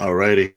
Alrighty.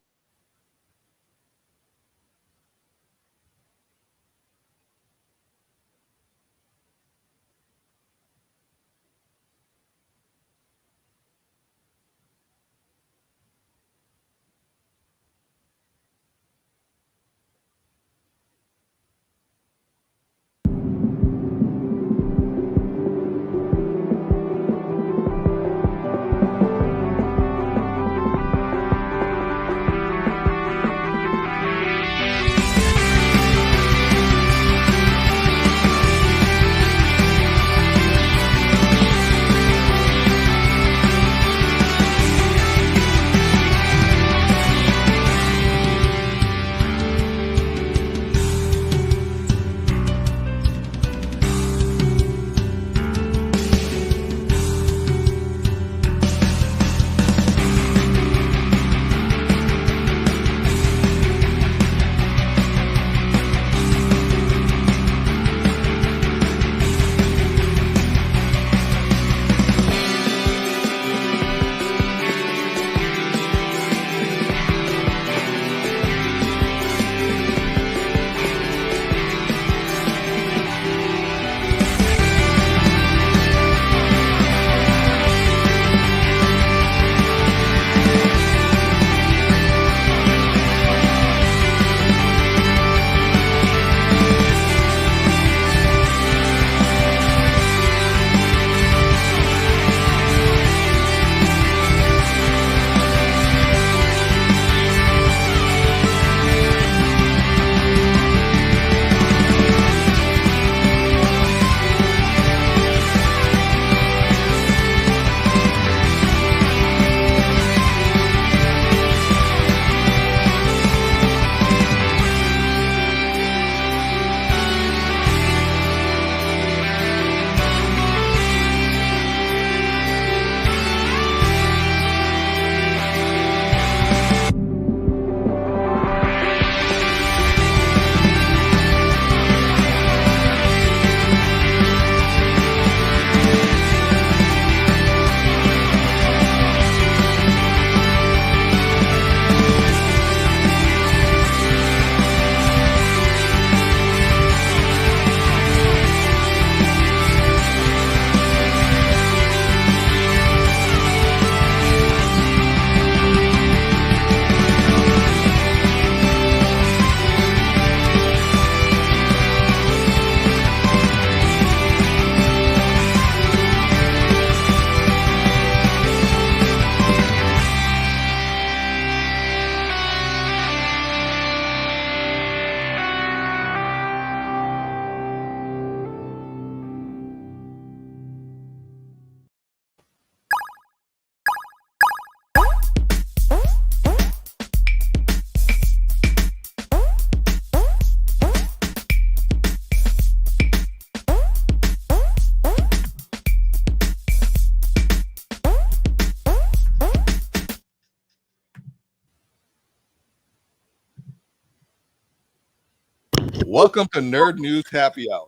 Welcome to Nerd News Happy Hour.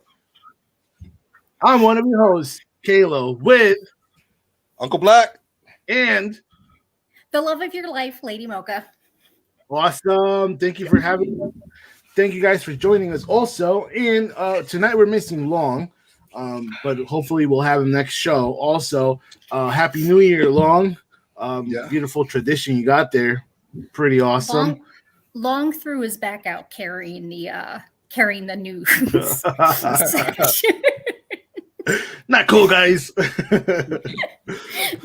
I'm one of your hosts, Kalo, with Uncle Black and the love of your life, Lady Mocha. Awesome. Thank you for having us. Thank you guys for joining us also. And tonight we're missing Long, but hopefully we'll have him next show. Also, Happy New Year, Long. Beautiful tradition you got there. Pretty awesome. Long threw his back out carrying the news. Not cool, guys.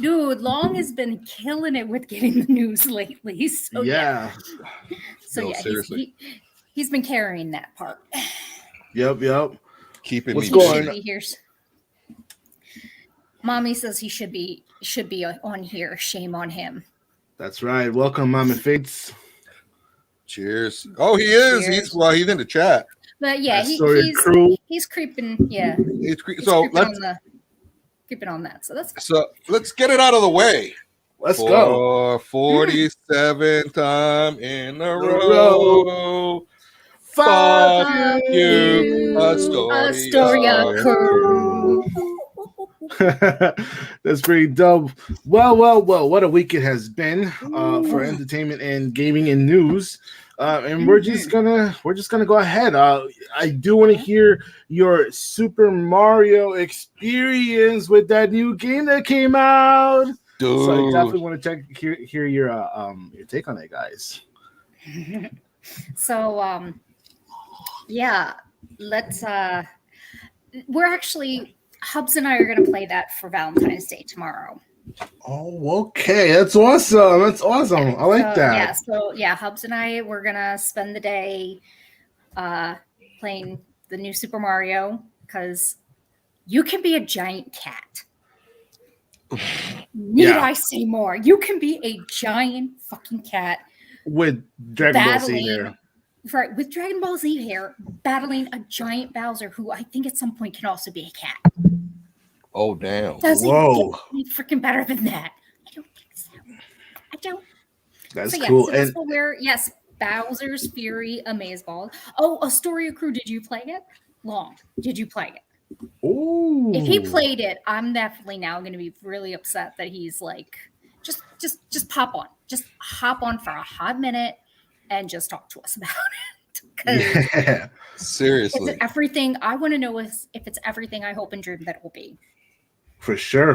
Dude, Long has been killing it with getting the news lately. So yeah. He's been carrying that part. Yep. Keeping What's me going busy. Mommy says he should be on here. Shame on him. That's right. Welcome, Mom and Fates. Cheers. Oh, he is. Cheers. He's in the chat. But yeah, he's creeping. Yeah, creeping on that. So that's fine. So let's get it out of the way. Let's go. 47th time in a row. Fuck you, Astoria crew. That's pretty dope. Well. What a week it has been for entertainment and gaming and news. And we're just gonna go ahead. I do want to hear your Super Mario experience with that new game that came out. Dude. So I definitely want to hear your take on it, guys. So yeah, let's we're actually Hubs and I are gonna play that for Valentine's Day tomorrow. Oh, okay. That's awesome. I like that. Yeah, Hubs and I we're gonna spend the day playing the new Super Mario because you can be a giant cat. Need I say more? You can be a giant fucking cat with Dragon Ball Z hair. Right, with Dragon Ball Z hair, battling a giant Bowser who I think at some point can also be a cat. Oh, damn. Does it get any freaking better than that? I don't think so. I don't. That's cool. So that's what yes, Bowser's Fury Amazeball. Oh, Astoria Crew, did you play it? Did you play it? Ooh. If he played it, I'm definitely now going to be really upset that he's like, just pop on. Just hop on for a hot minute and just talk to us about it. Yeah. Seriously. Is it everything? I want to know if it's everything I hope and dream that it will be. For sure.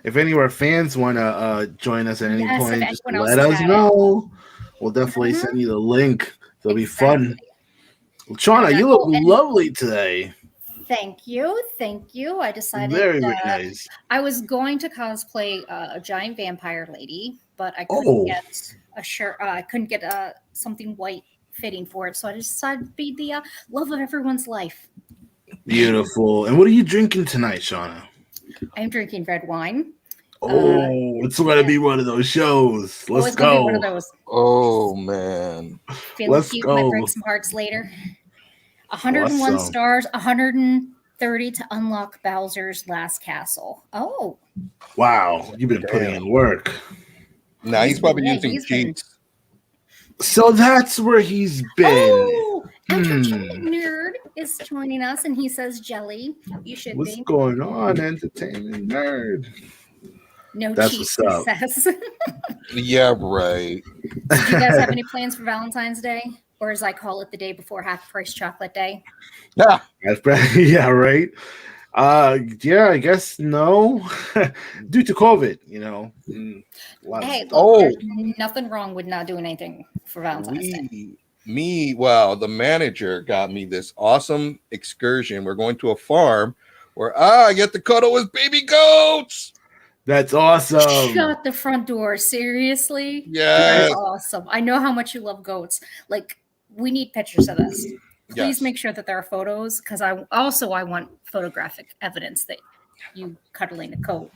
If any of our fans want to join us at any point, just let us know. We'll definitely send you the link. It'll be fun. Well, Shauna, you look lovely today. Thank you. I decided very nice. I was going to cosplay a giant vampire lady, but I couldn't get a shirt. I couldn't get something white fitting for it, so I decided to be the love of everyone's life. Beautiful. And what are you drinking tonight, Shauna? I'm drinking red wine. It's gonna be one of those shows. Let's go. Be one of those. Oh man. Feeling cute. Might break some hearts later. 101 stars, 130 to unlock Bowser's last castle. Oh. Wow. You've been putting in work. Nah, he's probably using cheats. So that's where he's been. Oh, Entertainment Nerd is joining us, and he says, "Jelly, you should What's be." going on, Entertainment Nerd? No cheats, he says. Yeah, right. Do you guys have any plans for Valentine's Day? Or as I call it, the day before half price chocolate day? Yeah. Yeah, right. Yeah, I guess no. Due to COVID, Hey, look, there's nothing wrong with not doing anything for Valentine's Day. The manager got me this awesome excursion. We're going to a farm where I get to cuddle with baby goats. That's awesome. Shut the front door. Seriously? Yeah. That's awesome. I know how much you love goats. Like, we need pictures of this. Please make sure that there are photos, because I want photographic evidence that you cuddling a goat.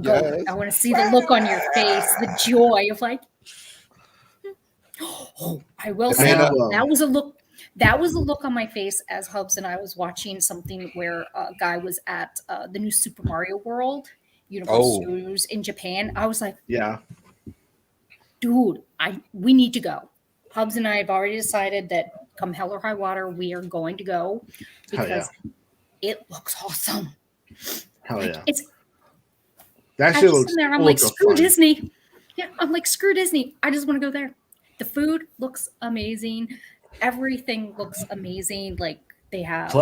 Yes. I want to see the look on your face, the joy of like. Oh, I will say that was a look. That was a look on my face as Hubs and I was watching something where a guy was at the new Super Mario World, Universal Studios in Japan. I was like, yeah, dude, we need to go. Hubs and I have already decided that come hell or high water, we are going to go because it looks awesome. Hell yeah. That shit looks there. I'm like, screw fun. Disney. Yeah, I'm like, screw Disney. I just want to go there. The food looks amazing. Everything looks amazing. Like they have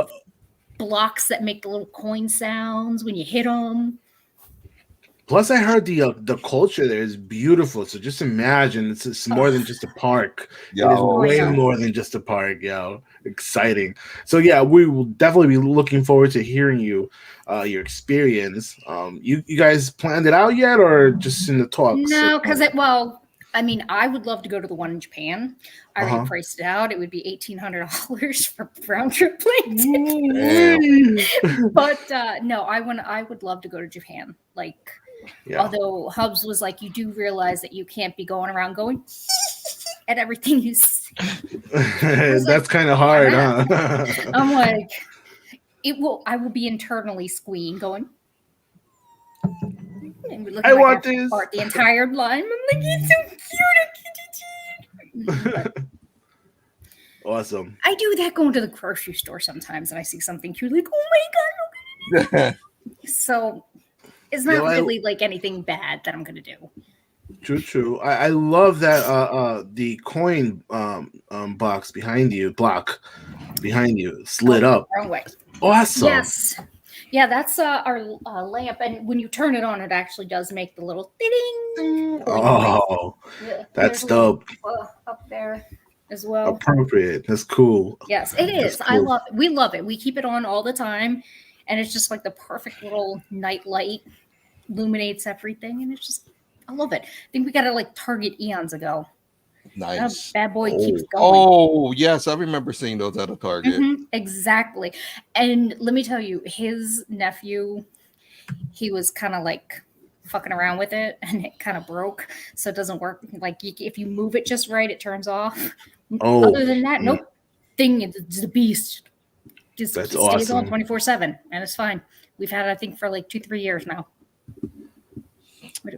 blocks that make the little coin sounds when you hit them. Plus, I heard the culture there is beautiful. So just imagine it's more than just a park. It is way more than just a park. Exciting. So yeah, we will definitely be looking forward to hearing your experience. You guys planned it out yet, or just in the talks? No, because I would love to go to the one in Japan. I already priced it out. It would be $1,800 for round trip plane ticket. But no, I would love to go to Japan. Like. Yeah. Although Hubs was like, you do realize that you can't be going around going at everything you see. That's kind of hard, huh? I'm like, I will be internally squeeing, going. And I want this. The entire line. I'm like, it's so cute. Awesome. I do that going to the grocery store sometimes, and I see something cute, like, oh my god, look at it. So it's Yeah, not really like anything bad that I'm gonna do. True. I love that the coin box behind you, block behind you, it's lit up. Wrong way. Awesome. Yes. Yeah, that's our lamp, and when you turn it on, it actually does make the little ding. Oh, Yeah, that's there's a little, dope. up there as well. Appropriate. That's cool. Yes, it is. That's I cool. love it. We love it. We keep it on all the time, and it's just like the perfect little night light, illuminates everything, and it's just I love it. I think we got it like Target eons ago. Nice. That bad boy keeps going. Oh, yes. I remember seeing those at a Target. Exactly. And let me tell you, his nephew, he was kind of like fucking around with it and it kind of broke. So it doesn't work. Like if you move it just right, it turns off. Other than that, nope. Thing is a beast. Just That's stays awesome. on 24/7 and it's fine. We've had it, I think, for like 2-3 years now.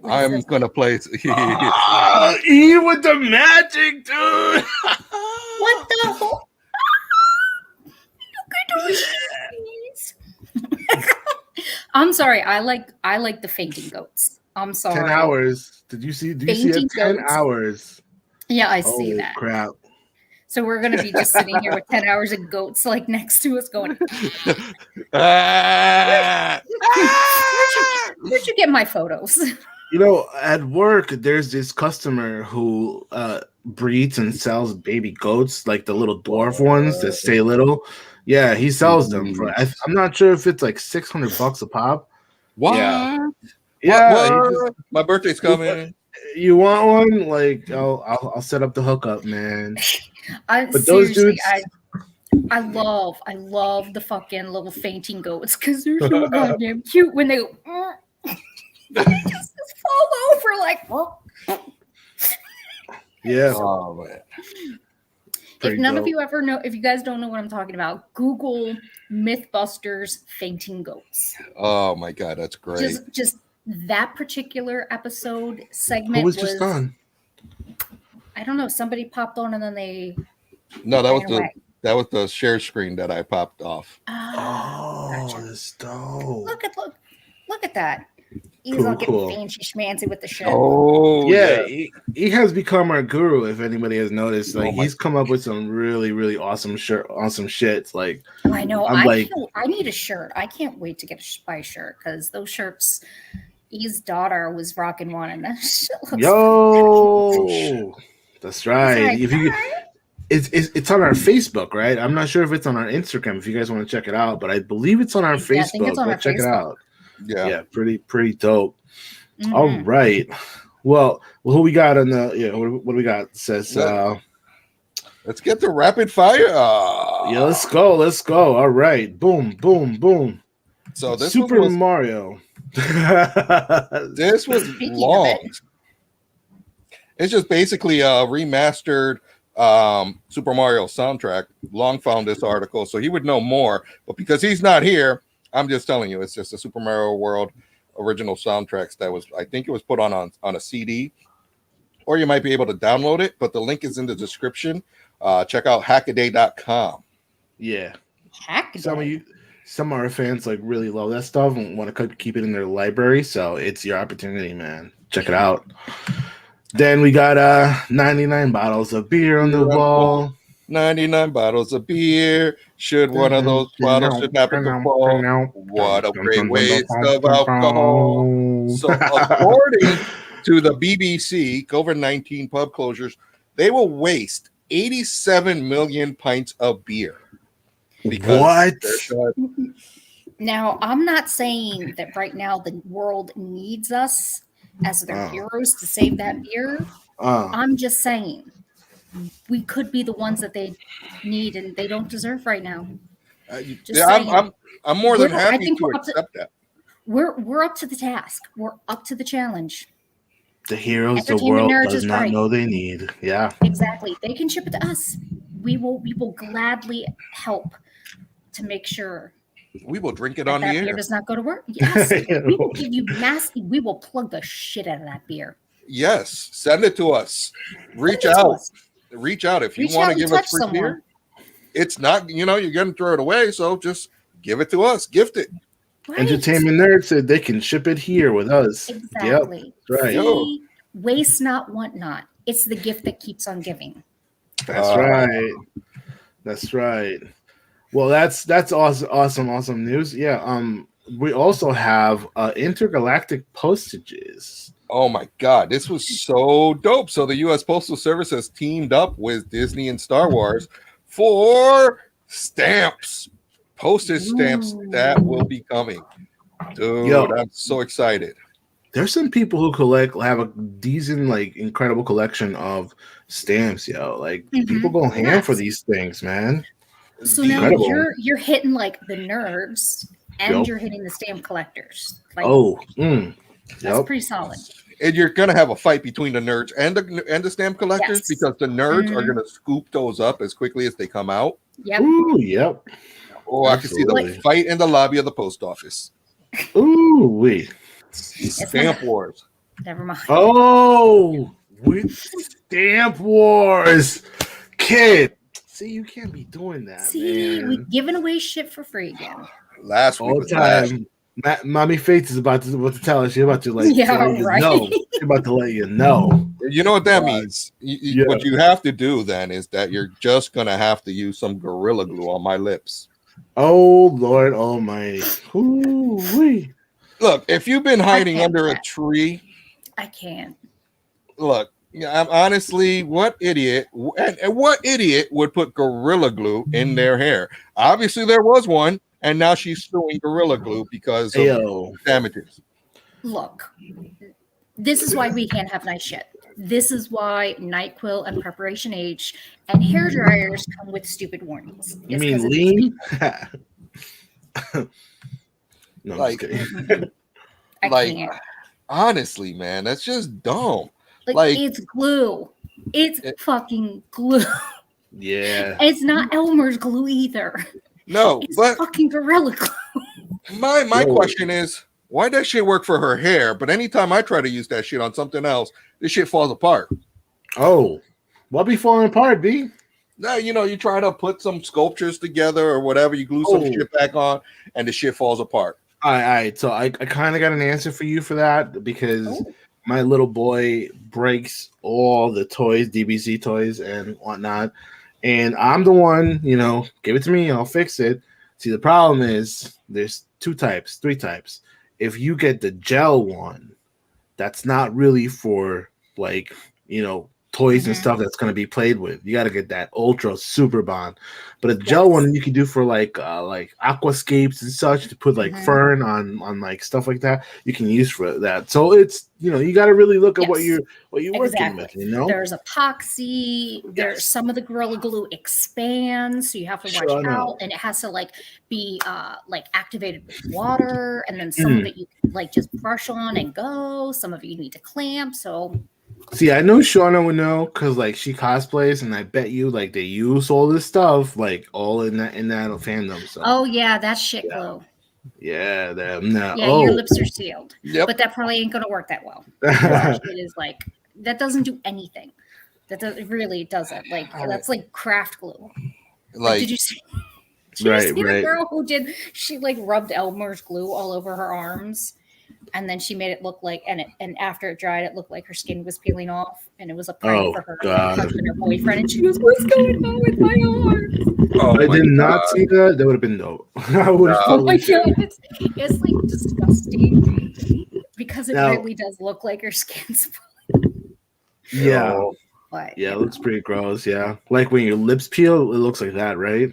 I'm gonna play. E with the magic, dude. What the whole? Look at those. I'm sorry. I like the fainting goats. I'm sorry. 10 hours. Did you see it? 10 hours. Yeah, I see that. Crap. So we're gonna be just sitting here with 10 hours of goats like next to us going. Where'd you get my photos? You know, at work, there's this customer who breeds and sells baby goats, like the little dwarf ones that stay little. Yeah, he sells them for. I'm not sure if it's like $600 a pop. What? Yeah. What? My birthday's coming. You want one? Like, I'll set up the hookup, man. But those dudes, I love the fucking little fainting goats because they're so goddamn cute when they just fall over like. Yeah. Oh, man. If none of you ever know, if you guys don't know what I'm talking about, Google Mythbusters fainting goats. Oh my god, that's great. Just that particular episode segment was just on. I don't know. Somebody popped on and then they. No, that was the share screen that I popped off. Gotcha. That's dope. Look at that. He's not getting fancy schmancy with the shit. Oh yeah, he has become our guru. If anybody has noticed, like he's come up with some really, really awesome shits. Like I know, I need a shirt. I can't wait to buy a shirt because those shirts. E's daughter was rocking one, and that shit looks that's right. Like, if you, it's on our Facebook, right? I'm not sure if it's on our Instagram. If you guys want to check it out, but I believe it's on our Facebook. I think it's on our check it out. Yeah, pretty dope. Mm-hmm. All right. Well, who we got on the what do we got? It says let's get the rapid fire. Yeah, let's go. All right. Boom. So this Super Mario. This was long. It's just basically a remastered Super Mario soundtrack. Long found this article, so he would know more. But because he's not here, I'm just telling you, it's just a Super Mario World original soundtracks that was, I think it was put on a CD, or you might be able to download it, but the link is in the description. Check out hackaday.com. Yeah. Hackaday. Some of our fans like really love that stuff and want to keep it in their library, so it's your opportunity, man. Check it out. Then we got 99 bottles of beer on the wall. 99 bottles of beer. Should one of those bottles should happen to fall? What a great waste of alcohol. So according to the BBC, COVID-19 pub closures, they will waste 87 million pints of beer. What? Now, I'm not saying that right now the world needs us as their heroes to save that beer. I'm just saying we could be the ones that they need and they don't deserve right now. I'm more than happy to accept that. We're up to the task. We're up to the challenge. The heroes the world does not know they need. Yeah, exactly. They can ship it to us. We will gladly help to make sure. We will drink it on the air. Beer does not go to work. Yes, we will give you we will plug the shit out of that beer. Yes, send it to us. Reach out if you want to give us free beer. It's not, you're going to throw it away, so just give it to us. Gift it. Right. Entertainment Nerd said they can ship it here with us. Exactly. Yep, right. See, waste not, want not. It's the gift that keeps on giving. That's right. That's right. Well, that's awesome news. Yeah. We also have intergalactic postages. Oh my God, this was so dope. So the U.S. Postal Service has teamed up with Disney and Star Wars for stamps, postage stamps that will be coming. Dude, Yo. I'm so excited. There's some people who have a decent, like, incredible collection of stamps, yo. Like, people go ham for these things, man. So now you're hitting like the nerds and you're hitting the stamp collectors. Like, that's pretty solid. And you're gonna have a fight between the nerds and the stamp collectors because the nerds are gonna scoop those up as quickly as they come out. Yep. Ooh, yep. Oh, I can see the fight in the lobby of the post office. Ooh, wait. Stamp wars. Never mind. Oh, Stamp Wars, kid. See, you can't be doing that. See, man. we're giving away shit for free again. Last week all the time. Mommy Faith is about to tell us. She's about to let you know. She's about to let you know. You know what that means? What you have to do then is that you're just gonna have to use some Gorilla Glue on my lips. Oh Lord Almighty! Ooh-wee. Look, if you've been hiding under a tree, I can't. Look, I'm honestly, what idiot would put Gorilla Glue in their hair? Obviously, there was one, and now she's suing Gorilla Glue because of damages. Look, this is why we can't have nice shit. This is why NyQuil and Preparation H and hair dryers come with stupid warnings. You mean lean? No, like, honestly, man, that's just dumb. Like it's glue. It's fucking glue. Yeah. It's not Elmer's glue either. No, it's fucking Gorilla Glue. My question is, why does shit work for her hair? But anytime I try to use that shit on something else, this shit falls apart. Oh, what be falling apart, B? No, you try to put some sculptures together or whatever, you glue some shit back on, and the shit falls apart. All right. So I kind of got an answer for you for that because my little boy breaks all the toys, DBZ toys and whatnot. And I'm the one, give it to me, I'll fix it. See, the problem is there's 3 types. If you get the gel one, that's not really for toys and stuff that's going to be played with. You got to get that ultra super bond. But a gel one you can do for like aquascapes and such to put fern on like stuff like that. You can use for that. So it's you got to really look at what you're working with. There's epoxy. There's some of the Gorilla Glue expands, so you have to watch out, and it has to be activated with water, and then some of it you can just brush on and go. Some of it you need to clamp. So. See, I know Shauna would know because she cosplays, and I bet you they use all this stuff all in that fandom. So. Oh yeah, that's shit glue. Yeah, your lips are sealed. Yep. But that probably ain't gonna work that well. It is that doesn't do anything. It really doesn't. That's like craft glue. Did you see? Did you see the girl who did? She rubbed Elmer's glue all over her arms. And then she made it look and after it dried, it looked like her skin was peeling off, and it was a prank for her husband or boyfriend. And she goes, "What's going on with my arm?" Oh, I did not see that. That would have been dope. Oh my god, it's disgusting because it really does look like her skin's. Yeah, it looks pretty gross. Yeah, like when your lips peel, it looks like that, right?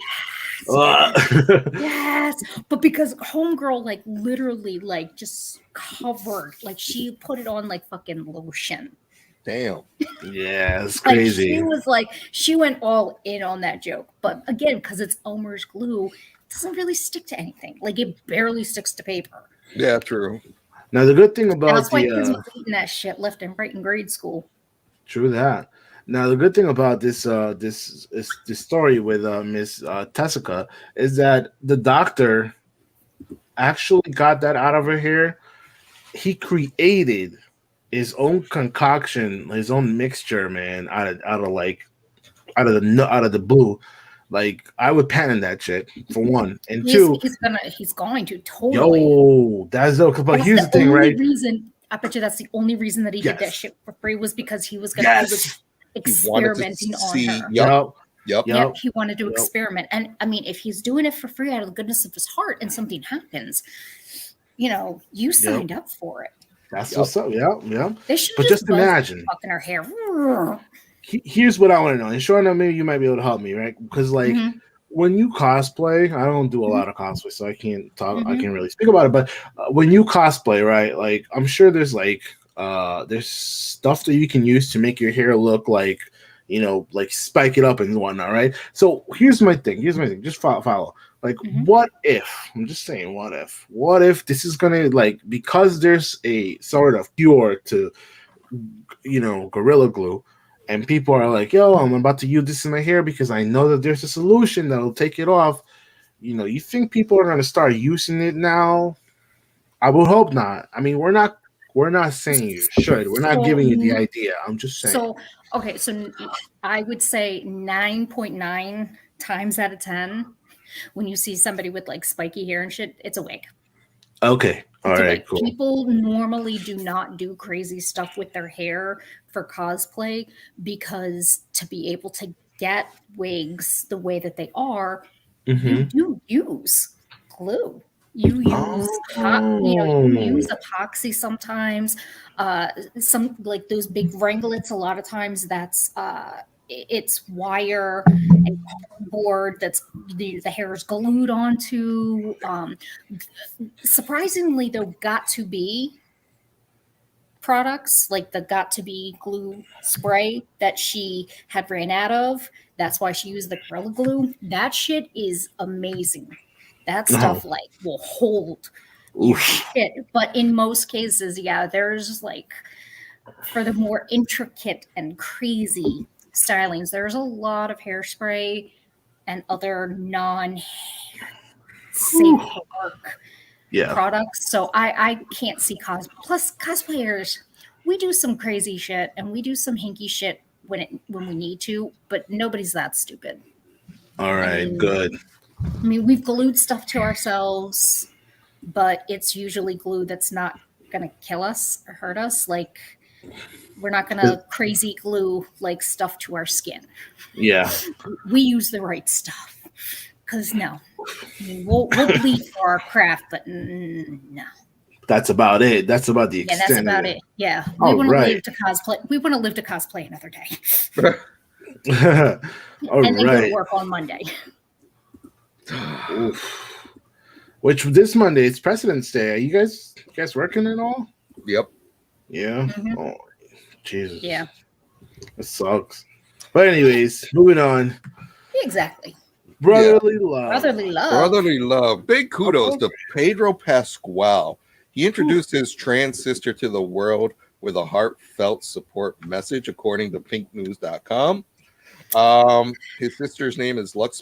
Yes, but because homegirl literally just covered, she put it on fucking lotion. Damn. Yeah, it's crazy. She was she went all in on that joke, but again, because it's Elmer's glue, it doesn't really stick to anything. It barely sticks to paper. Yeah, true. Now the good thing about that's why kids was eating that shit left and right in grade school. True that. Now the good thing about this story with Miss Tessica is that the doctor actually got that out of her hair. He created his own concoction, his own mixture, man, out of the blue, Like I would patent that shit for one, and He's two. he's going to totally. Yo, that's dope. But That's here's the thing, right? I bet you that's the only reason that he did that Yes. shit for free was because he was Yes. experimenting on her. Yep. Yep, he wanted to experiment. And I mean, if he's doing it for free out of the goodness of his heart and something happens, you signed up for it. That's what's up. Yeah. They should But just imagine fucking her hair. Here's what I want to know. And Shauna, maybe you might be able to help me, right? Because like when you cosplay, I don't do a lot of cosplay, so I can't talk. I can't really speak about it. But when you cosplay, right? Like I'm sure there's there's stuff that you can use to make your hair look like, like spike it up and whatnot, right? So here's my thing. Just follow. Like, what if? I'm just saying, what if? What if this is gonna because there's a sort of cure to, Gorilla Glue. And people are like, yo, I'm about to use this in my hair because I know that there's a solution that'll take it off. You think people are going to start using it now? I would hope not. I mean, we're not saying you should. We're not giving you the idea. I'm just saying. So I would say 9.9 times out of 10, when you see somebody with like spiky hair and shit, it's a wig. Okay. All right, cool. People normally do not do crazy stuff with their hair for cosplay because to be able to get wigs the way that they are, you do use glue. You use you use epoxy sometimes. Some like those big ringlets. A lot of times that's it's wire and cardboard that's the hair is glued onto. Surprisingly, there got to be products like the got to be glue spray that she had ran out of. That's why she used the Gorilla Glue. That shit is amazing. That stuff will hold shit. But in most cases, there's for the more intricate and crazy stylings, there's a lot of hairspray and other non-safe for work products. So I can't see plus cosplayers. We do some crazy shit and we do some hinky shit when we need to, but nobody's that stupid. All right, good. I mean, we've glued stuff to ourselves, but it's usually glue that's not going to kill us or hurt us. Like, we're not going to crazy glue like stuff to our skin. Yeah. We use the right stuff. Because no, I mean, we'll bleed for our craft, but no. That's about it. That's about the extent. Yeah, that's about it. Yeah, we want to live to cosplay. We want to live to cosplay another day. And then go to work on Monday. Which this Monday, it's President's Day. Are you guys working at all? Yep. Yeah. Oh, Jesus. Yeah. It sucks. But anyways, moving on. Exactly. Brotherly love. Brotherly love. Big kudos to Pedro Pascual. He introduced his trans sister to the world with a heartfelt support message, according to pinknews.com. His sister's name is Lux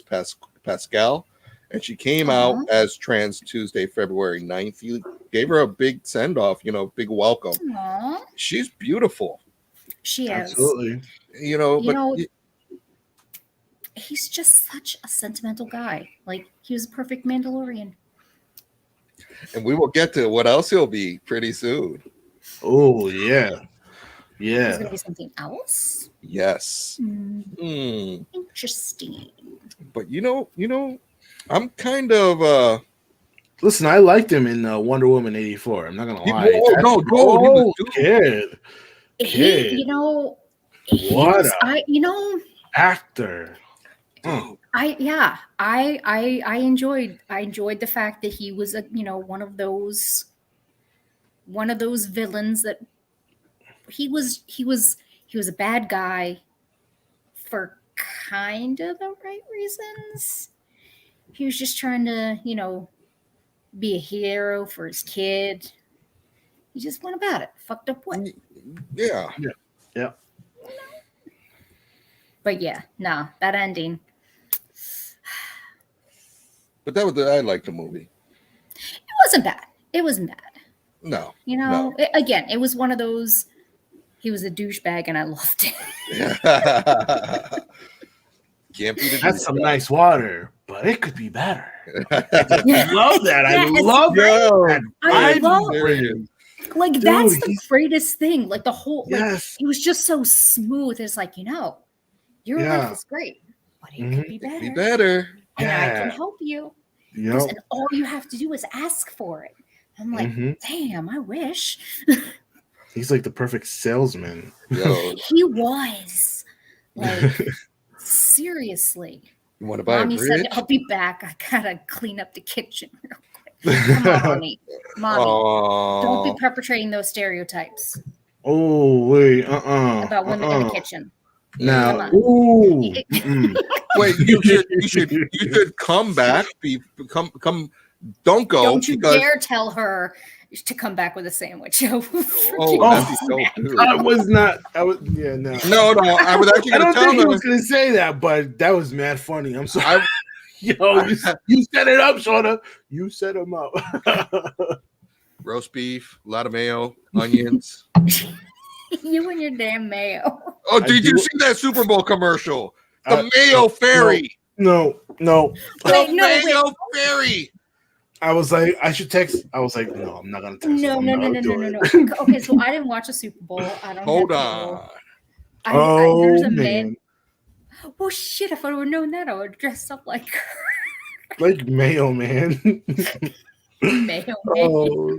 Pascal, and she came out as trans Tuesday, February 9th. He gave her a big send-off, big welcome. Aww. She's beautiful. She is. Absolutely. He's just such a sentimental guy. Like, he was a perfect Mandalorian. And we will get to what else he'll be pretty soon. Oh, yeah. Yeah. There's going to be something else? Yes. Interesting. But, I'm kind of... Listen, I liked him in Wonder Woman 84. I'm not going to lie. He was kid. What actor. I enjoyed the fact that he was one of those villains that he was a bad guy for kind of the right reasons. He was just trying to be a hero for his kid. He just went about it fucked up way. Yeah. But that ending. But I liked the movie. It wasn't bad. No. It was one of those. He was a douchebag, and I loved it. Can't be the That's some nice water, but it could be better. I Yeah. love that. I Yes. love that. I love serious. like Dude, that's the greatest thing. Like the whole like Yes. it was just so smooth. It's like, your Yeah. life is great, but it could be better. Be better. And I can Yeah. help you. Yep. And all you have to do is ask for it. I'm like, damn, I wish. He's like the perfect salesman. Yo, He was. Like, seriously. you want to buy Mommy a said, bridge? I'll be back. I gotta clean up the kitchen real quick. Come on, Mommy. Don't be perpetrating those stereotypes Oh wait, about women in the kitchen. Now, Come on. ooh, Wait, you should come back. Come. Don't go. Don't you because, dare tell her to come back with a sandwich. that'd be so good. I was not. I was. Yeah, no. No. I was actually I going don't to tell think he her. was gonna say that, but that was mad funny. I'm sorry. Yo, you set it up, Shauna. You set him up. Roast beef, a lot of mayo, onions. You and your damn mayo. Oh, did you see that Super Bowl commercial? The Mayo Fairy. No. Wait, The Mayo Fairy. I was like, I should text. I was like, no, I'm not gonna text. No. him. Okay, so I didn't watch a Super Bowl. I don't Hold have on. there's a man. Well, shit! If I would have known that, I would have dressed up like Like Mayo Man. Mayo. Oh,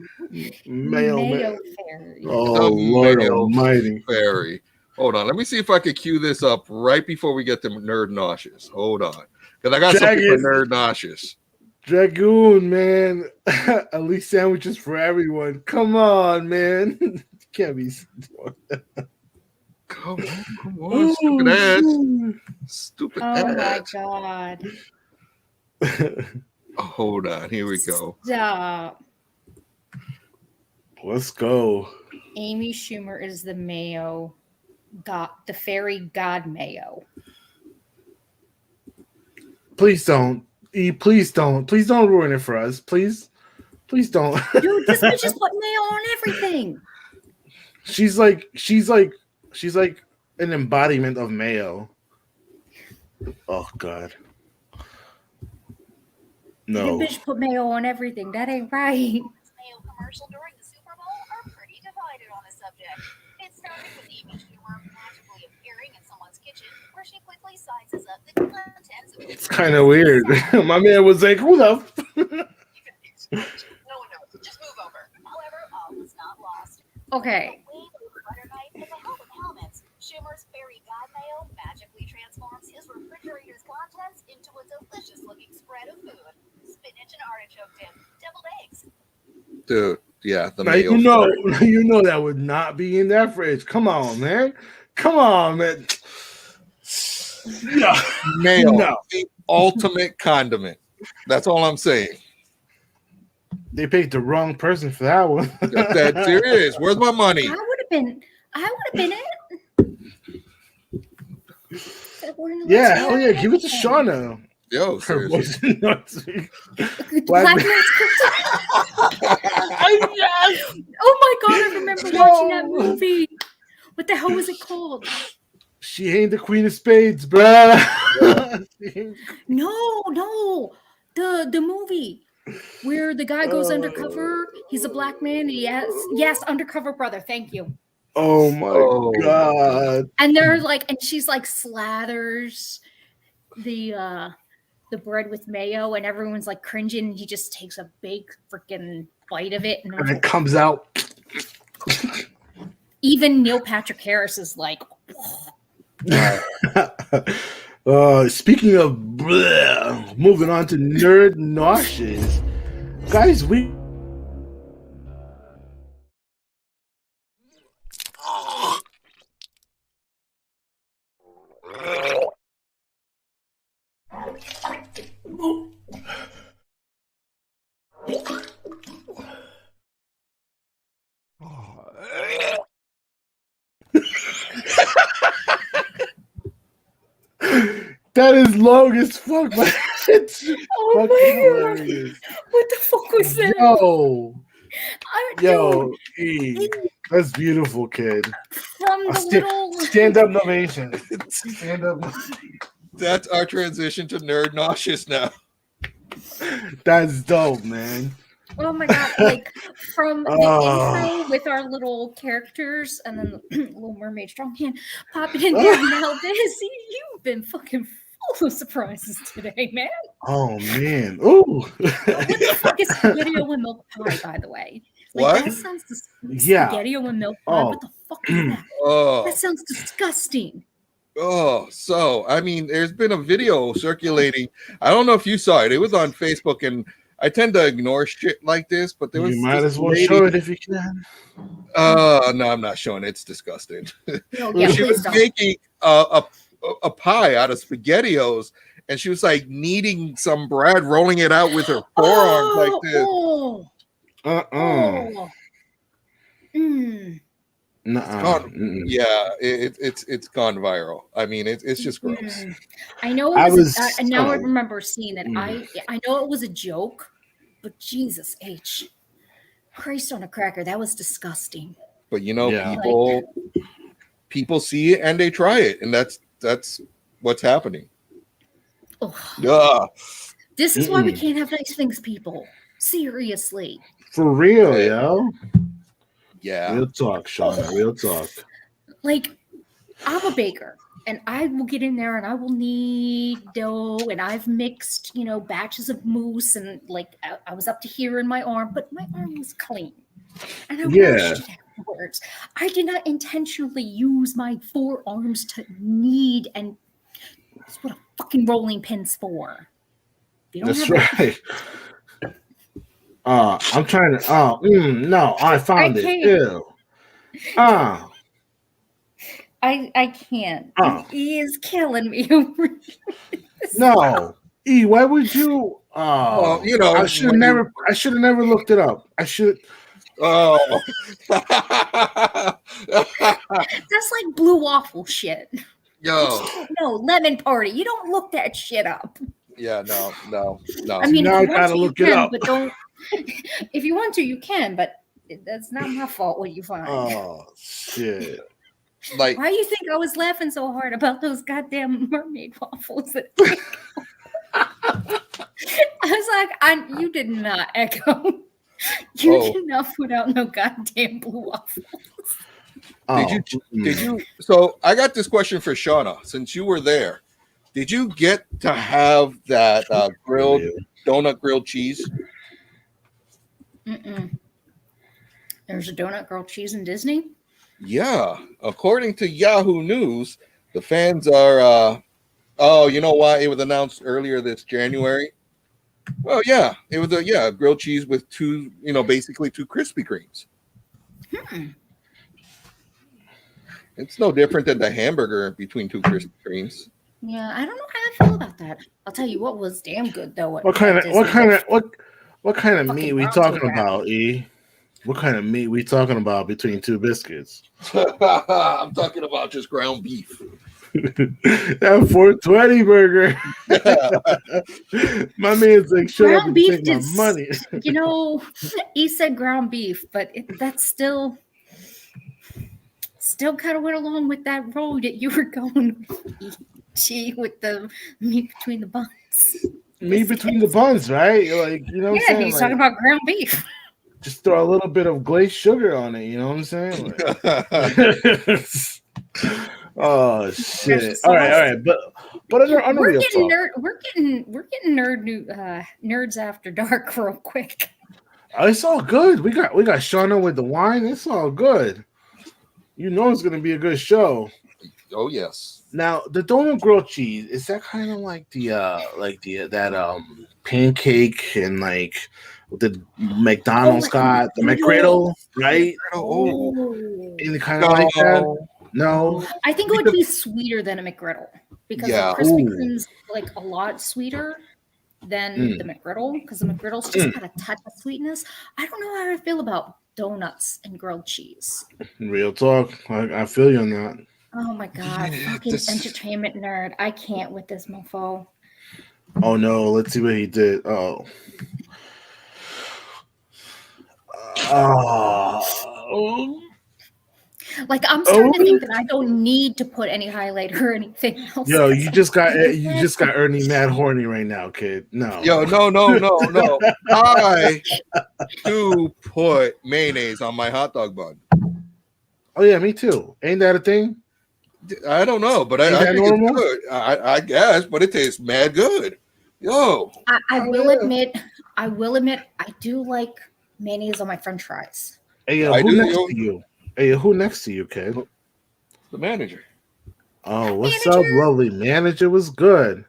Mayo Man. Fairy. Oh, The Lord Mayo Almighty. Fairy. Hold on. Let me see if I could cue this up right before we get to Nerd Nauseous. Hold on. Because I got something for Nerd Nauseous. Dragoon, man. At least sandwiches for everyone. Come on, man. Can't be. Come on, stupid ass. Stupid Oh ass. my god! Oh, hold on. Here we go. Stop. Let's go. Amy Schumer is the Mayo god, the fairy god Mayo. Please don't. Please don't ruin it for us. Please don't. Dude, this bitch just put Mayo on everything. She's like an embodiment of Mayo. Oh God. No. The bitch put Mayo on everything. That ain't right. Mayo commercial during the Super Bowl are pretty divided on the subject. It started with Amy Schumer magically appearing in someone's kitchen, where she quickly sizes up the contents of It's kind of weird. My man was like, "Who the?" You can fix it. No one knows. Just move over. However, all was not lost. Okay. Butter knife with the help of helmets. Schumer's fairy god Mayo magically transforms his refrigerator's contents into a delicious-looking spread of food: spinach and artichoke dip, deviled eggs. Dude, yeah. The Now, Mayo Fairy. you know that would not be in that fridge. Come on, man. Yeah. Mayo, No. the ultimate condiment. That's all I'm saying. They picked the wrong person for that one. That's serious. Where's my money? I would have been it. Yeah, hell yeah. Give it to Shauna. Yo, Her seriously. voice is Black Black- Man's Yes. Oh my god, I remember watching that movie. What the hell was it called? She ain't the queen of spades, bruh. No. The movie where the guy goes undercover. He's a black man. Yes, Undercover Brother. Thank you. Oh my God. And they're like, and she's like slathers the bread with mayo, and everyone's like cringing. And he just takes a big freaking bite of it, And it comes out. even Neil Patrick Harris is like, Speaking of bleh, moving on to Nerd Nauseous. Guys, we that is long as fuck, but it's oh fucking my god, hilarious. what the fuck was that? Yo, Dude, E, that's beautiful, kid. from the little Stand up novation. Stand up. That's our transition to nerd nauseous now. That's dope, man. Oh my god! Like from the Oh. intro with our little characters, and then the Little Mermaid strong hand popping in there. Now this, you've been fucking full of surprises today, man. Oh man. Ooh. What the fuck is spaghetti-o and milk pie, by the way? Like What? that sounds Yeah. spaghetti-o and milk pie. Oh. What the fuck is that? Oh, That sounds disgusting. so I mean, there's been a video circulating. I don't know if you saw it. It was on Facebook, and I tend to ignore shit like this, but there was You might this as well lady- show it if you can. No, I'm not showing it. It's disgusting. No, yeah, She please was don't. making a pie out of SpaghettiOs, and she was like kneading some bread, rolling it out with her forearms like this. Oh, oh. Mm. Nuh-uh. Yeah, it's gone viral. I mean, it's just gross. Mm. I know I it was. was- And now I oh. remember seeing it. Mm. I know it was a joke, but Jesus H, Christ on a cracker, that was disgusting. But you know, Yeah. people see it and they try it, and that's what's happening. Ugh. Yeah. This is why we Mm-mm. can't have nice things, people. Seriously. For real, yo. Yeah. Real talk, Shauna. Real talk. Like, I'm a baker, and I will get in there and I will knead dough, and I've mixed, batches of mousse, and like I was up to here in my arm, but my arm was clean. And I Yeah. washed it afterwards. I did not intentionally use my forearms to knead, and that's what a fucking rolling pin's for. If you don't That's have right. I'm trying to. No, I found it. can't. Ew. I can't. Oh. He is killing me over this. No. E, why would you? Well, I should have when never. I should have never looked it up. I should. Oh. That's like blue waffle shit. Yo. No, lemon party. You don't look that shit up. Yeah, no. I mean, Now if I you want gotta to, look you it can, up. but don't. If you want to, you can, but that's not my fault what you find. Oh shit. Like, Why do you think I was laughing so hard about those goddamn mermaid waffles? I was like, you did not echo. You Oh. did not put out no goddamn blue waffles. did you so I got this question for Shauna, since you were there. Did you get to have that grilled grilled cheese? Mm-mm. There's a donut grilled cheese in Disney? Yeah. According to Yahoo News, the fans are oh, you know why? It was announced earlier this January. Well, yeah. It was a grilled cheese with basically two Krispy Kremes. It's no different than the hamburger between two Krispy Kremes. Yeah, I don't know how I feel about that. I'll tell you what was damn good though. What kind of Fucking meat we Bronto talking wrap. about, E? What kind of meat we talking about between two biscuits? I'm talking about just ground beef. That 420 burger. My man's like, shut up Ground and beef take my is- money. He said ground beef, but that's still kind of went along with that road that you were going with the meat between the buns. Meat between the buns, right? Like, you know what I'm Yeah, saying? he's Like, talking about ground beef. just throw a little bit of glazed sugar on it, you know what I'm saying? Like, oh shit. There's All right. But on We're real getting talk. we're getting nerds after dark real quick. Oh, it's all good. We got Shauna with the wine. It's all good. You know it's gonna be a good show. Oh yes. Now the donut grilled cheese, is that kind of like pancake and like the McDonald's got the McGriddle, right? Oh. Any kind of like that? No. I think it would be sweeter than a McGriddle because Yeah. the Krispy Ooh. Kreme's like a lot sweeter than the McGriddle because the McGriddle's just got a touch of sweetness. I don't know how I feel about donuts and grilled cheese. Real talk. I feel you on that. Oh my god, Yeah, fucking this- entertainment nerd. I can't with this mofo. Oh no, let's see what he did. Oh. Like I'm starting to think that I don't need to put any highlighter or anything else. Yo, you just got Ernie mad horny right now, kid. No. Yo, no. I do put mayonnaise on my hot dog bun. Oh yeah, me too. Ain't that a thing? I don't know, but I think normal? it's good. I guess, but it tastes mad good. Yo, I will admit, I do like mayonnaise on my French fries. Hey, yo, I who do, next yo. to you? Hey, yo, who next to you, kid? The manager, Oh, what's up, lovely manager? Was good.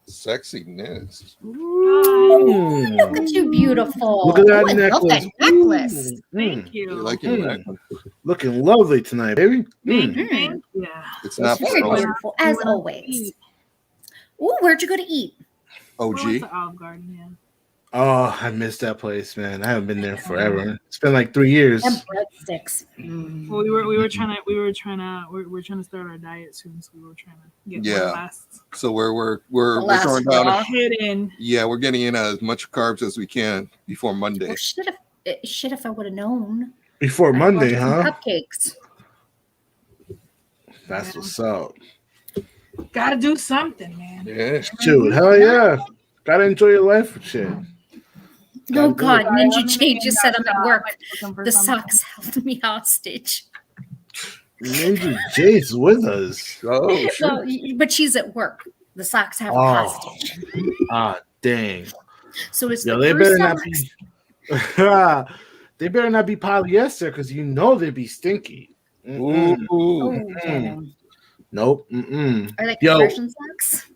sexiness. Look at you, beautiful. Look at that Ooh, I love necklace. that necklace. Thank you. You like your neck? Looking lovely tonight, baby. Thank you. Thank you. It's It's not very for beautiful, as always. Ooh, where'd you go to eat? We went OG. to Olive Garden, yeah. Oh, I missed that place, man. I haven't been there forever. It's been like 3 years. And breadsticks. Well, we're trying to start our diet soon, so we were trying to get Yeah. one last So we're last throwing down. straw. hidden. Yeah, we're getting in as much carbs as we can before Monday. Well, shit if I would have known. Before I Monday, bought you some huh? Cupcakes. That's what's up. Gotta do something, man. Yeah. Dude, hell yeah. Gotta enjoy your life with shit. Oh Gotta do God, it. Ninja Jade just said I'm at work. Looking for The something. socks held me hostage. Ninja Jay's with us. Oh, shit. Well, but she's at work. The socks have her Oh. hostage. Ah, dang. So it's Yo, the they first better not socks. be. They better not be polyester because you know they'd be stinky. Mm-mm. Oh, Mm-mm. damn. Nope. Mm-mm. Are they Yo. compression socks?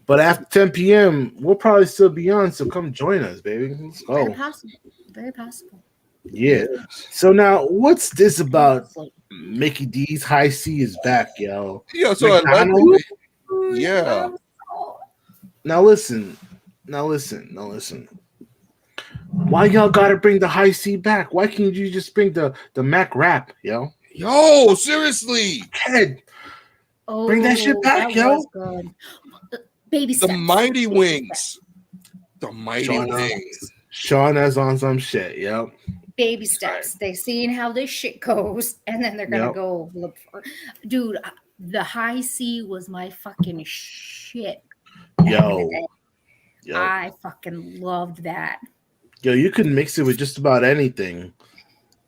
But after 10 p.m., we'll probably still be on. So come join us, baby. Let's Very go. possible. Very possible. Yeah. So now, what's this about? Mickey D's High C is back, yo. Yeah, so McDonald's? allegedly, yeah. Now listen. Why y'all gotta bring the High C back? Why can't you just bring the Mac Wrap, yo? Yo, seriously. Kid, Oh, Bring that shit back, that yo. was good. Baby The steps. Mighty Baby Wings. steps. The Mighty Shauna. Wings. Shauna's on some shit, yo. Baby steps. They seen how this shit goes, and then they're gonna Yep. go look for. Dude, the High C was my fucking shit. back in the Yo. day. Yo. I fucking loved that. Yo, you could mix it with just about anything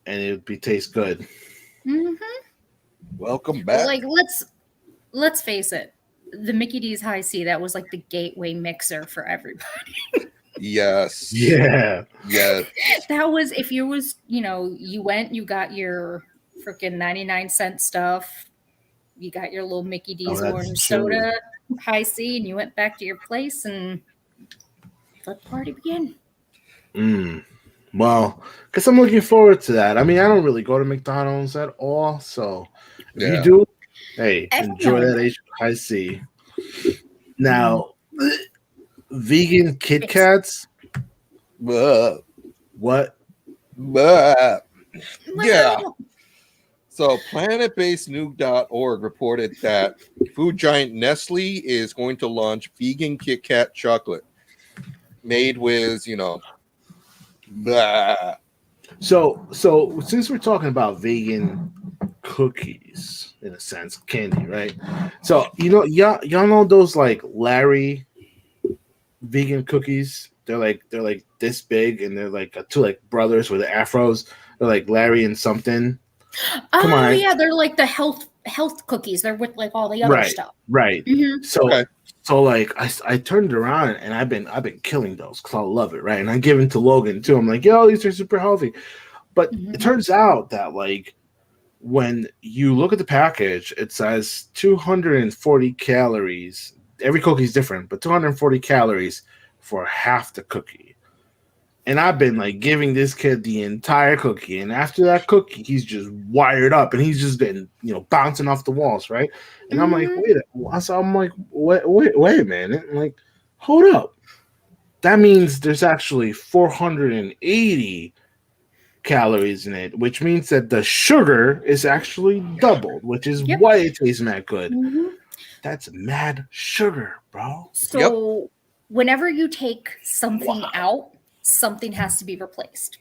and it would taste good. Mm-hmm. Welcome back. Like let's face it, the Mickey D's High C, that was like the gateway mixer for everybody. Yes. Yeah. Yes. That was if you was, you went, you got your freaking 99-cent stuff, you got your little Mickey D's that's orange true. soda High C, and you went back to your place and let the party begin. Well, because I'm looking forward to that. I mean, I don't really go to McDonald's at all, so if Yeah. you do, hey, Every enjoy now and that High C. Now, vegan Kit Kats. But, What? yeah. So planetbasednuke.org reported that food giant Nestle is going to launch vegan Kit Kat chocolate made with, blah. So since we're talking about vegan cookies, in a sense, candy, right? So y'all know those like Larry vegan cookies. They're like this big, and they're like two like brothers with afros. They're like Larry and something. Come Oh on. yeah, they're like the health cookies. They're with like all the other stuff. Right. Mhm. So Okay. so like I turned it around and I've been killing those because I love it, right? And I give it to Logan too. I'm like, yo, these are super healthy. But it turns out that like when you look at the package, it says 240 calories. Every cookie is different, but 240 calories for half the cookie. And I've been like giving this kid the entire cookie, and after that cookie, he's just wired up, and he's just been, bouncing off the walls, right? And I'm like, wait a minute, I'm like, hold up, that means there's actually 480 calories in it, which means that the sugar is actually doubled, which is Yep. why it tastes mad good. Mhm. That's mad sugar, bro. So whenever you take something out, something has to be replaced.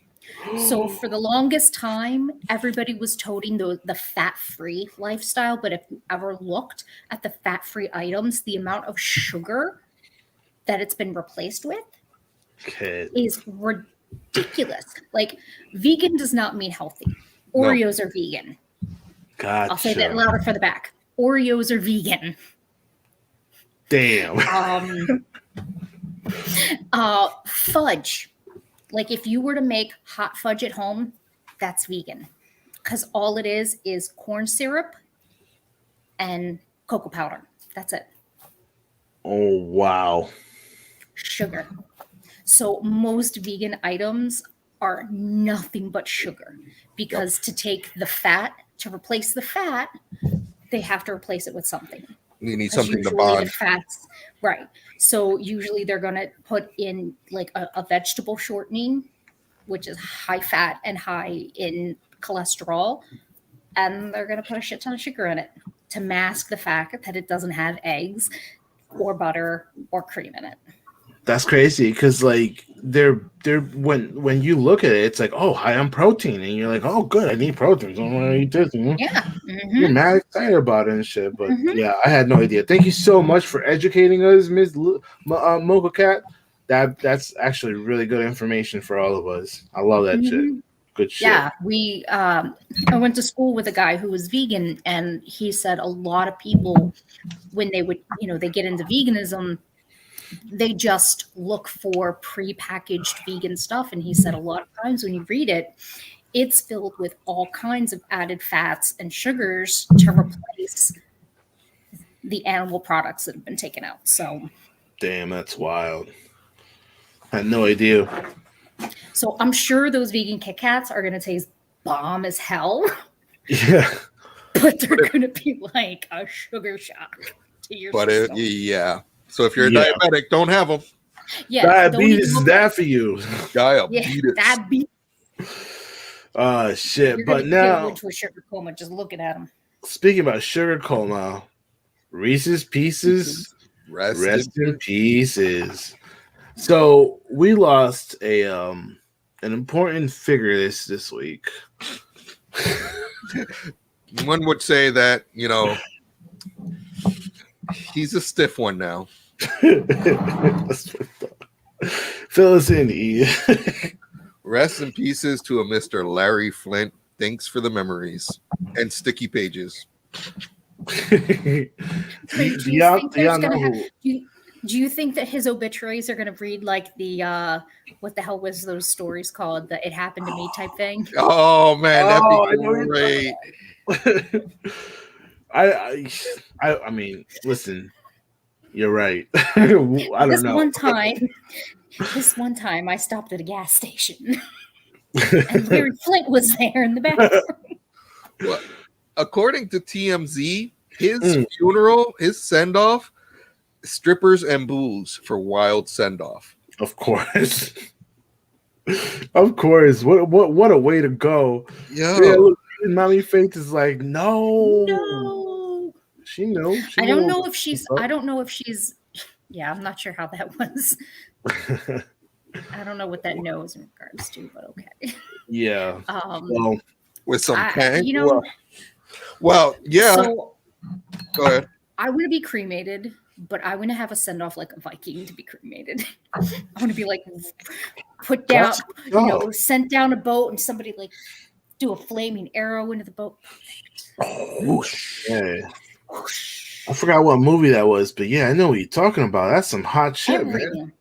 So for the longest time, everybody was toting the fat-free lifestyle. But if you ever looked at the fat-free items, the amount of sugar that it's been replaced with Okay. is ridiculous. Like, vegan does not mean healthy. No. Oreos are vegan. Gotcha. I'll say that louder for the back. Oreos are vegan. Damn. Fudge. Like, if you were to make hot fudge at home, that's vegan. Because all it is corn syrup and cocoa powder. That's it. Oh, wow. Sugar. So most vegan items are nothing but sugar. Because to take the fat, to replace the fat, they have to replace it with something. You need 'Cause something to usually bond. the fats, right? So usually they're going to put in like a vegetable shortening, which is high fat and high in cholesterol, and they're going to put a shit ton of sugar in it to mask the fact that it doesn't have eggs or butter or cream in it. That's crazy because like they're when you look at it, it's like, oh, high on protein, and you're like, oh, good, I need protein, so I'm gonna eat this. You know? Yeah. You're mad excited about it and shit, but yeah, I had no idea. Thank you so much for educating us, Ms. Mocha Cat. That's actually really good information for all of us. I love that shit. Good shit. Yeah, I went to school with a guy who was vegan, and he said a lot of people, when they would, they get into veganism, they just look for pre-packaged vegan stuff. And he said a lot of times when you read it, it's filled with all kinds of added fats and sugars to replace the animal products that have been taken out. So, damn, that's wild. I had no idea. So I'm sure those vegan Kit Kats are going to taste bomb as hell. Yeah. But they're going to be like a sugar shock to your system. Yeah. So if you're a diabetic, don't have them. Yeah, diabetes is that for you. Diabetes. Yeah, diabetes. Shit. You're but gonna now, go into a sugar coma just looking at them. Speaking about sugar coma, Reese's Pieces, rest in pieces. So we lost an important figure this week. One would say that, he's a stiff one now. Fill us in, E. Rest in pieces to a Mr. Larry Flint. Thanks for the memories and sticky pages. Do you think that his obituaries are going to read like the what the hell was those stories called, the "it happened to me" type thing? Oh man, that'd be great. I mean, listen, you're right. I don't know. This one time, I stopped at a gas station, and Larry Flint was there in the bathroom. Well, according to TMZ, his funeral, his send off, strippers and booze for wild send off. Of course. Of course. What a way to go. Yeah, look, Mommy Faith is like, no. She knows. I don't know if she's yeah, I'm not sure how that was. I don't know what that knows in regards to, but okay. Yeah. Well, with some tank. Well, yeah. So, go ahead. I want to be cremated, but I want to have a send off like a Viking to be cremated. I want to be like put down, sent down a boat, and somebody like do a flaming arrow into the boat. Yeah. I forgot what movie that was, but yeah, I know what you're talking about. That's some hot shit, man.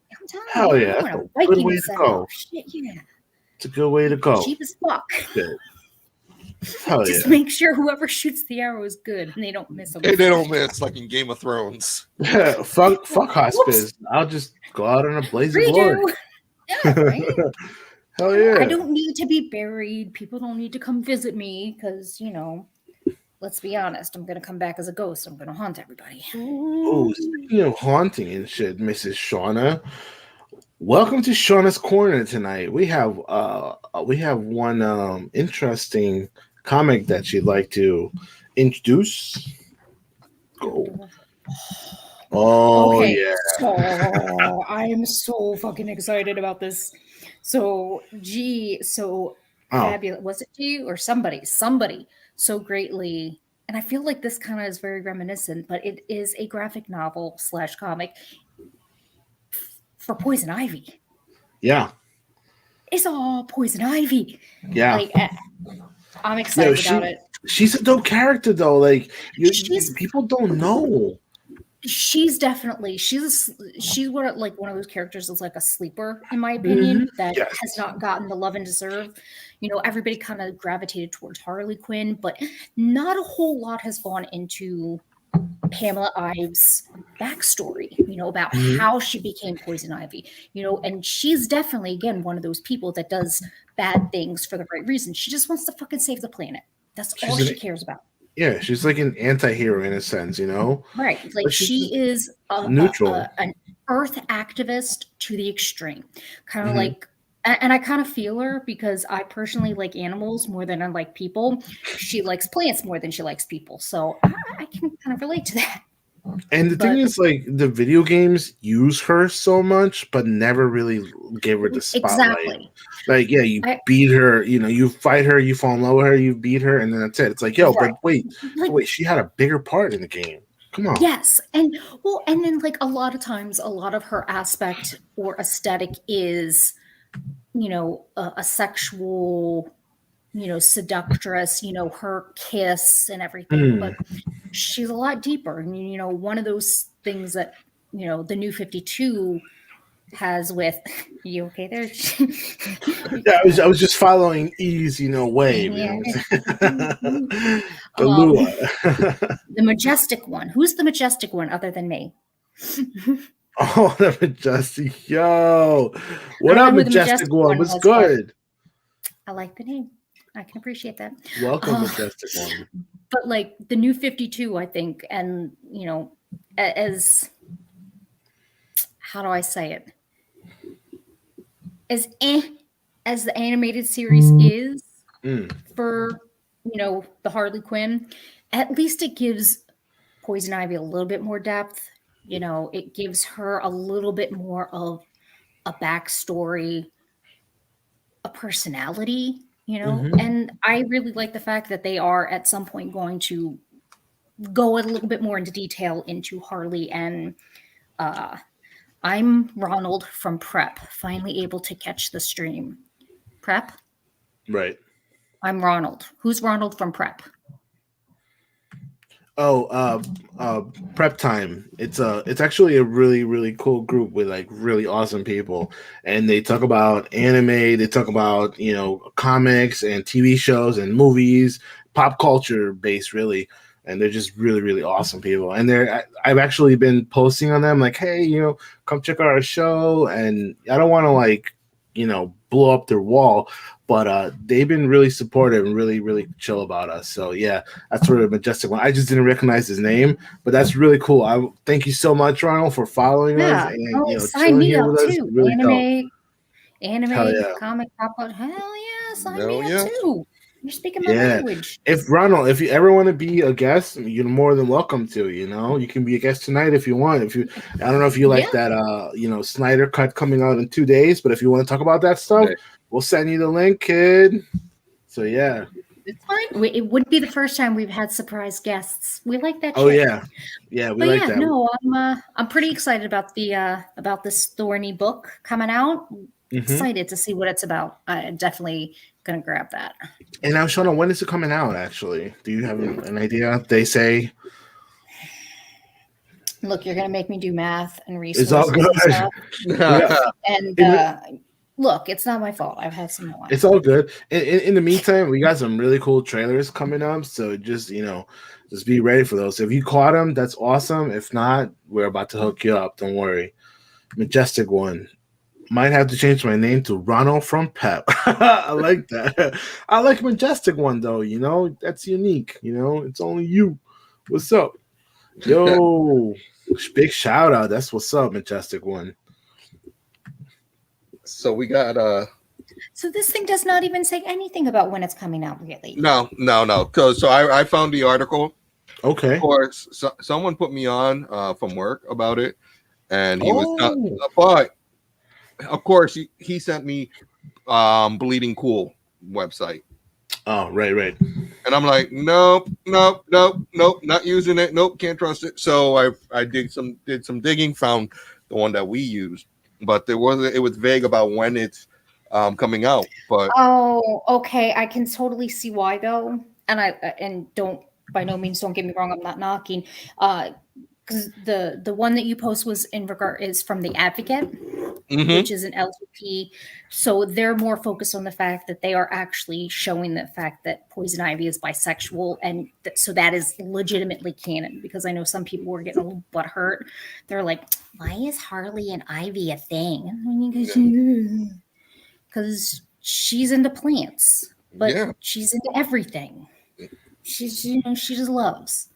Hell yeah. That's a good way to go. Shit, yeah. It's a good way to go. Cheap as fuck. Hell Just make sure whoever shoots the arrow is good and they don't miss them. Hey, they don't miss, like in Game of Thrones. Yeah, fuck hospice. I'll just go out in a blaze of glory. Yeah, right? Hell yeah. I don't need to be buried. People don't need to come visit me because, let's be honest, I'm going to come back as a ghost. I'm going to haunt everybody. Oh, speaking of haunting and shit, Mrs. Shauna, welcome to Shauna's Corner tonight. We have one interesting comic that you'd like to introduce. Go. Oh Okay, yeah. so I am so fucking excited about this. So Oh fabulous. Was it G or somebody so greatly? And I feel like this kind of is very reminiscent, but it is a graphic novel / comic for Poison Ivy. yeah. It's all Poison Ivy. Yeah. Like I'm Yo, excited about it. she's a dope character though. Like She's people don't know. she's definitely she's one of those characters that's like a sleeper in my Mhm. opinion that Yes. has not gotten the love and deserve. Everybody kind of gravitated towards Harley Quinn, but not a whole lot has gone into Pamela Ives' backstory, about Mhm. how she became Poison Ivy, and she's definitely, again, one of those people that does bad things for the right reason. She just wants to fucking save the planet. That's all She's an she cares about. Yeah, she's like an anti-hero in a sense, Right. Like But she's she is neutral. an earth activist to the extreme. Kind of Mhm. like, and I kind of feel her because I personally like animals more than I like people. She likes plants more than she likes people. So I can kind of relate to that. And the thing But is, like, the video games use her so much, but never really gave her the spotlight. exactly. Like, yeah, you I, beat her, you fight her, you fall in love with her, you beat her, and then that's it. It's like, yo, right. but wait, Like, she had a bigger part in the game. Come on. yes. And then like a lot of times, a lot of her aspect or aesthetic is, a sexual, seductress, her kiss and everything. Mm. But she's a lot deeper. And, one of those things that, the new 52 has with you okay there? Yeah, I was just following E's, wave. You know Yeah. what I'm saying? Um, Galua. the majestic one. Who's the majestic one other than me? Oh, the Majestic. Yo. What I don't up, know who the Majestic One? What's was, but good? I like the name. I can appreciate that. Welcome, Majestic One. But like the new 52, I think, and as how do I say it? As the animated series is for the Harley Quinn, at least it gives Poison Ivy a little bit more depth. It gives her a little bit more of a backstory, a personality, and I really like the fact that they are at some point going to go a little bit more into detail into Harley and I'm Ronald from Prep, finally able to catch the stream. Prep? Right. I'm Ronald. Who's Ronald from Prep? Oh, Prep Time. It's actually a really, really cool group with like really awesome people. And they talk about anime, they talk about, comics and TV shows and movies, pop culture based really. And they're just really, really awesome people. And I've actually been posting on them like, hey, come check out our show. And I don't want to like, blow up their wall, but they've been really supportive and really, really chill about us. So yeah, that's sort of a Majestic One. I just didn't recognize his name, but that's really cool. I thank you so much, Ronald, for following us and sign chilling me here up with us. too. Really dope. Hell Anime, yeah. comic, pop out. Hell yeah, sign Hell me yeah. up too. You're speaking my Yeah. language. If Ronald, if you ever want to be a guest, you're more than welcome to. You can be a guest tonight if you want. I don't know if you like that, Snyder cut coming out in 2 days, but if you want to talk about that stuff, we'll send you the link, kid. So yeah, it's fine. It wouldn't be the first time we've had surprise guests. We like that. Oh shit. yeah, we But like yeah, that. no, I'm pretty excited about about this Thorny book coming out. Excited to see what it's about. I'm definitely gonna grab that. And now, Shona, when is it coming out? Actually, do you have an idea? They say. Look, you're gonna make me do math and resources It's all good. and stuff. Yeah. And look, it's not my fault. I've had some wine. It's all good. In the meantime, we got some really cool trailers coming up. So just just be ready for those. If you caught them, that's awesome. If not, we're about to hook you up. Don't worry. Majestic One. Might have to change my name to Ronald from Pep. I like that. I like Majestic One though. That's unique. It's only you. What's up, yo? Big shout out. That's what's up, Majestic One. So we got So this thing does not even say anything about when it's coming out, really. no. So I found the article Okay. Of course, someone put me on from work about it, and he was not. Oh. But of course, he sent me Bleeding Cool website. Oh, right. And I'm like, nope, not using it. Nope, can't trust it. So I did some digging, found the one that we used, but it was vague about when it's coming out. But Oh, okay. I can totally see why though. And don't, by no means, don't get me wrong, I'm not knocking. Because the one that you post was in regard is from the Advocate, which is an LGBT. So they're more focused on the fact that they are actually showing the fact that Poison Ivy is bisexual, and so that is legitimately canon. Because I know some people were getting a little butthurt. They're like, "Why is Harley and Ivy a thing?" Because she's into plants, but yeah, she's into everything. She just loves.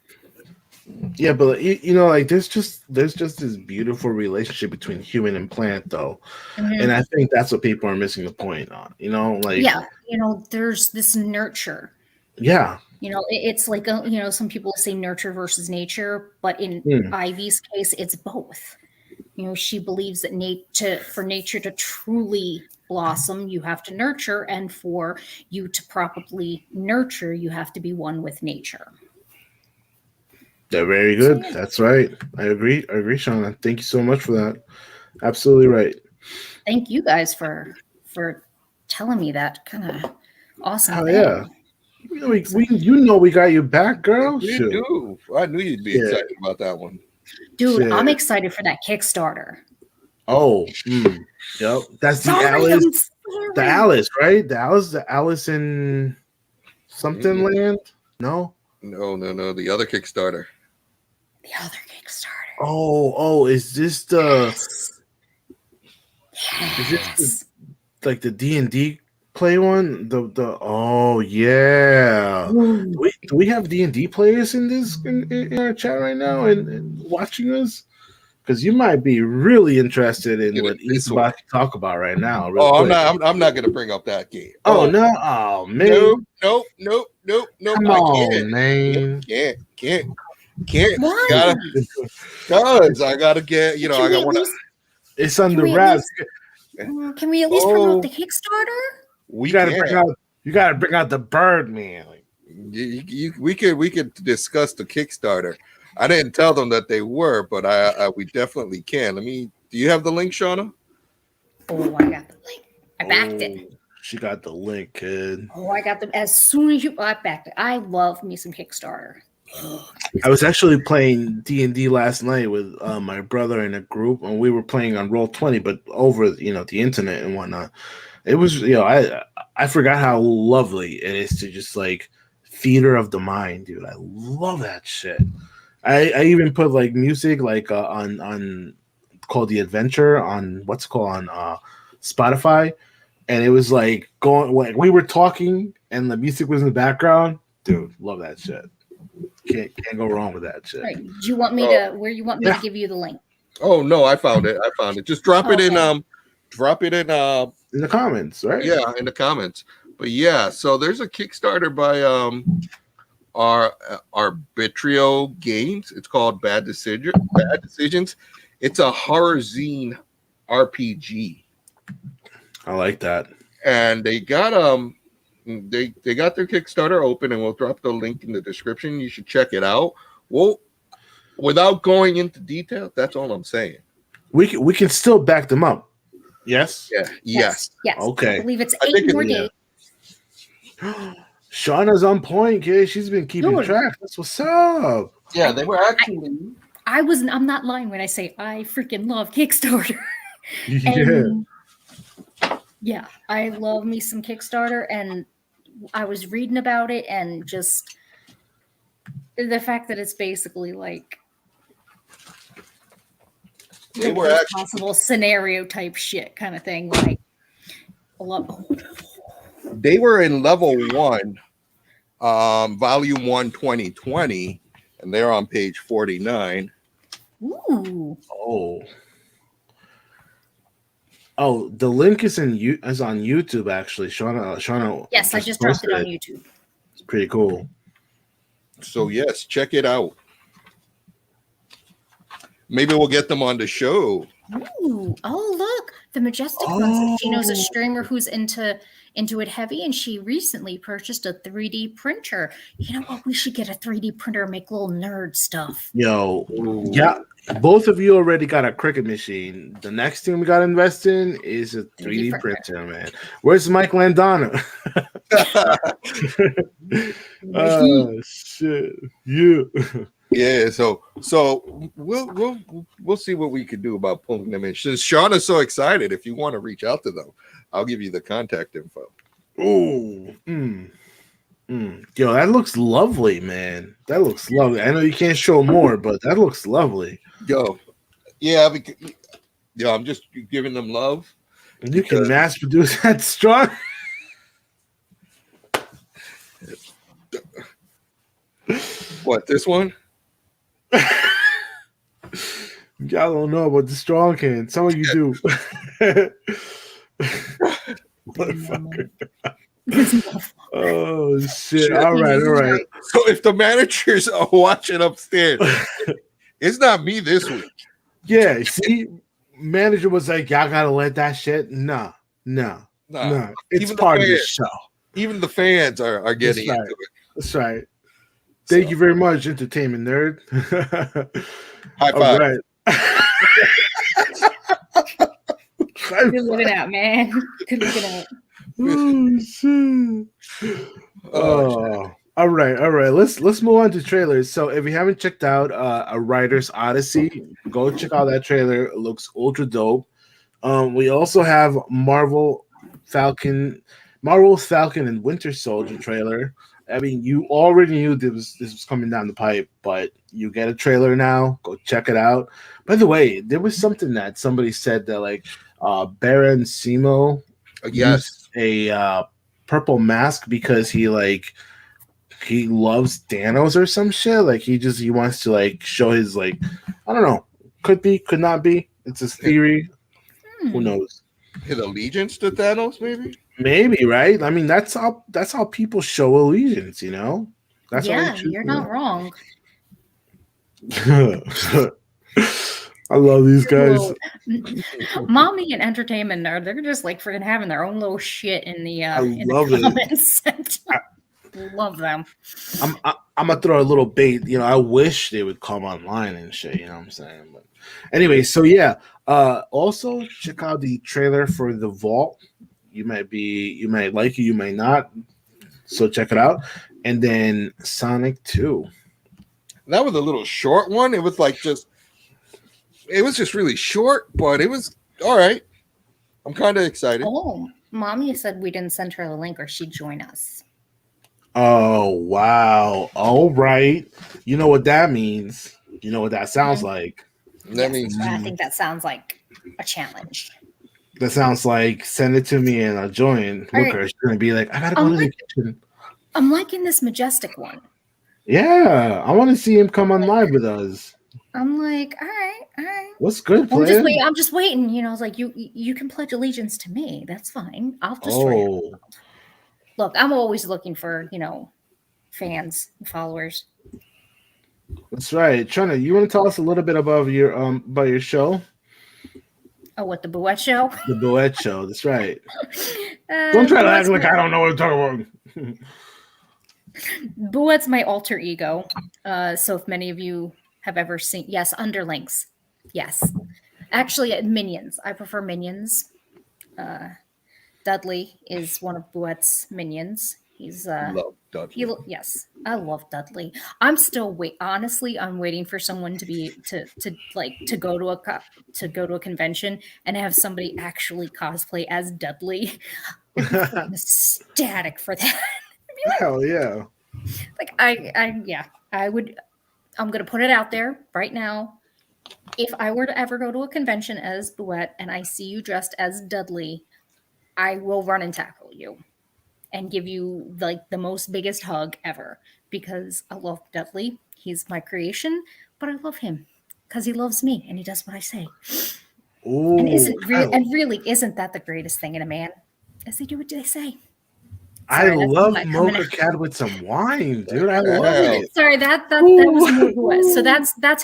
Yeah, but you know, like there's just this beautiful relationship between human and plant, though, and I think that's what people are missing the point on. You know, like Yeah, there's this nurture. yeah, It's like some people say nurture versus nature, but in Ivy's case, it's both. She believes that for nature to truly blossom, you have to nurture, and for you to properly nurture, you have to be one with nature. they're very So, good. yeah. That's right. I agree, Shauna. Thank you so much for that. Absolutely right. Thank you guys for telling me that kind of awesome Hell thing. yeah. We got you back, girl. you Shoot. do. I knew you'd be Shit. excited about that one. Dude, Shit. I'm excited for that Kickstarter. Oh, yep. That's the Sorry, Alice. I'm sorry. The Alice, right? The Alice in something land. No. No. The other Kickstarter. The other Kickstarter. Oh, is this the? Yes. Is this like the D&D play one? Oh yeah. Do we have D&D players in this in our chat right now and watching us? Because you might be really interested in Get what it he's this way. about to talk about right now. Real Oh, quick. I'm not going to bring up that game. Oh no! Oh man! Nope. Come I on, man! Can't. Why? Cause I gotta get. I Can we got at one. least It's on can the we at wraps. least can we at least promote the Kickstarter? We You gotta can. bring out. You gotta bring out the bird, man. Like, We could discuss the Kickstarter. I didn't tell them that they were, but we definitely can. Do you have the link, Shauna? Oh, I got the link. I backed it. She got the link, kid. Oh, I got them as soon as I backed it. I love me some Kickstarter. I was actually playing D&D last night with my brother in a group, and we were playing on Roll20, but over the internet and whatnot. It was I forgot how lovely it is to just like theater of the mind, dude. I love that shit. I even put like music like on called The Adventure on what's it called on Spotify, and it was like going like we were talking and the music was in the background. Dude, love that shit. Can't go wrong with that shit. Right. Do you want me to where you want me to give you the link? Oh no, I found it. Just drop it in in the comments, right? Yeah, in the comments. But yeah, so there's a Kickstarter by our Arbitrio Games. It's called Bad Decisions. It's a horror zine RPG. I like that. And they got they got their Kickstarter open, and we'll drop the link in the description. You should check it out. Well, without going into detail, that's all I'm saying. We can still back them up. Yes. Yeah. Yes. Okay. I believe it's 8 more days. Shauna's on point, kid. She's been keeping track. That's what's up. Yeah, they were actually. I'm not lying when I say I freaking love Kickstarter. Yeah, I love me some Kickstarter, and I was reading about it, and just the fact that it's basically like they were actually possible scenario type shit kind of thing. Like, I love. They were in level 1, volume 1, 2020, and they're on page 49. Ooh. Oh, the link is on YouTube actually. Shauna. Yes, I just dropped it on YouTube. It's pretty cool. So yes, check it out. Maybe we'll get them on the show. Ooh, oh look, the Majestic ones. She knows a streamer who's into it heavy, and she recently purchased a 3D printer. You know what? We should get a 3D printer and make little nerd stuff. Yo, yeah, both of you already got a Cricut machine. The next thing we got to invest in is a 3D printer, man. Where's Mike Landana? Oh shit, you. Yeah, so we'll see what we can do about pulling them in. Since Sean is so excited, if you want to reach out to them, I'll give you the contact info. Oh, yo, that looks lovely, man. That looks lovely. I know you can't show more, but that looks lovely. Yo, yeah, because, I'm just giving them love. You can mass produce that strong. What, this one? Y'all don't know about the strong can. Some of you do. Motherfucker. Oh shit! All right. So if the managers are watching upstairs, it's not me this week. Yeah, see, manager was like, "Y'all gotta let that shit." No. It's Even part of the show. Even the fans are getting into it. That's right. Thank you very much, entertainment nerd. High five. Right. Good looking out, man. Good looking out. Oh shit. Oh. All right. Let's move on to trailers. So if you haven't checked out A Writer's Odyssey, go check out that trailer. It looks ultra dope. We also have Marvel's Falcon and Winter Soldier trailer. I mean, you already knew this was coming down the pipe, but you get a trailer now. Go check it out. By the way, there was something that somebody said that like Baron Simo used a purple mask because he loves Thanos or some shit. Like he wants to like show his like, I don't know, could be, could not be. It's his theory. Who knows? His allegiance to Thanos, maybe. Maybe, right? I mean, that's how people show allegiance, you know? That's you're not wrong. I love these guys. Mommy and entertainment nerd, they're just like freaking having their own little shit in the comments. Love them. I'm gonna throw a little bait. You know, I wish they would come online and shit. You know what I'm saying? But anyway, so yeah. Also check out the trailer for The Vault. You might like it, you might not. So check it out. And then Sonic 2. That was a little short one. It was just really short, but it was all right. I'm kind of excited. Oh, Mommy said we didn't send her the link or she'd join us. Oh, wow. All right. You know what that means. You know what that sounds like. That means I think that sounds like a challenge. That sounds like send it to me and I'll join. Look, Right. her. She's going to be like, I got to go to the kitchen. I'm liking this Majestic one. Yeah. I want to see him come on live with us. I'm like, all right. What's good, player? I'm just waiting. You know, I was like, you can pledge allegiance to me. That's fine. I'll destroy your world. Look, I'm always looking for, fans, followers. That's right. Trina, you want to tell us a little bit about your show? Oh, what, the Bouette Show? The Bouette Show. That's right. Don't try to act like I don't know what I'm talking about. Bouette's my alter ego. So if many of you have ever seen, yes, Underlings. Yes. Actually, Minions. I prefer Minions. Dudley is one of Bouette's minions. He's love Dudley. Yes, I love Dudley. I'm still honestly, I'm waiting for someone to go to a convention and have somebody actually cosplay as Dudley. I'm ecstatic for that. Hell yeah! Like I would. I'm gonna put it out there right now. If I were to ever go to a convention as Bouette and I see you dressed as Dudley, I will run and tackle you and give you like the most biggest hug ever because I love Dudley. He's my creation, but I love him because he loves me and he does what I say. Ooh, and really, isn't that the greatest thing in a man? Is they do what they say. I Sorry, that's love not coming Mocha out. Cat with some wine, dude. I Yeah. love it. Sorry, that was more Bouette. So that's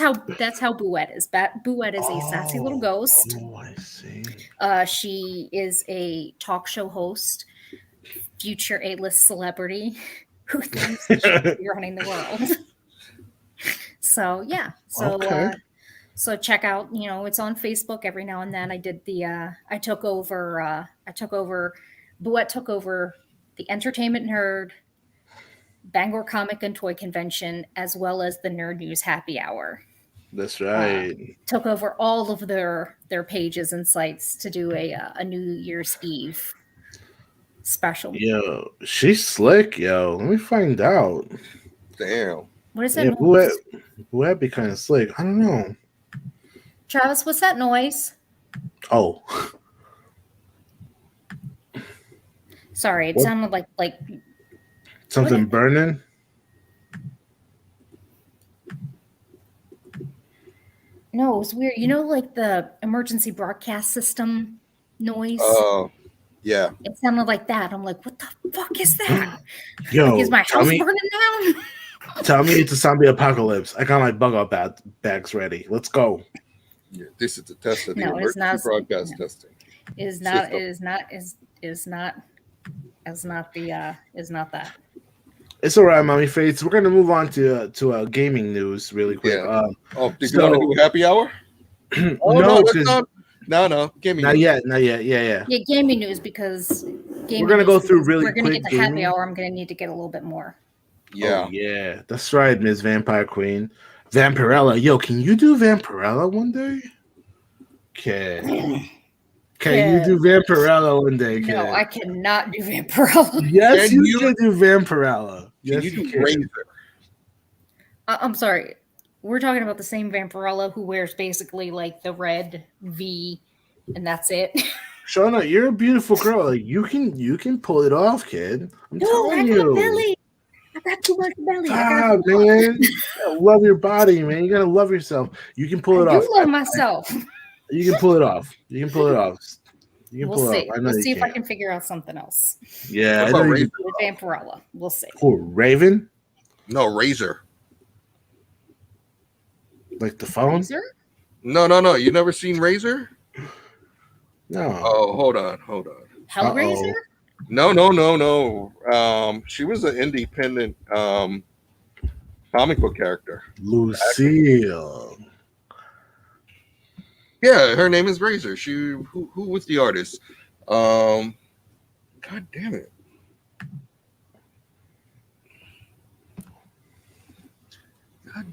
how Bouette is. Bouette is a sassy little ghost. Oh, I see. She is a talk show host, future A-list celebrity who thinks she should be running the world. So yeah, Okay. so check out. It's on Facebook every now and then. I did the I took over. Bouette took over the Entertainment Nerd, Bangor Comic and Toy Convention, as well as the Nerd News Happy Hour. That's right. Took over all of their pages and sites to do a New Year's Eve special. Yo, she's slick, yo. Let me find out. Damn. What is that Yeah, noise? Bouette be kind of slick. I don't know. Travis, what's that noise? Oh, Sorry, it What? sounded like something What? burning. no, it was weird. Like the emergency broadcast system noise. Yeah. It sounded like that. I'm like, what the fuck is that? Yo, Like, is my tell house me, burning down? tell me it's a zombie apocalypse. I got my bug out bags ready. Let's go. Yeah, this is the test of the No, it's emergency not. broadcast No. testing. Is not System. is not that. It's all right, mommy face. We're gonna move on to gaming news really quick. Yeah. Oh, did you So- want to do a happy hour? Oh, no, let's 'cause- not. No. Give me. not yet. Yeah. Yeah, gaming news because gaming gonna go news, through because really we're gonna quick get the happy gaming. hour. I'm gonna need to get a little bit more. Yeah. Oh, yeah. That's right, Ms. Vampire Queen. Vampirella. Yo, can you do Vampirella one day? Okay. Can you do Vampirella one day, kid? No, I cannot do Vampirella. Yes, Can you you- can do Vampirella. Can Yes, you you do can. Razor? I'm sorry. We're talking about the same Vampirella who wears basically like the red V, and that's it. Shauna, you're a beautiful girl. Like you can pull it off, kid. I'm No, I telling got a you. belly. I got too much belly. Stop, man. You gotta love your body, man. You gotta love yourself. You can pull it I off. do love myself. You can pull it off. You can pull it off. You can We'll pull see. it off. I know We'll you see if I can. can figure out something else Yeah, What I know about you can. with Vampirella. We'll see. Cool. Raven, No, Razor. like the phone. Razor? No. You never seen Razor? No. Oh, hold on. Hellraiser? No. She was an independent comic book character. Lucille. Yeah, her name is Razor. Who was the artist? God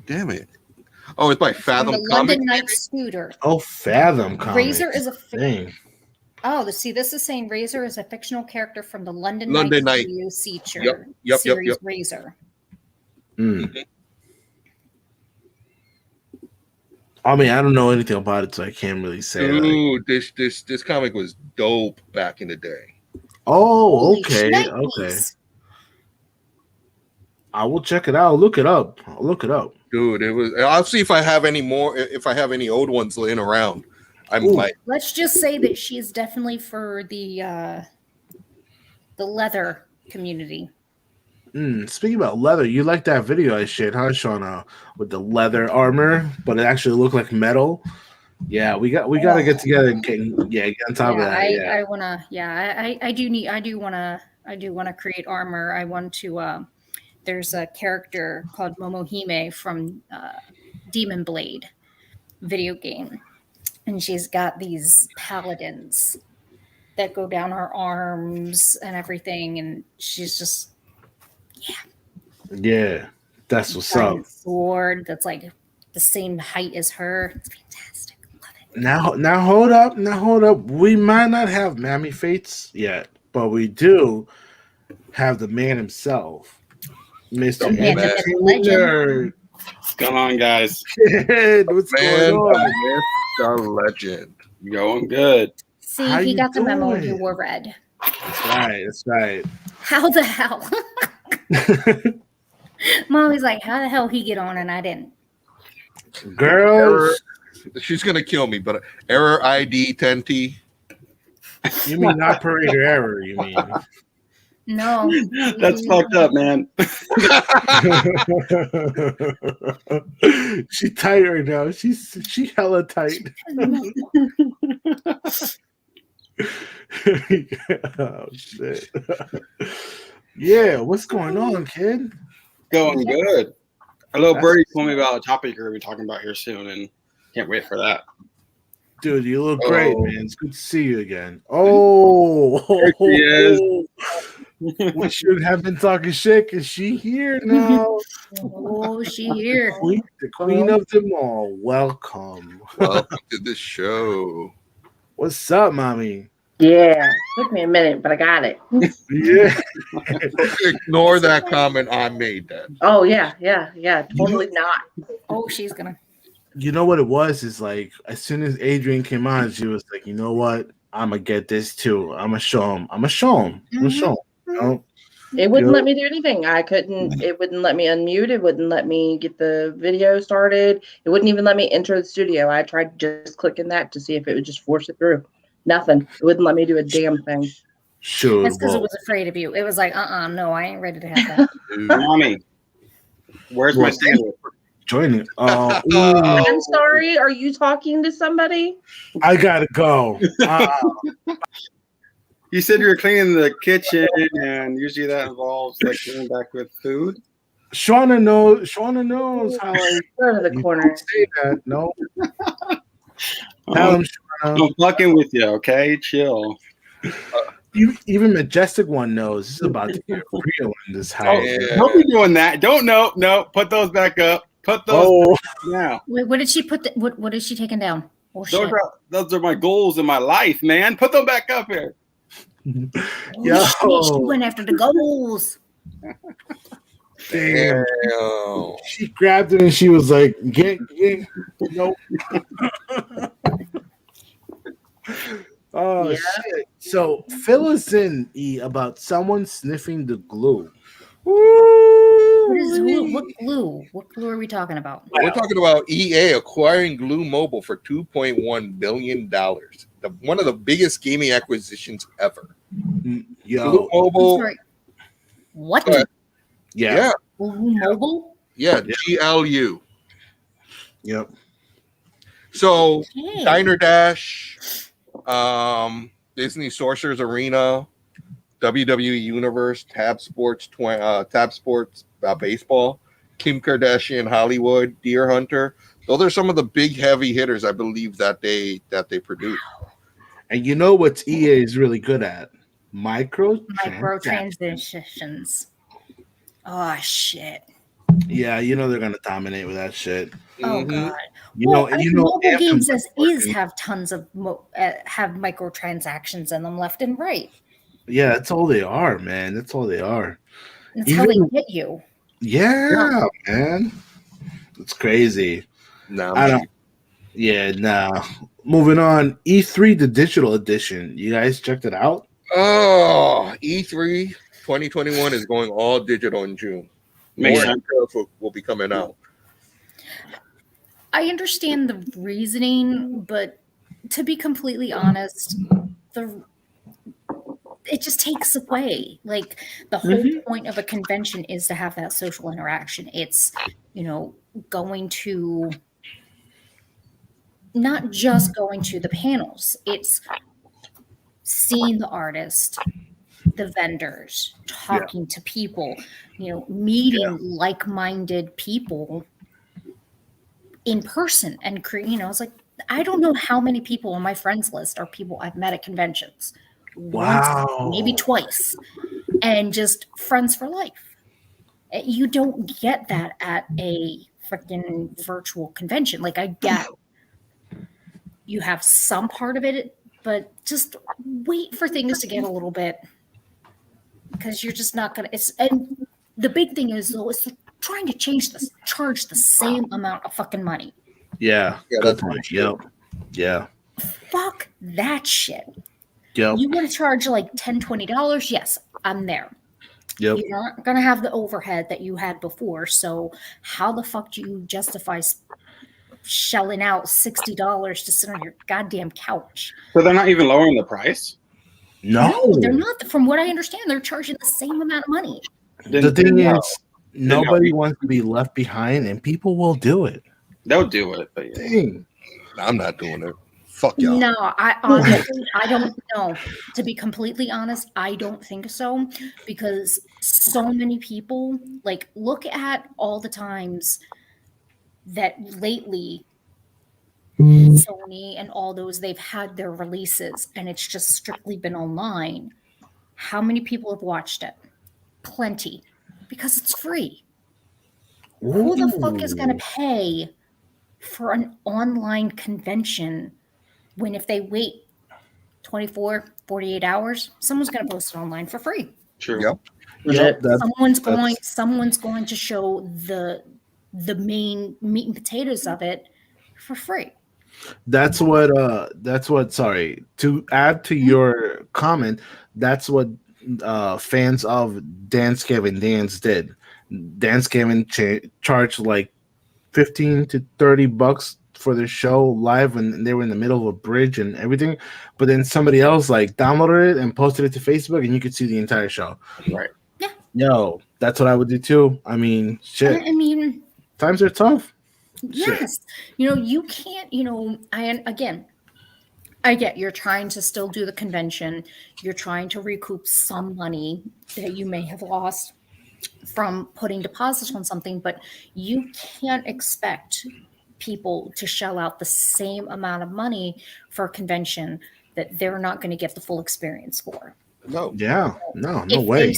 damn it. Oh, it's by From Fathom the Comics. London Night Scooter. Oh, Fathom Comics. Razor is a thing. this is saying Razor is a fictional character from the London London Night Night. Studio feature Yep. series Razor. Mm. I mean, I don't know anything about it, so I can't really say. Dude, this comic was dope back in the day. Oh, Holy okay. shnikes. I will check it out. Look it up. Dude, it was. I'll see if I have any more. If I have any old ones laying around, I Ooh. might. Let's just say that she is definitely for the leather community. Speaking about leather, you like that video I shared, huh, Shauna, with the leather armor, but it actually looked like metal. Yeah, we got to get together and get on top of that. I do wanna create armor. I want to. There's a character called Momohime from Demon Blade video game, and she's got these paladins that go down her arms and everything, and she's just Yeah, that's what's giant up. sword that's like the same height as her. It's fantastic. Love it. Now hold up. We might not have Mammy Fates yet, but we do have the man himself, Mr. The man, the legend. Nerd. What's going on, guys? Kid, what's Man, going on? the legend. Going good. See, How he you got the memo and he doing? wore red. That's right. How the hell? Mommy's like, how the hell he get on and I didn't? Girls, She's gonna kill me, but error ID 10T. you mean operator error, you mean. No. That's fucked up, man. She tight right now. She hella tight. Oh shit. Yeah, what's going on, kid? Going good. A little birdie told me about a topic you're going to be talking about here soon, and can't wait for that. Dude, you look great, Oh. man. It's good to see you again. Oh, There she is. we should have been talking shit. Is she here now? Oh, she here. The queen of them all. Welcome. Welcome to the show. What's up, mommy? Yeah, took me a minute, but I got it. Yeah. Ignore that comment. I made that. Oh yeah, totally not. Oh, she's gonna. You know what it was? Is like as soon as Adrian came on, she was like, you know what? I'm gonna get this too. I'm gonna show him. You know? It wouldn't let me do anything. I couldn't. It wouldn't let me unmute. It wouldn't let me get the video started. It wouldn't even let me enter the studio. I tried just clicking that to see if it would just force it through. Nothing. It wouldn't let me do a damn thing. Sure. That's because it was afraid of you. It was like, no, I ain't ready to have that. Mommy, where's my sandwich? Joining. Oh, I'm sorry. Are you talking to somebody? I gotta go. You said you were cleaning the kitchen, and usually that involves like going back with food. Shauna knows how I Go to the corner. say that. No. Tell him, Shauna. I'm fucking with you, okay? Chill. Even Majestic One knows this is about to get real in this house. Oh, Yeah. don't be doing that. Don't no. Put those back up. Put those now. Wait, what did she put? What is she taking down? Oh shit! Those are my goals in my life, man. Put them back up here. Yo. She went after the goals. Damn. Damn. She grabbed it and she was like, get nope. Oh Yeah. shit. So fill us in, E, about someone sniffing the glue. What is glue? What glue? What glue are we talking about? We're talking about EA acquiring Glue Mobile for $2.1 billion. One of the biggest gaming acquisitions ever. Yo. Glue Mobile. Sorry. What? Go ahead. Yeah. Glue Mobile? Yeah, GLU. Yep. So Hey. Diner Dash, Disney Sorcerer's Arena, WWE Universe, Tab Sports, Baseball, Kim Kardashian Hollywood, Deer Hunter. Those are some of the big heavy hitters I believe that they produce. And you know what EA is really good at? Microtransactions. Oh shit. Yeah, you know they're gonna dominate with that shit. Oh Mhm. god. You I mean, know, mobile Anthem games was as is working. have tons of have microtransactions in them left and right. Yeah, that's all they are, man. That's all they are. That's how they Even- get you. Yeah, man. It's crazy. Nah, I don't. Yeah, nah. Moving on. E3 the digital edition. You guys checked it out? Oh, E3 2021 is going all digital in June. Makes More sense. details will be coming out. I understand the reasoning, but to be completely honest, it just takes away. Like the whole point of a convention is to have that social interaction. It's, going to not just going to the panels. It's seeing the artist, the vendors, talking to people, meeting like-minded people in person and it's like, I don't know how many people on my friends list are people I've met at conventions. Wow. Once, maybe twice, and just friends for life. You don't get that at a freaking virtual convention. Like, I get you have some part of it, but just wait for things to get a little bit, because you're just not gonna. And the big thing is though, it's trying to charge the same amount of fucking money. Yeah, that's point. Yep. Yeah. Fuck that shit. Yep. You want to charge like $10, $20? Yes, I'm there. Yep. You're not going to have the overhead that you had before. So how the fuck do you justify shelling out $60 to sit on your goddamn couch? So they're not even lowering the price? No, they're not. From what I understand, they're charging the same amount of money. the thing No. is, nobody wants to be left behind, and people will do it. They'll do it, but yeah. Dang. I'm not doing it. Fuck y'all. No, I honestly, I don't know. To be completely honest, I don't think so, because so many people, like, look at all the times that lately Sony and all those, they've had their releases and it's just strictly been online. How many people have watched it? Plenty, because it's free. Who the fuck is going to pay for an online convention when if they wait 24, 48 hours, someone's going to post it online for free? True. Yep. Legit. Someone's going to show the main meat and potatoes of it for free. That's what sorry, to add to your comment, that's what fans of Dance Gavin Dance did. Dance Gavin charged like 15 to 30 bucks for their show live when they were in the middle of a bridge and everything, but then somebody else like downloaded it and posted it to Facebook and you could see the entire show. Right. Yo, that's what I would do too. I mean, shit. I mean, Times are tough. yes, you can't, I get you're trying to still do the convention. You're trying to recoup some money that you may have lost from putting deposits on something, but you can't expect people to shell out the same amount of money for a convention that they're not going to get the full experience for. No. Yeah, no way.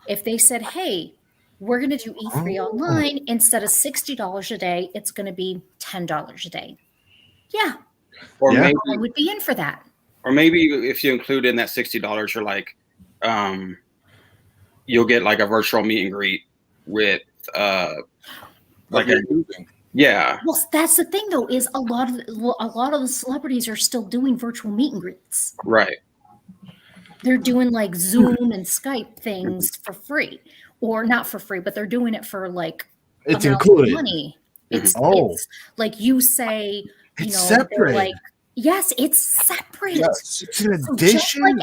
If they said, hey, we're going to do E3 online, instead of $60 a day, it's going to be $10 a day. Yeah. Or Yeah. maybe, I would be in for that. or maybe if you include in that $60, you're like, you'll get like a virtual meet and greet with, like a, yeah. Well, that's the thing, though, is a lot of the celebrities are still doing virtual meet and greets. Right. They're doing like Zoom and Skype things for free, or not for free, but they're doing it for like It's amounts included. of money. It's like you say, It's they're separate. like, yes, it's separate. Yes. It's an So addition.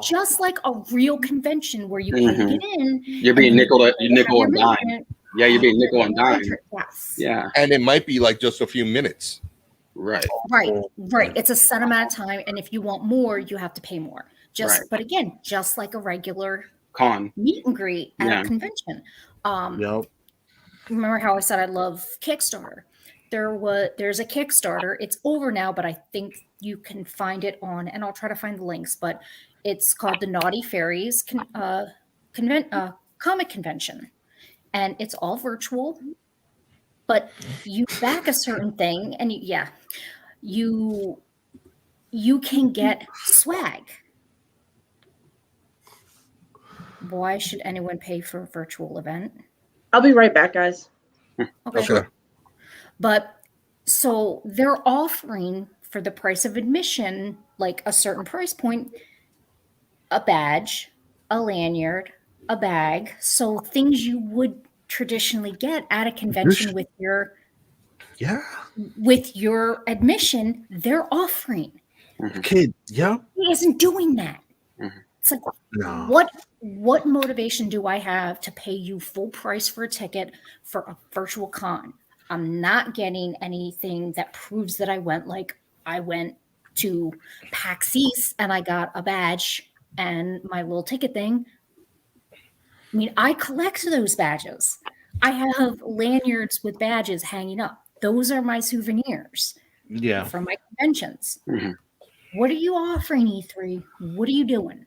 just like a real convention where you pay to get in, You're being nickel and dime. Yeah, you're being nickel and dime. Yes. Yeah. And it might be like just a few minutes. Right. Right. It's a set amount of time, and if you want more, you have to pay more. But again, just like a regular Con. meet and greet at a convention. Yep. Remember how I said I love Kickstarter? There's a Kickstarter. It's over now, but I think you can find it on, and I'll try to find the links. But it's called the Naughty Fairies Comic Convention, and it's all virtual. But you back a certain thing, and you can get swag. Why should anyone pay for a virtual event? I'll be right back, guys. Okay. But so they're offering for the price of admission, like a certain price point, a badge, a lanyard, a bag. So things you would traditionally get at a convention with your admission, they're offering. Kid, yeah. He isn't doing that. It's like, No. what motivation do I have to pay you full price for a ticket for a virtual con? I'm not getting anything that proves that I went. Like, I went to PAX East and I got a badge and my little ticket thing. I mean, I collect those badges. I have lanyards with badges hanging up. Those are my souvenirs from my conventions. What are you offering, E3? What are you doing?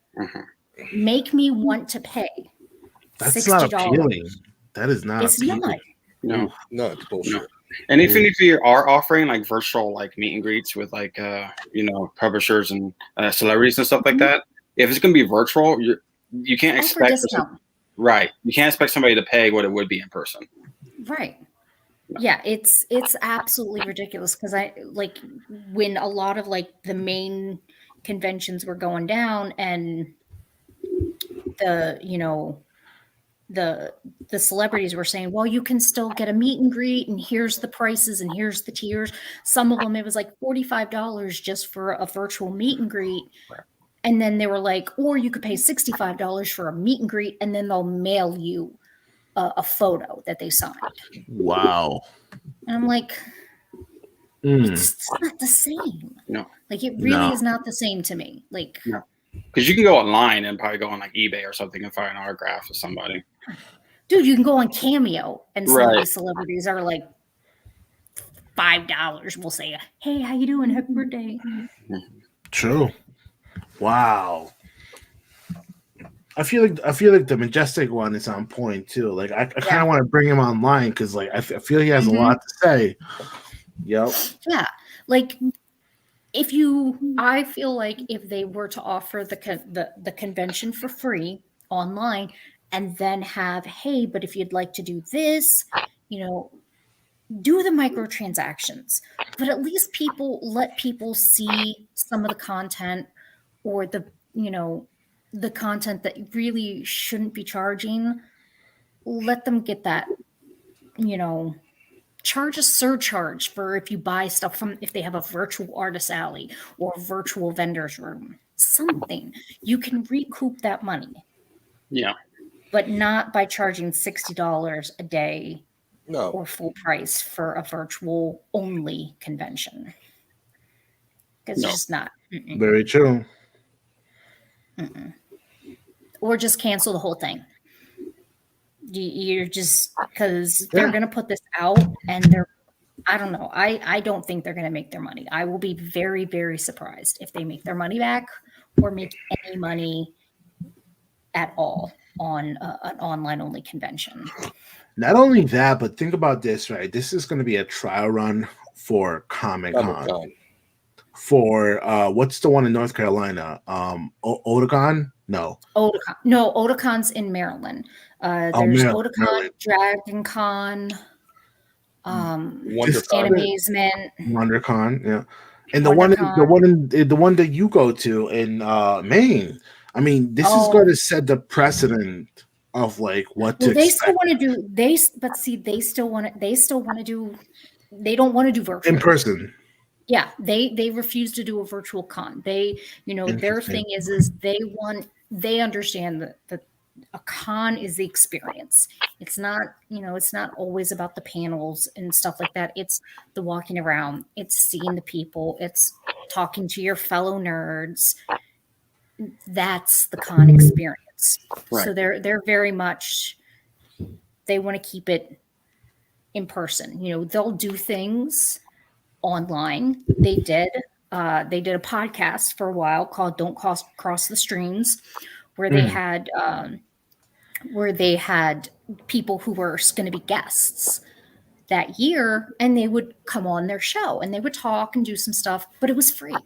Make me want to pay. That's $60. not appealing. That is not It's appealing. No. No, it's bullshit. No. And even if you are offering like virtual like meet and greets with like publishers and celebrities and stuff like that, if it's gonna be virtual, you can't expect you can't expect somebody to pay what it would be in person. Right. Yeah, it's absolutely ridiculous, because I like when a lot of like the main conventions were going down and the celebrities were saying, well, you can still get a meet and greet, and here's the prices and here's the tiers. Some of them, it was like $45 just for a virtual meet and greet. And then they were like, or you could pay $65 for a meet and greet, and then they'll mail you a photo that they signed. Wow. And I'm like, it's not the same. No. Like, it really is not the same to me. Like, No. Because you can go online and probably go on like eBay or something and find an autograph of somebody. dude, you can go on Cameo, and some of Right. these celebrities are like $5. We'll say, hey, how you doing? Happy birthday. True. Wow. I feel like the Majestic one is on point too. Like I kind of want to bring him online because like I feel he has a lot to say. Yep. Yeah, like I feel like if they were to offer the convention for free online, and then have, hey, but if you'd like to do this, do the microtransactions, but at least let people see some of the content, or the content that really shouldn't be charging. Let them get that, charge a surcharge for if you buy stuff if they have a virtual artist alley or a virtual vendor's room, something. You can recoup that money. Yeah. But not by charging $60 a day No. or full price for a virtual only convention. Because it's just not. Very true. Or just cancel the whole thing. You're just, because they're going to put this out, and I don't know. I don't think they're going to make their money. I will be very, very surprised if they make their money back or make any money at all on an online only convention. Not only that, but think about this, right? This is going to be a trial run for Comic-Con. For what's the one in North Carolina? Otakon? No. Otakon. No, Otakon's in Maryland. There's Otakon, Maryland. Dragon Con, Animazement, WonderCon, yeah. And the one that you go to in Maine. I mean, this is going to set the precedent of like what to they expect. still want to do they still want to do, they don't want to do virtual in person. Yeah, they refuse to do a virtual con. They, their thing is they understand that a con is the experience. It's not, it's not always about the panels and stuff like that. It's the walking around, it's seeing the people, it's talking to your fellow nerds. That's the con experience. Right. So they're very much, they want to keep it in person. They'll do things online. They did a podcast for a while called "Don't Cross the Streams," where they had people who were going to be guests that year, and they would come on their show and they would talk and do some stuff, but it was free.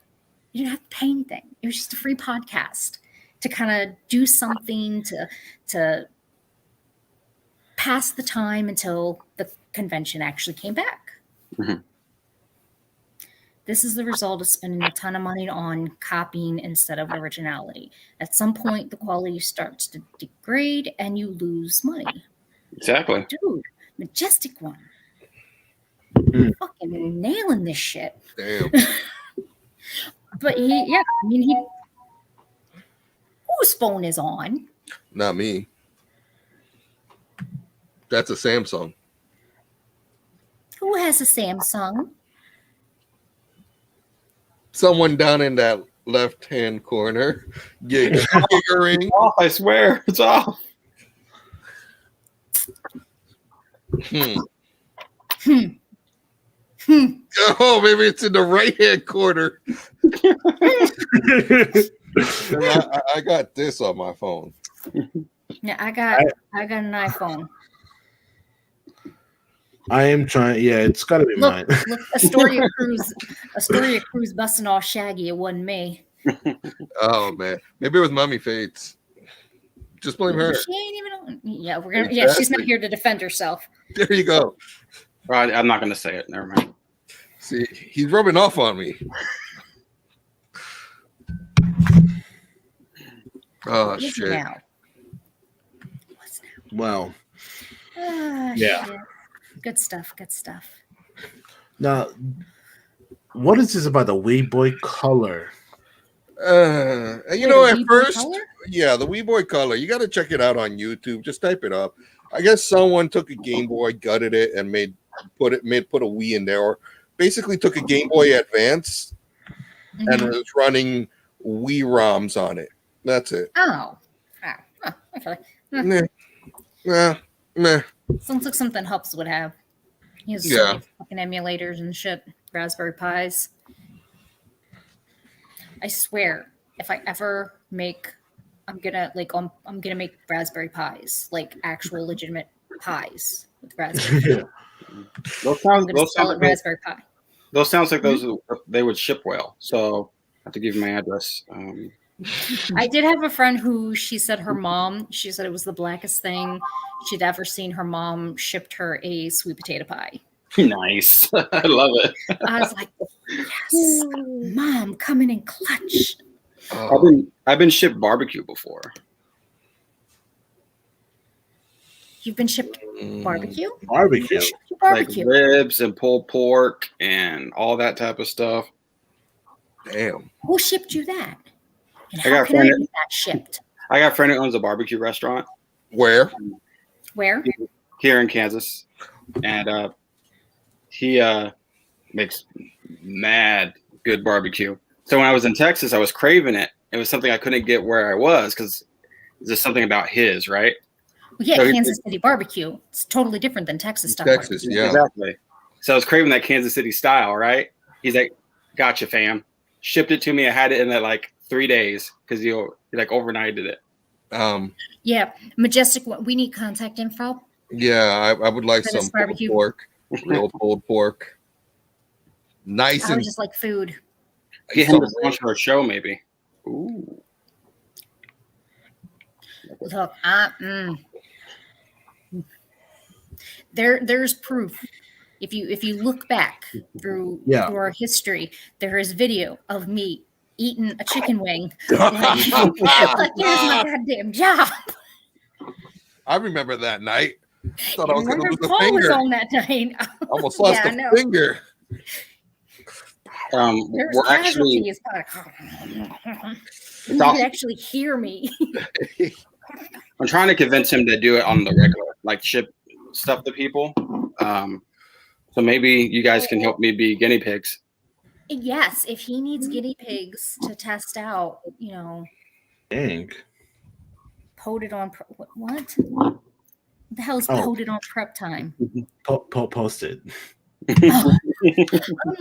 You didn't have to pay anything. It was just a free podcast to kind of do something to pass the time until the convention actually came back. Mm-hmm. This is the result of spending a ton of money on copying instead of originality. At some point, the quality starts to degrade and you lose money. Exactly. Dude, Majestic one. Fucking nailing this shit. Damn. But whose phone is on? Not me. That's a Samsung. Who has a Samsung? Someone down in that left-hand corner. Giggering. Off, I swear. It's off. Oh, maybe it's in the right-hand corner. I got this on my phone. Yeah, I got an iPhone. I am trying. Yeah, it's got to be mine. Look, Astoria Cruz busting off Shaggy. It wasn't me. Oh man, maybe it was Mommy Fates. Just blame her. She ain't even on. Yeah, we're gonna. Exactly. Yeah, she's not here to defend herself. There you go. Right, I'm not gonna say it. Never mind. See, he's rubbing off on me. Oh shit. Now? Well. Yeah. Shit. Good stuff. Good stuff. Now, what is this about the Wee Boy color? You Wait, know, a at Wii Boy first, Color? yeah, the Wii Boy Color. You got to check it out on YouTube. Just type it up. I guess someone took a Game Boy, gutted it, and put a Wii in there, or basically took a Game Boy Advance and Mhm. was running Wii ROMs on it. That's it. Oh. Okay. Meh, meh, meh. Sounds like something Hubs would have. He has so Yeah. many fucking emulators and shit. Raspberry Pis. I swear, if I ever make, I'm gonna make Raspberry Pis, like actual legitimate pies with raspberry. Yeah. Those I'm sounds gonna those sell sounds it like those, Raspberry Pi. those sounds like those they would ship well. So I have to give you my address. I did have a friend who she said it was the blackest thing she'd ever seen. Her mom shipped her a sweet potato pie. Nice. I love it. I was like, yes, Mom, coming in clutch. I've been shipped barbecue before. You've been shipped barbecue? Barbecue. Barbecue. Like ribs and pulled pork and all that type of stuff. Damn. Who shipped you that? And I how got can I friend- get that shipped? I got a friend who owns a barbecue restaurant Where? Where? here in Kansas, and he makes mad good barbecue. So when I was in Texas, I was craving it. It was something I couldn't get where I was because there's something about his, right? Well, yeah, So Kansas City barbecue. It's totally different than Texas style. Texas, Barbecue. yeah. Exactly. So I was craving that Kansas City style, right? He's like, "Gotcha, fam." Shipped it to me. I had it in that like 3 days because he like overnighted it. Yeah, Majestic. We need contact info. Yeah, I would like For this some pulled barbecue. pork, real pulled pork, nice I and would just like food. Get him to sponsor our show, maybe. Ooh. Look, there's proof. If you look back through our history, there is video of me eating a chicken wing. Like, here's my goddamn job. I remember that night. Thought I was going to lose a Paul was finger. on that night. Almost lost Yeah, I a know. finger. There's We're actually casualties, but you can actually hear me. I'm trying to convince him to do it on the regular, like ship stuff to people. So maybe you guys can help me be guinea pigs. Yes, if he needs guinea pigs to test out, Dang. Poted on what? The hell's poted on prep time? Posted. I'm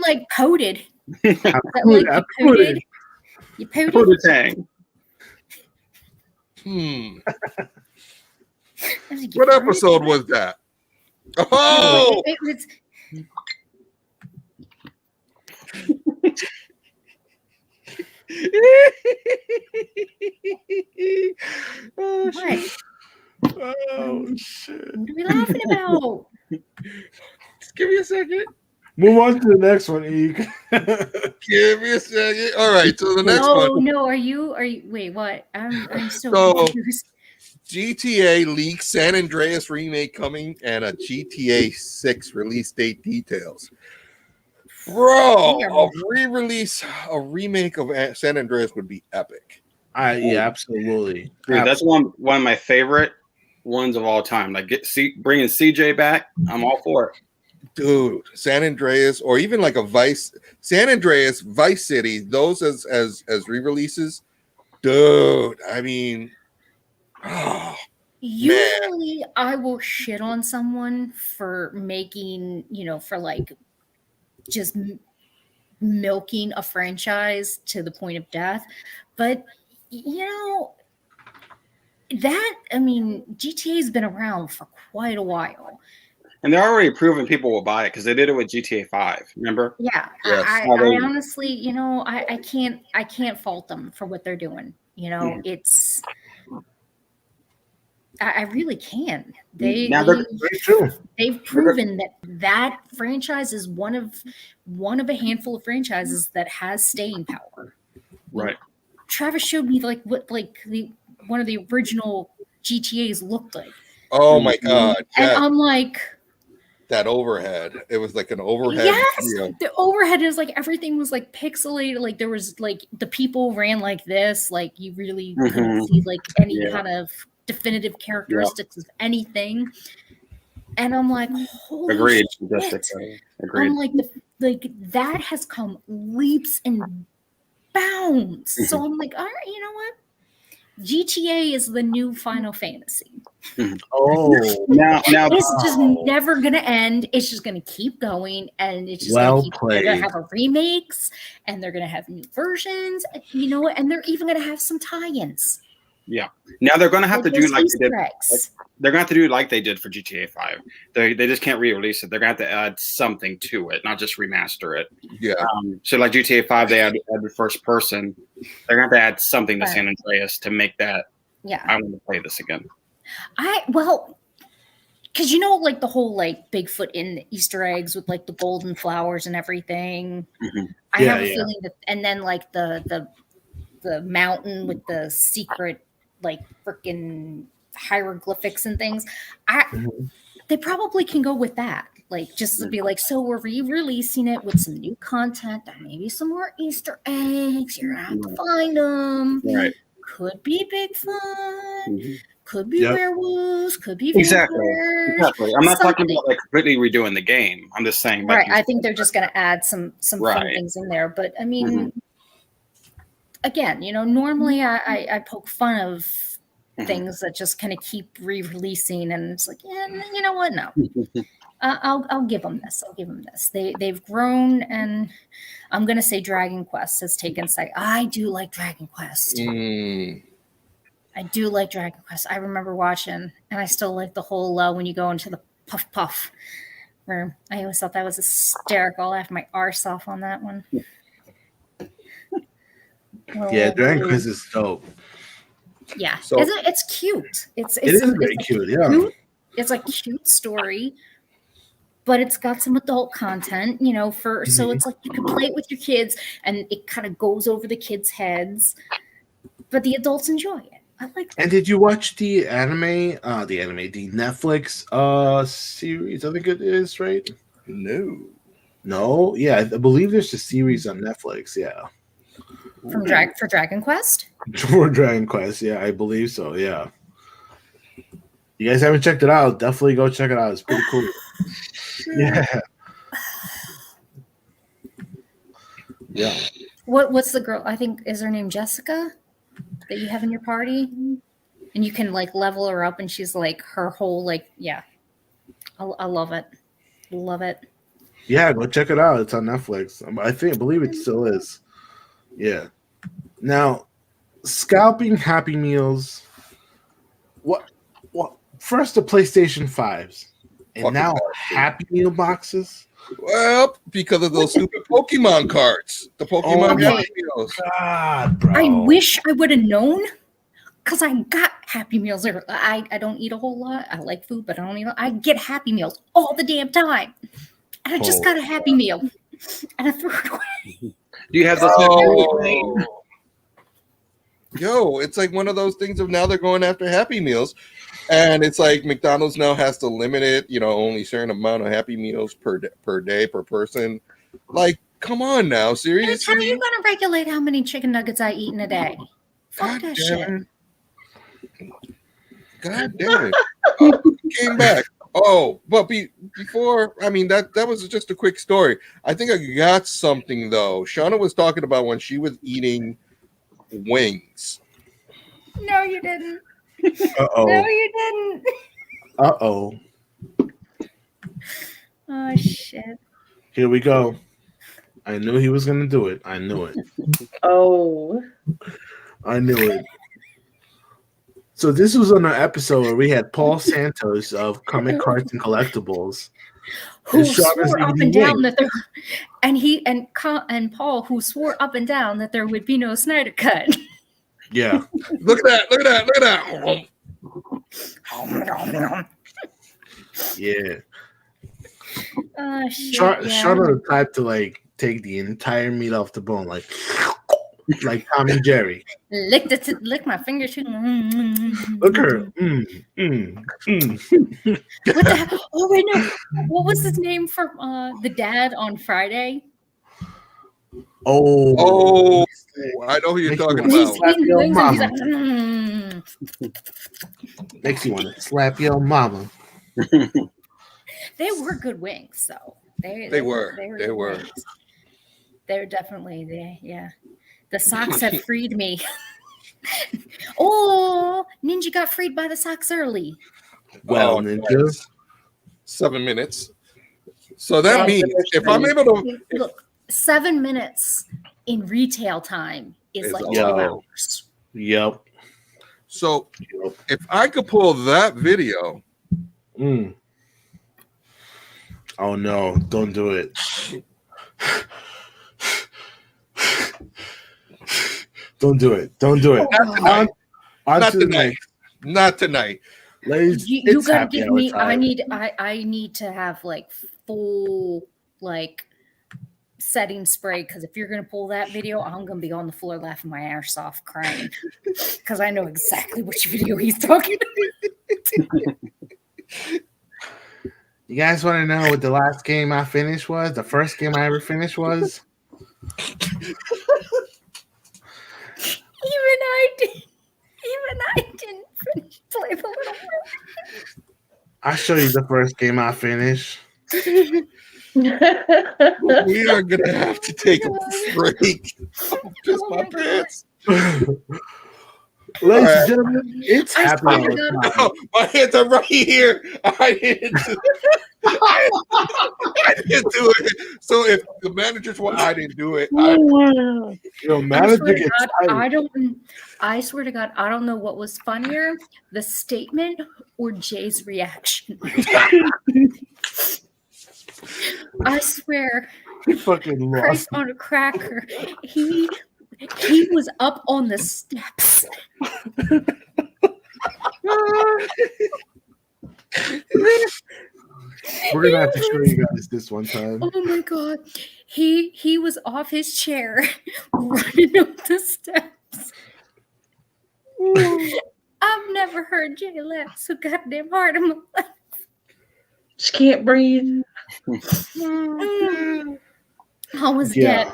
like poted. I Poted. You poted. Put a tang. What episode was that? Oh, It's oh what? Oh shit. What are we laughing about? Just give me a second. Move on to the next one, Eek. Give me a second. All right, so the next one. No, are you wait, what? I'm so confused. GTA leaks San Andreas remake coming and a GTA 6 release date details. Bro, a re-release, a remake of San Andreas would be epic. Yeah, absolutely. Dude, that's one of my favorite ones of all time. Like bringing CJ back, I'm all for it. Dude, San Andreas, or even like San Andreas, Vice City, those as re-releases. Dude, I mean, usually I will shit on someone for making, for like just milking a franchise to the point of death. But, GTA's been around for quite a while. And they're already proving people will buy it because they did it with GTA 5. Remember? Yeah. Yes. I honestly, I can't fault them for what they're doing. It's I really can. They've proven that franchise is one of a handful of franchises that has staying power. Right. Travis showed me what one of the original GTAs looked like. oh my god! And Yeah. I'm like, that overhead. It was like an overhead. Yes, You know, the overhead is like everything was like pixelated. Like there was like the people ran like this. Like you really couldn't see like any kind of definitive characteristics of anything. And I'm like, holy Agreed. shit. Agreed. I'm like, that has come leaps and bounds. So I'm like, all right, you know what? GTA is the new Final Fantasy. Oh, Now, It's just never gonna end. It's just gonna keep going, and it's just Well they're played. gonna have a remakes, and they're gonna have new versions. You know what? And they're even gonna have some tie-ins. yeah. Now they're gonna have to do like they did. eggs. They're gonna have to do like they did for GTA 5. They just can't re-release it. They're gonna have to add something to it, not just remaster it. yeah. So like GTA 5, they added the first person. They're gonna have to add something to Right. San Andreas to make that. Yeah. I want to play this again. Because you know, like the whole like Bigfoot in the Easter eggs with like the golden flowers and everything. I have a feeling that, and then like the mountain with the secret like freaking hieroglyphics and things. They probably can go with that. Like just to be like, so we're re-releasing it with some new content and maybe some more Easter eggs. You're gonna have to find them. Right. Could be Bigfoot. Could be werewolves. Could be Exactly. vampires. Exactly. I'm not talking about like completely redoing the game. I'm just saying. Like, Right. I think they're just going to add some fun things in there. But I mean, again, you know, normally I poke fun of things that just kind of keep re-releasing, and it's like, yeah, you know what? No, I'll give them this. I'll give them this. They've grown, and I'm gonna say Dragon Quest has taken sight. I do like Dragon Quest. I do like Dragon Quest. I remember watching, and I still like the whole when you go into the puff room. I always thought that was hysterical. I laughed my arse off on that one. Yeah, Dragon Quest is dope. Yeah, So- it's cute. It is very cute. Yeah, cute. It's a cute story, but it's got some adult content. You know, so it's like you can play it with your kids, and it kind of goes over the kids' heads, but the adults enjoy it. I like that. And did you watch the the Netflix series? I think it is, right? No, yeah, I believe there's a series on Netflix. Yeah, For Dragon Quest. for Dragon Quest. Yeah, I believe so. Yeah, you guys haven't checked it out? Definitely go check it out. It's pretty cool. Yeah, yeah. What's the girl? I think is her name Jessica that you have in your party, and you can like level her up, and she's like her whole like I love it, love it. Yeah, go check it out. It's on Netflix. I believe it still is. Yeah. Now, scalping Happy Meals. What? First the PlayStation 5s, and Fucking now bad, Happy Meal boxes. Well, because of those stupid Pokemon cards, the Pokemon Okay. Happy Meals. God, bro. I wish I would have known, because I got Happy Meals. I don't eat a whole lot. I like food, but I don't eat. I get Happy Meals all the damn time, and I just got a Happy Meal, and I threw it away. Do you have this? Oh. Yo, it's like one of those things of now they're going after Happy Meals, and it's like McDonald's now has to limit it. You know, only a certain amount of Happy Meals per day per person. Like, come on now, Bitch, how are seriously? you gonna regulate how many chicken nuggets I eat in a day? Fuck God that damn shit. it! God damn it! Oh, came back. Oh, but before, I mean, that was just a quick story. I think I got something though. Shauna was talking about when she was eating wings. No, you didn't. Uh-oh. No, you didn't. Uh-oh. Oh shit. Here we go. I knew he was going to do it. I knew it. Oh. I knew it. So this was on an episode where we had Paul Santos of Comic Cards and Collectibles. Who And Sean is swore up eating and down wings. that there, and Paul, who swore up and down that there would be no Snyder cut. Yeah. Look at that! Yeah. Oh shit. Sean yeah. are the type to like take the entire meat off the bone, like like Tom and Jerry. Lick my finger too. Look at her. What the heck? Oh wait, no. What was his name for the dad on Friday? Oh, I know who you're talking He's about. eating the wings and he's like, Makes you want to slap your mama. They were good wings, though. They were. good wings. They were definitely there. Yeah. The socks have freed me. Oh, Ninja got freed by the socks early. Well, Ninja. Nice. 7 minutes. So that means if I'm able to Look, 7 minutes in retail time is like 2 hours. Yep. So if I could pull that video. Oh no, don't do it. Don't do it. Don't do it. Not tonight. Not tonight. Ladies, you gotta give me I need to have like full like setting spray, because if you're gonna pull that video, I'm gonna be on the floor laughing my ass off crying. Because I know exactly which video he's talking about. You guys want to know what the last game I finished was? The first game I ever finished was? Even I didn't finish play the little bit. I'll show you the first game I finished. We are gonna have to take a break. I'll piss my pants. Ladies and gentlemen, it's happening. No, my hands are right here. I didn't do it. So if the managers want, I didn't do it. I swear to God, I don't know what was funnier, the statement or Jay's reaction. I swear, you fucking lost. Christ on a cracker. He was up on the steps. We're gonna have to show you guys this one time. Oh my God. He was off his chair running up the steps. I've never heard Jay laugh so goddamn hard in my life. Just can't breathe. I was dead.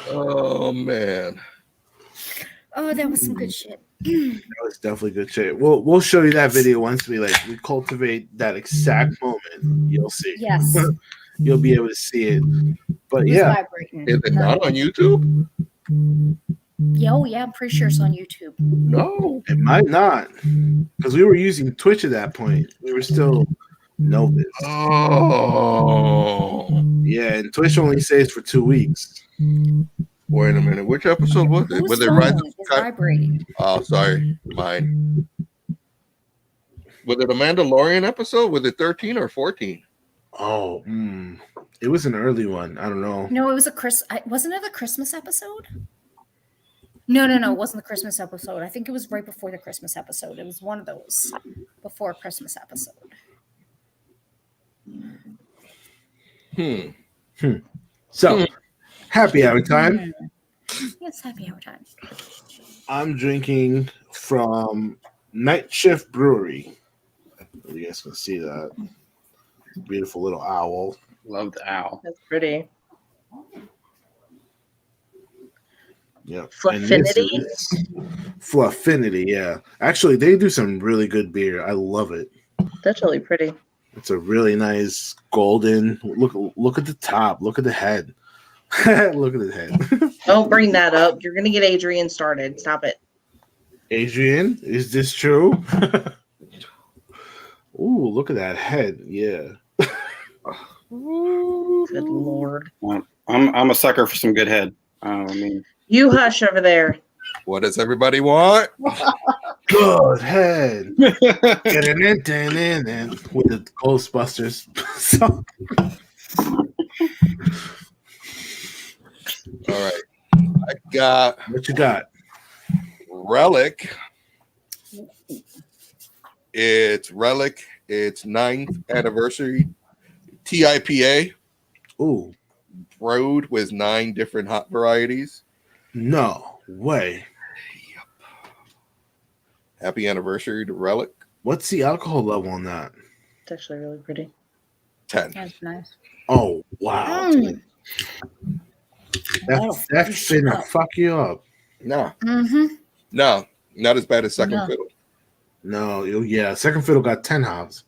Oh man. Oh, that was some good shit. That was definitely good shit. We'll show you that video once we cultivate that exact moment. You'll see. Yes. You'll be able to see it. But It was yeah. vibrating. Is it not on YouTube? Yeah, I'm pretty sure it's on YouTube. No. It might not. Because we were using Twitch at that point. We were still novice. Oh. Yeah, and Twitch only stays for 2 weeks. Wait a minute. Which episode was it? Was it Rise of It's vibrating. Oh, sorry. Mine. Was it a Mandalorian episode? Was it 13 or 14? Oh, it was an early one. I don't know. No, it was wasn't it the Christmas episode? No, it wasn't the Christmas episode. I think it was right before the Christmas episode. It was one of those before Christmas episode. So, happy hour time. Yes, happy hour time. I'm drinking from Night Shift Brewery. You guys can see that. Beautiful little owl. Love the owl. That's pretty. Yeah. Fluffinity? Fluffinity, yeah. Actually, they do some really good beer. I love it. That's really pretty. It's a really nice golden. Look at the top. Look at the head. Look at the head. Don't bring that up. You're gonna get Adrian started. Stop it. Adrian, is this true? Ooh, look at that head. Yeah. Good Lord. I'm a sucker for some good head. I mean, You hush over there. What does everybody want? Good head. With the Ghostbusters song. All right. I got What you got? Relic. It's Relic. It's 9th anniversary TIPA. Ooh. Brewed with 9 different hop varieties. No way. Happy anniversary to Relic. What's the alcohol level on that? It's actually really pretty. 10. That's nice. Oh wow. That's finna fuck you up. No. Mm-hmm. No, not as bad as Second No. Fiddle. No, yeah. Second Fiddle got 10 hops.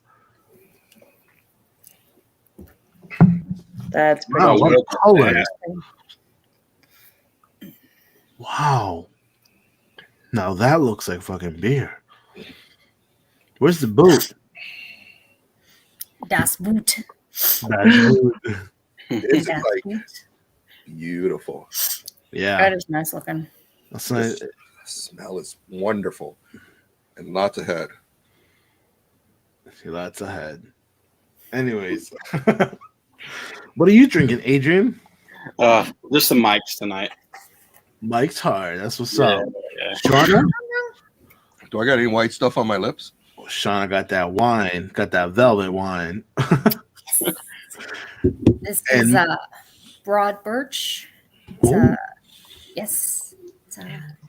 That's pretty. Wow, what a color. Yeah. Wow. Now that looks like fucking beer. Where's the boot? Das Boot. That's boot. It's Das like Boot. beautiful. Yeah. That is nice looking. That's nice. The smell is wonderful. And lots of head. Lots ahead. Anyways. What are you drinking, Adrian? Just some mics tonight. Mike's hard. That's what's Yeah, up. yeah. Shauna? Do I got any white stuff on my lips? Shauna got that wine, got that velvet wine. This And- is broad birch. It's Ooh. yes. It's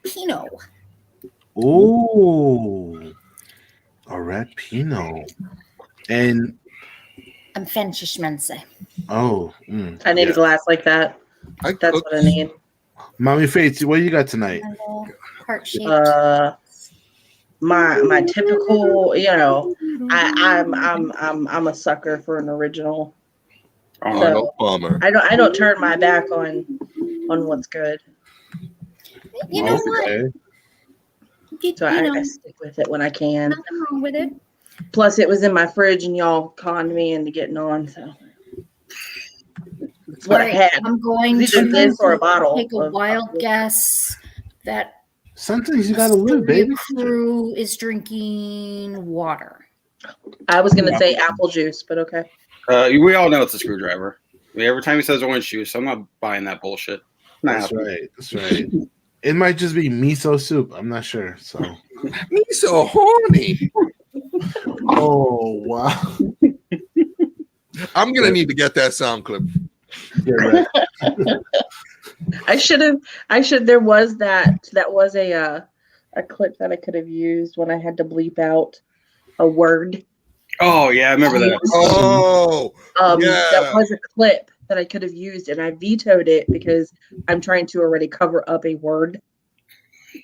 Pinot. Oh, a red Pinot. And I'm Fenchishmense. I need a glass like that. I That's cooked- what I need. Mommy Faith, what you got tonight? Heart shaped. My typical, I'm a sucker for an original. Oh, So- no bummer. I don't turn my back on what's good. You know what? Okay. So I stick with it when I can. Nothing wrong with it. Plus, it was in my fridge, and y'all conned me into getting on. So that's what I had. I'm going Either to this or a bottle take a of- wild guess that Sometimes you gotta live, Astoria baby. crew is drinking water. I was gonna say apple juice, but okay. We all know it's a screwdriver. Every time he says orange juice, I'm not buying that bullshit. That's right. That's right. It might just be miso soup. I'm not sure. So. Me so horny. Oh wow. I'm gonna need to get that sound clip. Yeah, right. I should. There was that was a clip that I could have used when I had to bleep out a word. Oh yeah, I remember that. Oh, yeah. That was a clip that I could have used, and I vetoed it because I'm trying to already cover up a word.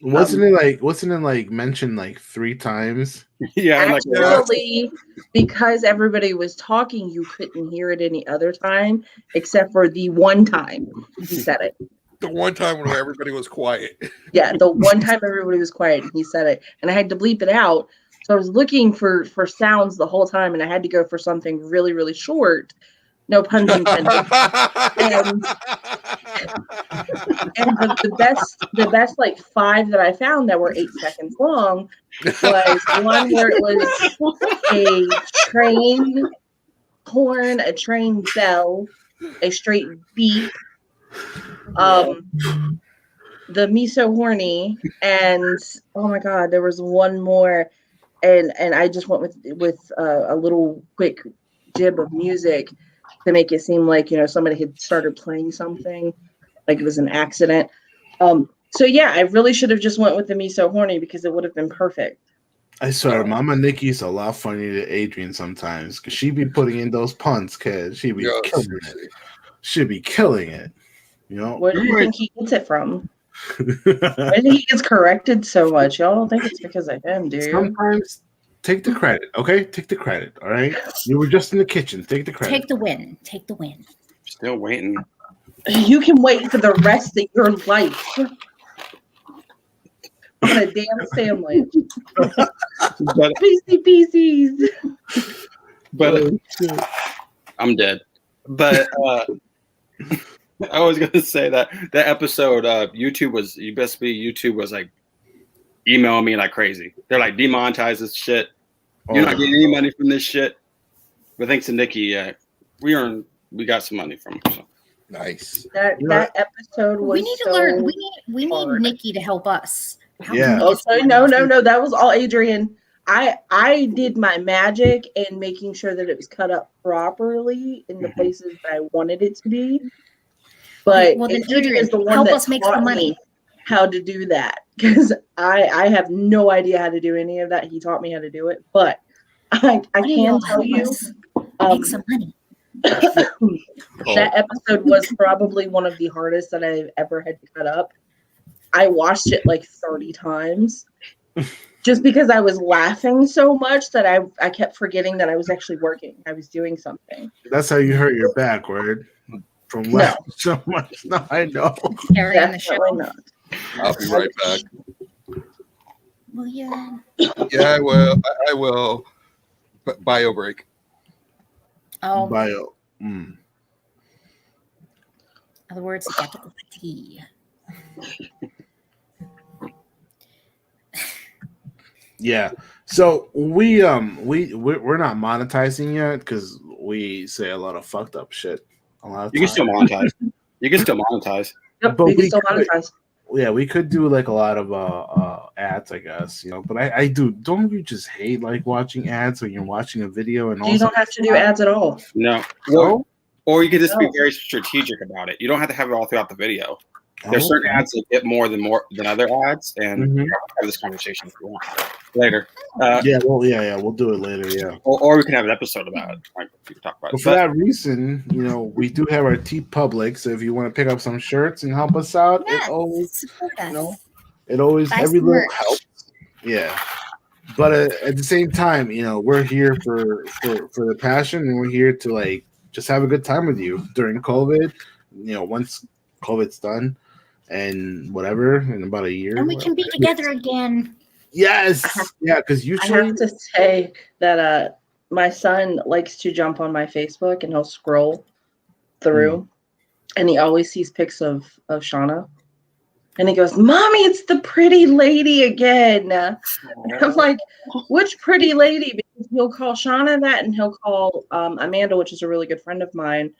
Wasn't it like mentioned like 3 times? Yeah, like Actually, because everybody was talking, you couldn't hear it any other time except for the one time he said it. the one time when everybody was quiet. Yeah, the one time everybody was quiet and he said it, and I had to bleep it out. So I was looking for sounds the whole time, and I had to go for something really, really short. No puns intended. And the best like 5 that I found that were 8 seconds long was one where it was a train horn, a train bell, a straight beep, the miso horny, and oh my god, there was one more, and I just went with a little quick jib of music to make it seem like somebody had started playing something, like it was an accident. So yeah, I really should have just went with the miso horny because it would have been perfect. I swear, Mama Nikki's a lot funnier than Adrian sometimes because she be putting in those puns, kid. She be Yo, killing it. She be killing it. Where do you think he gets it from? I think he gets corrected so much. Y'all don't think it's because of him, do you? Sometimes take the credit, okay? Take the credit, all right? You were just in the kitchen. Take the credit. Take the win. Take the win. Still waiting. You can wait for the rest of your life on a damn sandwich. But PCs. but I'm dead. But I was gonna say that episode YouTube was like emailing me like crazy. They're like, demonetize this shit. You're not getting any money from this shit. But thanks to Nikki, we got some money from him. So. Nice. That episode was We need to learn. We need hard. Nikki to help us. How Yeah. can we Oh, get sorry, some no, money? that was all Adrian. I did my magic in making sure that it was cut up properly in the places that I wanted it to be. But Well, then Adrian Adrian, is the one help that us make taught some money. me. how to do that because I have no idea how to do any of that. He taught me how to do it, but I can tell you, make some money. That episode was probably one of the hardest that I've ever had to cut up. I watched it like 30 times just because I was laughing so much that I kept forgetting that I was actually working. I was doing something. That's how you hurt your back, word. From laughing so much. No, I know. Carrying the show. Not. I'll be right back. Well, yeah. Yeah, I will. Bio break. Oh, Bio. in other words, you got to go for tea. Yeah. So we're not monetizing yet because we say a lot of fucked up shit a lot of You can times. still monetize. You can still monetize. Yep, But we can we still could- monetize. Yeah, we could do like a lot of ads, I guess, you know. But I do. Don't you just hate like watching ads when you're watching a video and You don't have to do ads at all. No. No? Or you could just be No. very strategic about it. You don't have to have it all throughout the video. There's Oh, certain ads that get more than other ads, and Mhm. we'll have this conversation if you want later. Yeah, we'll do it later. Yeah. Or we can have an episode about it. Like, we can talk about But it. for that reason, you know, we do have our T Public. So if you want to pick up some shirts and help us out, Yes, it always, support us. you know, it always Buy every some little merch. helps. Yeah. But at the same time, you know, we're here for the passion, and we're here to like just have a good time with you during COVID. You know, once COVID's done, and whatever in about a year, And we can be together again. Yes, yeah, because I usually have to say that my son likes to jump on my Facebook and he'll scroll through and he always sees pics of Shauna. And he goes, "Mommy, it's the pretty lady again." And I'm like, "Which pretty lady?" Because he'll call Shauna that and he'll call Amanda, which is a really good friend of mine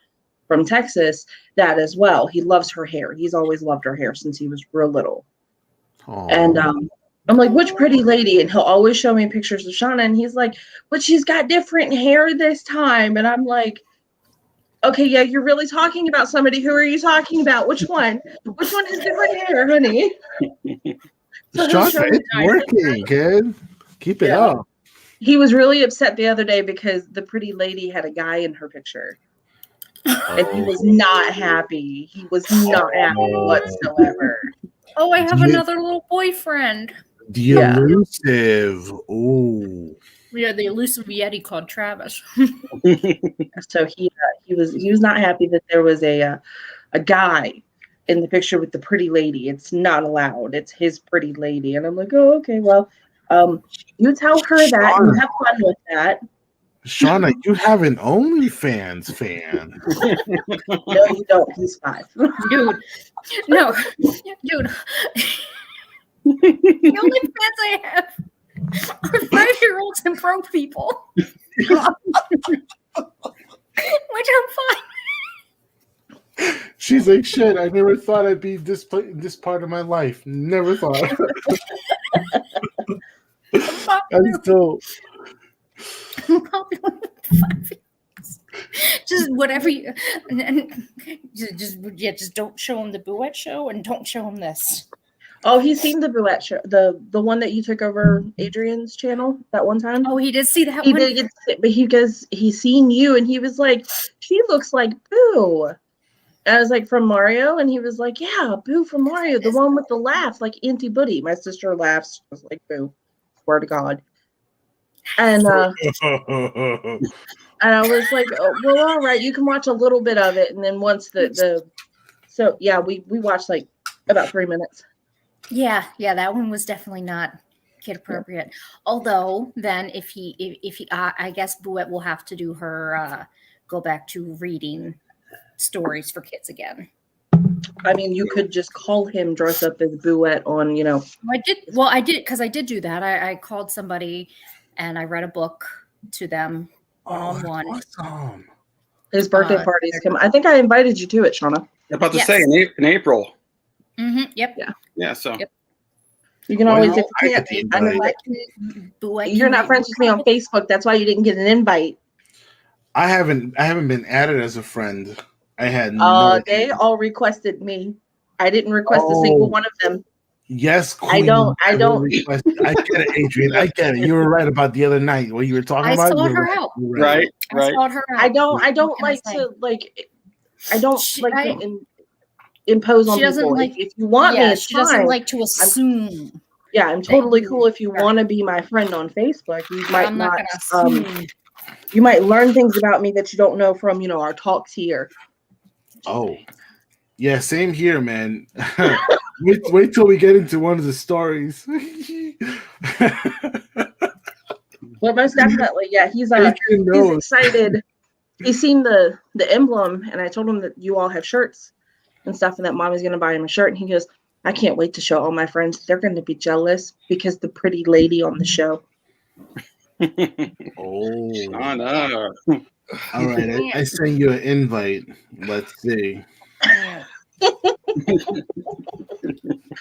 from Texas, that as well. He loves her hair. He's always loved her hair since he was real little. Aw. And I'm like, "Which pretty lady?" And he'll always show me pictures of Shauna. And he's like, "But she's got different hair this time." And I'm like, "Okay, yeah, you're really talking about somebody. Who are you talking about? Which one? Which one has different hair, honey?" So he'll show Shauna, me it's working, kid. Keep it Yeah. up. He was really upset the other day because the pretty lady had a guy in her picture. And he was not happy. He was not happy whatsoever. Oh, I have Yeah. another little boyfriend. The Yeah. elusive. Ooh. Yeah, the elusive Yeti called Travis. So he was not happy that there was a guy in the picture with the pretty lady. It's not allowed. It's his pretty lady. And I'm like, "Oh, okay, well, you tell her that and you have fun with that." Shauna, you have an OnlyFans fan. No, you don't. He's 5. Dude. No. Dude. The only fans I have are 5-year-olds and broke people. Which I'm fine. She's like, shit, I never thought I'd be this part of my life. Never thought. That's dope. Just whatever you just don't show him the Buette show and don't show him this. Oh, he's seen the Buette show, the one that you took over Adrian's channel that one time. Oh, he did see that He one. did get, but he's seen you and he was like, "She looks like Boo." And I was like, "From Mario?" And he was like, "Yeah, Boo from Mario, the one with the laugh, like Auntie Booty." My sister laughs just like Boo. Swear to God. And and I was like, "Oh, well, all right, you can watch a little bit of it." And then once so yeah, we watched like about 3 minutes. Yeah, that one was definitely not kid appropriate. Although then if he I guess Buette will have to do her go back to reading stories for kids again. I mean, you could just call him dress up as Buette on, I did because I did do that. I called somebody and I read a book to them one-on-one. Awesome. His birthday parties come. I think I invited you to it, Shauna. I'm about to Yes. say in April. Mm-hmm, yep. Yeah, so Yep. You can Why always, not? if you I can't, get the I know invite. Buette you're can not read- friends with me on Facebook. That's why you didn't get an invite. I haven't been added as a friend. I had no They all requested me. I didn't request a single one of them. Yes, I Queen. don't. I get it, Adrian. I get it. You were right about the other night. What you were talking I about. sought You were her out. You were Right. I sought her out. I don't What can I like say? to like. I don't She- like I- to impose on She doesn't people. like. If you want me, Yeah, it's she doesn't fine. like to assume. Yeah, I'm totally you cool if you are- want to be my friend on Facebook. You might I'm not not. gonna assume. You might learn things about me that you don't know from our talks here. Oh, yeah. Same here, man. wait till we get into one of the stories. But most definitely, yeah, he's Adrian knows. excited. He's seen the emblem, and I told him that you all have shirts and stuff, and that Mommy's gonna buy him a shirt. And he goes, "I can't wait to show all my friends. They're going to be jealous because the pretty lady on the show." Oh, Shut up. all right. I sent you an invite. Let's see.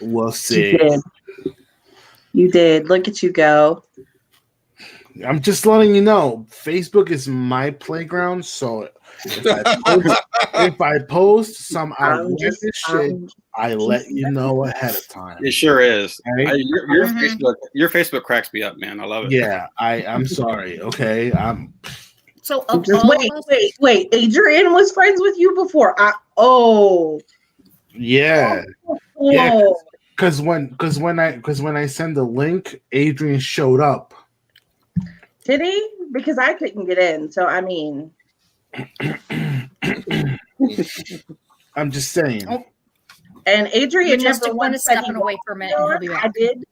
We'll see. You did. Look at you go. I'm just letting you know, Facebook is my playground. So if I post some outlandish shit, I let you know ahead of time. It sure is. Right? Your Facebook cracks me up, man. I love it. Yeah, I'm sorry. Okay, So of Just all wait, of us, wait. Adrian was friends with you before. yeah. Because when I send the link, Adrian showed up. Did he? Because I couldn't get in. So I mean, I'm just saying. Oh. And Adrian Majestic never one once is said stepping he away for a minute, wanted and he'll be on. back. I did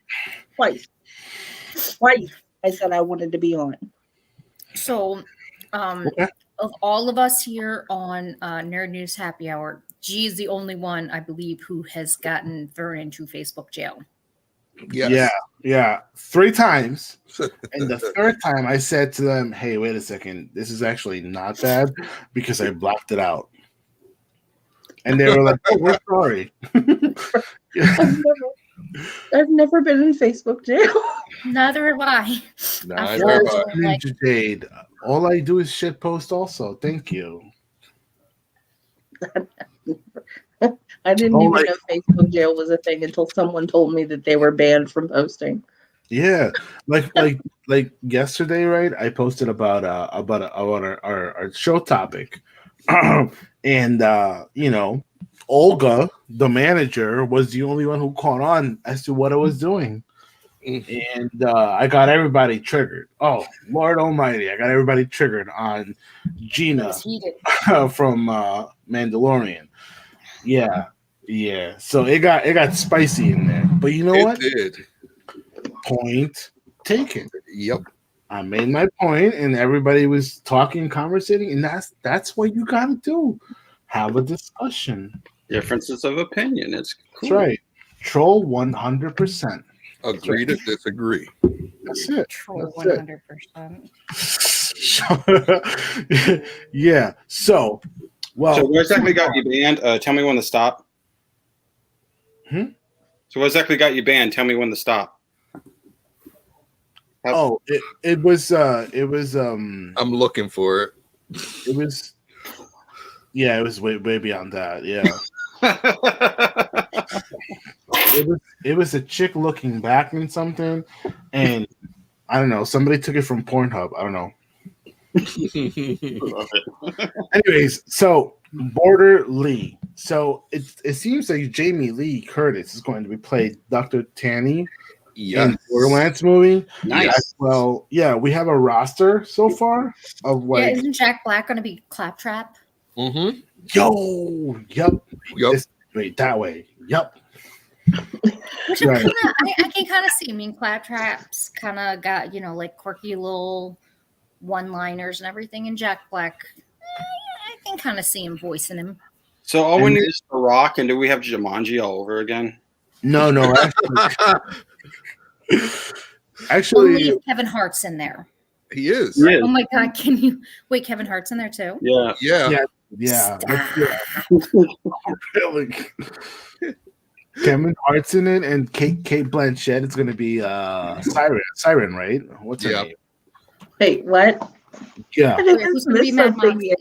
twice. I said I wanted to be on. So, of all of us here on Nerd News Happy Hour, G is the only one, I believe, who has gotten thrown into Facebook jail. Yes. Yeah, 3 times. And the third time I said to them, "Hey, wait a second. This is actually not bad because I blocked it out." And they were like, "Oh, we're sorry." I've never been in Facebook jail. Neither have I. Neither have I. Ninja Jade. All I do is shit post also. Thank you. I didn't even know Facebook jail was a thing until someone told me that they were banned from posting. Yeah, like yesterday, right? I posted about our show topic, and Olga, the manager, was the only one who caught on as to what I was doing, and I got everybody triggered. Oh Lord Almighty, I got everybody triggered on Gina from Mandalorian. Yeah. So it got spicy in there, but you know what? It did. Point taken. Yep. I made my point, and everybody was talking, conversating, and that's what you gotta do. Have a discussion. Differences of opinion. It's cool. That's right. Troll 100%. Agree to disagree. That's it. Troll That's 100%. Yeah. So what exactly got you banned? Tell me when to stop. So what exactly got you banned? Tell me when to stop. It was I'm looking for it. It was way beyond that. Yeah. it was a chick looking back in something, and I don't know, somebody took it from Pornhub. I don't know. Anyways, so Border Lee. So it seems like Jamie Lee Curtis is going to be played Dr. Tanny in Borderlands movie. Nice. Well, yeah, we have a roster so far of like. Yeah, isn't Jack Black going to be Claptrap? Mm-hmm. Yep. Wait, that way. Yep. Which Right. I can kind of see. I mean, Claptrap's kind of got, like quirky little one-liners and everything. And Jack Black, I can kind of see him voicing him. So all we need is The Rock, and do we have Jumanji all over again? No. Actually, Only Kevin Hart's in there. He is. Yeah. Oh my God! Can you wait? Kevin Hart's in there too. Yeah. Yeah. Really. Kevin Hart's in it, and Kate Blanchett is going to be Siren, right? What's her name? Wait, what? Yeah. Who's going to be Mad Moxie?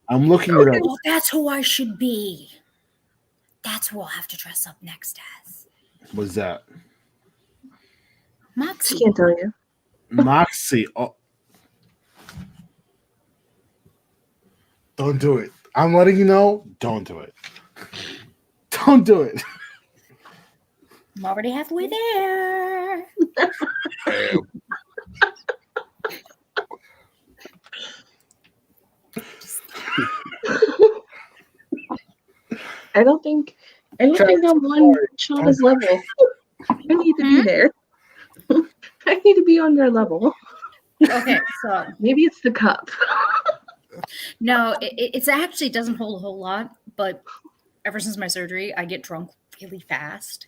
I'm looking it up. Oh, that's who I should be. That's who I'll have to dress up next as. What's that? Moxie. Can't tell you. Moxie. Oh. Don't do it. I'm letting you know. Don't do it. Don't do it. I'm already halfway there. I don't think I'm on Shauna's level. I need to be there. I need to be on their level. Okay, so Maybe it's the cup. no, it actually doesn't hold a whole lot, but ever since my surgery, I get drunk really fast.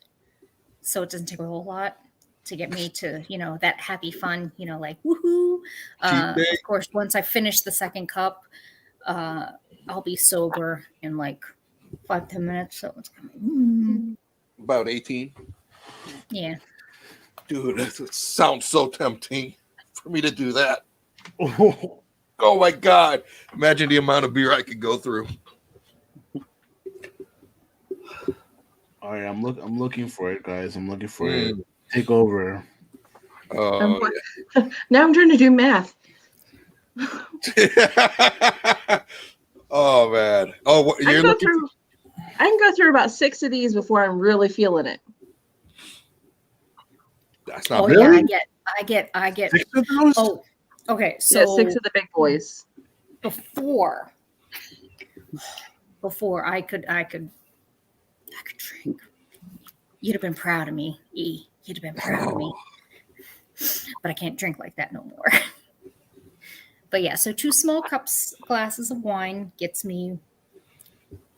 So it doesn't take a whole lot to get me to, that happy fun, like woohoo. Of course, once I finish the second cup, I'll be sober in like 5-10 minutes. So it's coming. About 18. Yeah. Dude, it sounds so tempting for me to do that. Oh my God. Imagine the amount of beer I could go through. All right, I'm looking for it, guys. I'm looking for it. Take over. Oh, Now I'm trying to do math. oh man. Oh, what, I can go through about 6 of these before I'm really feeling it. That's not bad. really? Yeah, I get 6 of those? Oh, okay. So Yeah, 6 of the big boys. before I could drink. You'd have been proud of me, E. You'd have been proud of me. But I can't drink like that no more. But yeah, so 2 small glasses of wine gets me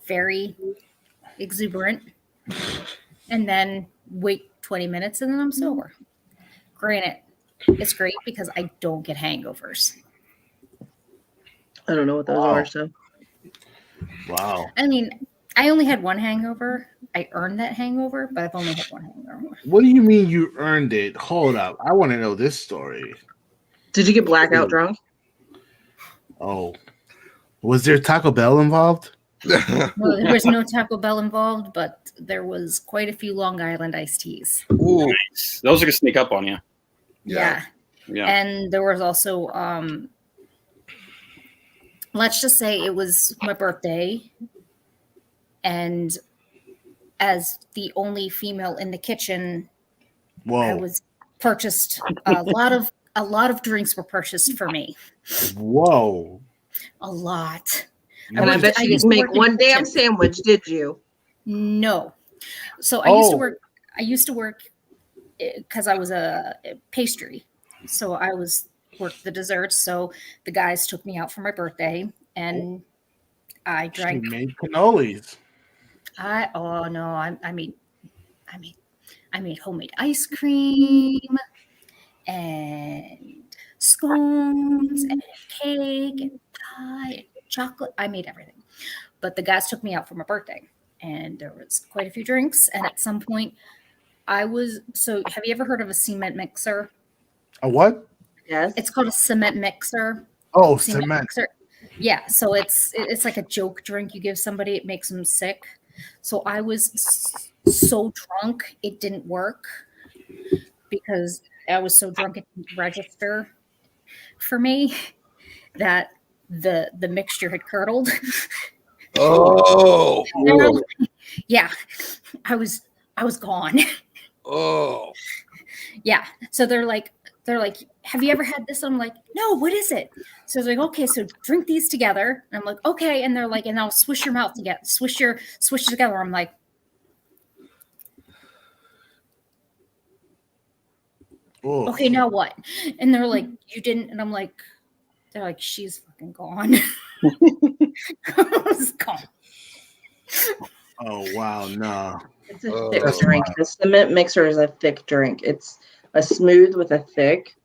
very exuberant. And then wait 20 minutes and then I'm sober. Granted, it's great because I don't get hangovers. I don't know what those are, so. Wow. I mean, I only had one hangover. I earned that hangover, but I've only had one hangover. What do you mean you earned it? Hold up. I want to know this story. Did you get blackout drunk? Oh. Was there Taco Bell involved? No, there was no Taco Bell involved, but there was quite a few Long Island iced teas. Ooh. Nice. Those are gonna sneak up on you. Yeah. And there was also let's just say it was my birthday, and as the only female in the kitchen, I was purchased a lot of drinks were purchased for me. Whoa. A lot. And I bet you didn't make one damn sandwich, did you? No. So I used to work because I was a pastry. So I worked the desserts. So the guys took me out for my birthday and I drank. She made cannolis. I made homemade ice cream and scones and cake and pie and chocolate. I made everything. But the guys took me out for my birthday and there was quite a few drinks. And at some point have you ever heard of a cement mixer? A what? Yes. It's called a cement mixer. Oh, cement. Mixer. Yeah. So it's like a joke drink you give somebody. It makes them sick. So I was so drunk, it didn't work because I was so drunk it didn't register for me that the mixture had curdled. Oh. Yeah. I was gone. Oh. Yeah. So they're like, have you ever had this? I'm like, no, what is it? So they're like, okay, so drink these together. And I'm like, okay. And they're like, and I'll swish your mouth together, swish together. I'm like, Oh. okay, now what? And they're like, you didn't. And I'm like, they're like, she's fucking gone. I was gone. Oh, wow. No. It's a thick drink. The cement mixer is a thick drink. It's a smooth with a thick.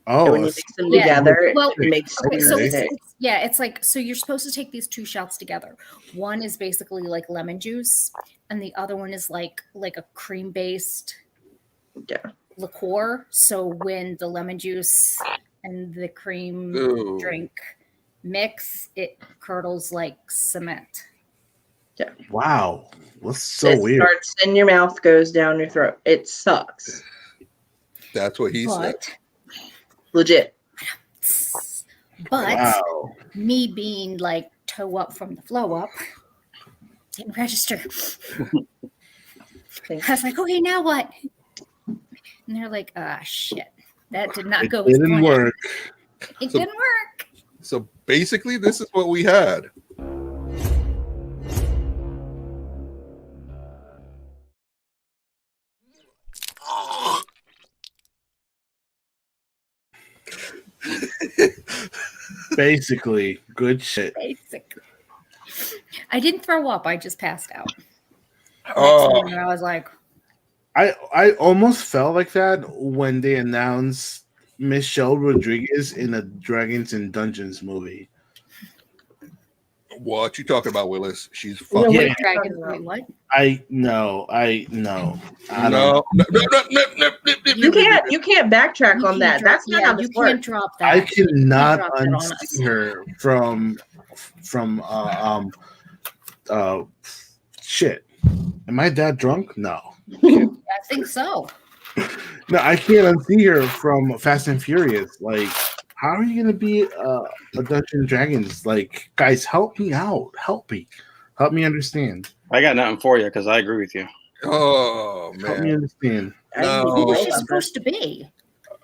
Oh, and when you mix them together, it makes okay, so thick. it's like, so you're supposed to take these 2 shots together. One is basically like lemon juice, and the other one is like a cream-based liqueur. So when the lemon juice and the cream drink mix, it curdles like cement. Wow, that's so it weird. starts in your mouth, goes down your throat. It sucks. That's what he said. Legit. But Wow. me being like toe up from the flow up didn't register. I was like, okay, now what? And they're like, shit. That did not go as Didn't planned. work. It didn't work. So basically, this is what we had. Basically, good shit. Basically. I didn't throw up. I just passed out. Oh, Next I was like, I almost felt like that when they announced Michelle Rodriguez in a Dragons and Dungeons movie. what you talking about, Willis? She's No, fucking. Yeah. Dragon. Wait, what? I know. I don't No, know. You can't backtrack You on that. can't drop- That's not yeah, how you this can't works. drop that. I cannot drop that on us. unsee her from shit. Am I that drunk? No. I think so. No, I can't unsee her from Fast and Furious. Like, how are you gonna be a Dungeons and Dragons? Like, guys, help me out. Help me understand. I got nothing for you because I agree with you. Oh Help me man, understand. No. Who is she supposed to be?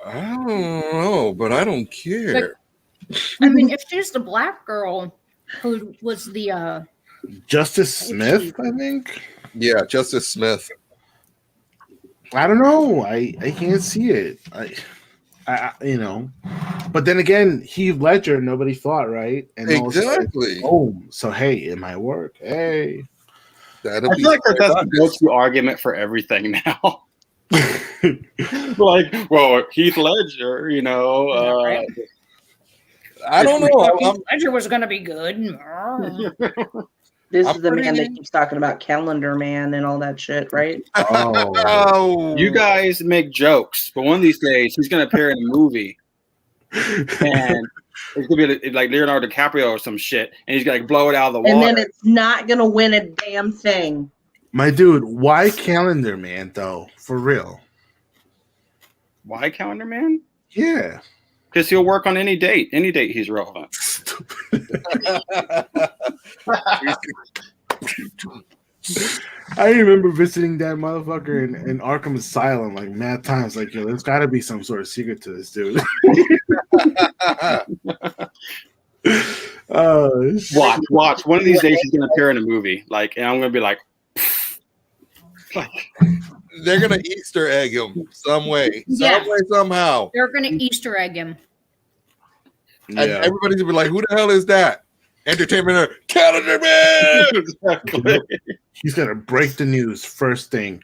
I don't know, but I don't care. I mean, if she's the black girl who was the Justice Smith, I think. Yeah, Justice Smith. I don't know. I can't see it. I but then again, Heath Ledger, nobody thought, right? And Exactly. Oh, so hey, it might work. Hey. That'll I be feel like that's the go-to argument for everything now. Like, well, Heath Ledger, right? I don't know. Ledger was gonna be good. This I'm is the man that pretty- keeps talking about Calendar Man and all that shit, right? Oh. You guys make jokes, but one of these days he's going to appear in a movie, and it's going to be like Leonardo DiCaprio or some shit, and he's going to blow it out of the water. And then it's not gonna win a damn thing. My dude, why Calendar Man though? For real. Why Calendar Man? Yeah. Because he'll work on any date. Any date he's relevant. I remember visiting that motherfucker in Arkham Asylum like mad times. Like, yo, there's got to be some sort of secret to this dude. Watch. One of these days he's going to appear in a movie, and I'm going to be like, They're gonna Easter egg him some way, somehow. They're gonna Easter egg him. And everybody's gonna be like, "Who the hell is that?" Entertainment Calendar Man. exactly. He's gonna break the news first thing.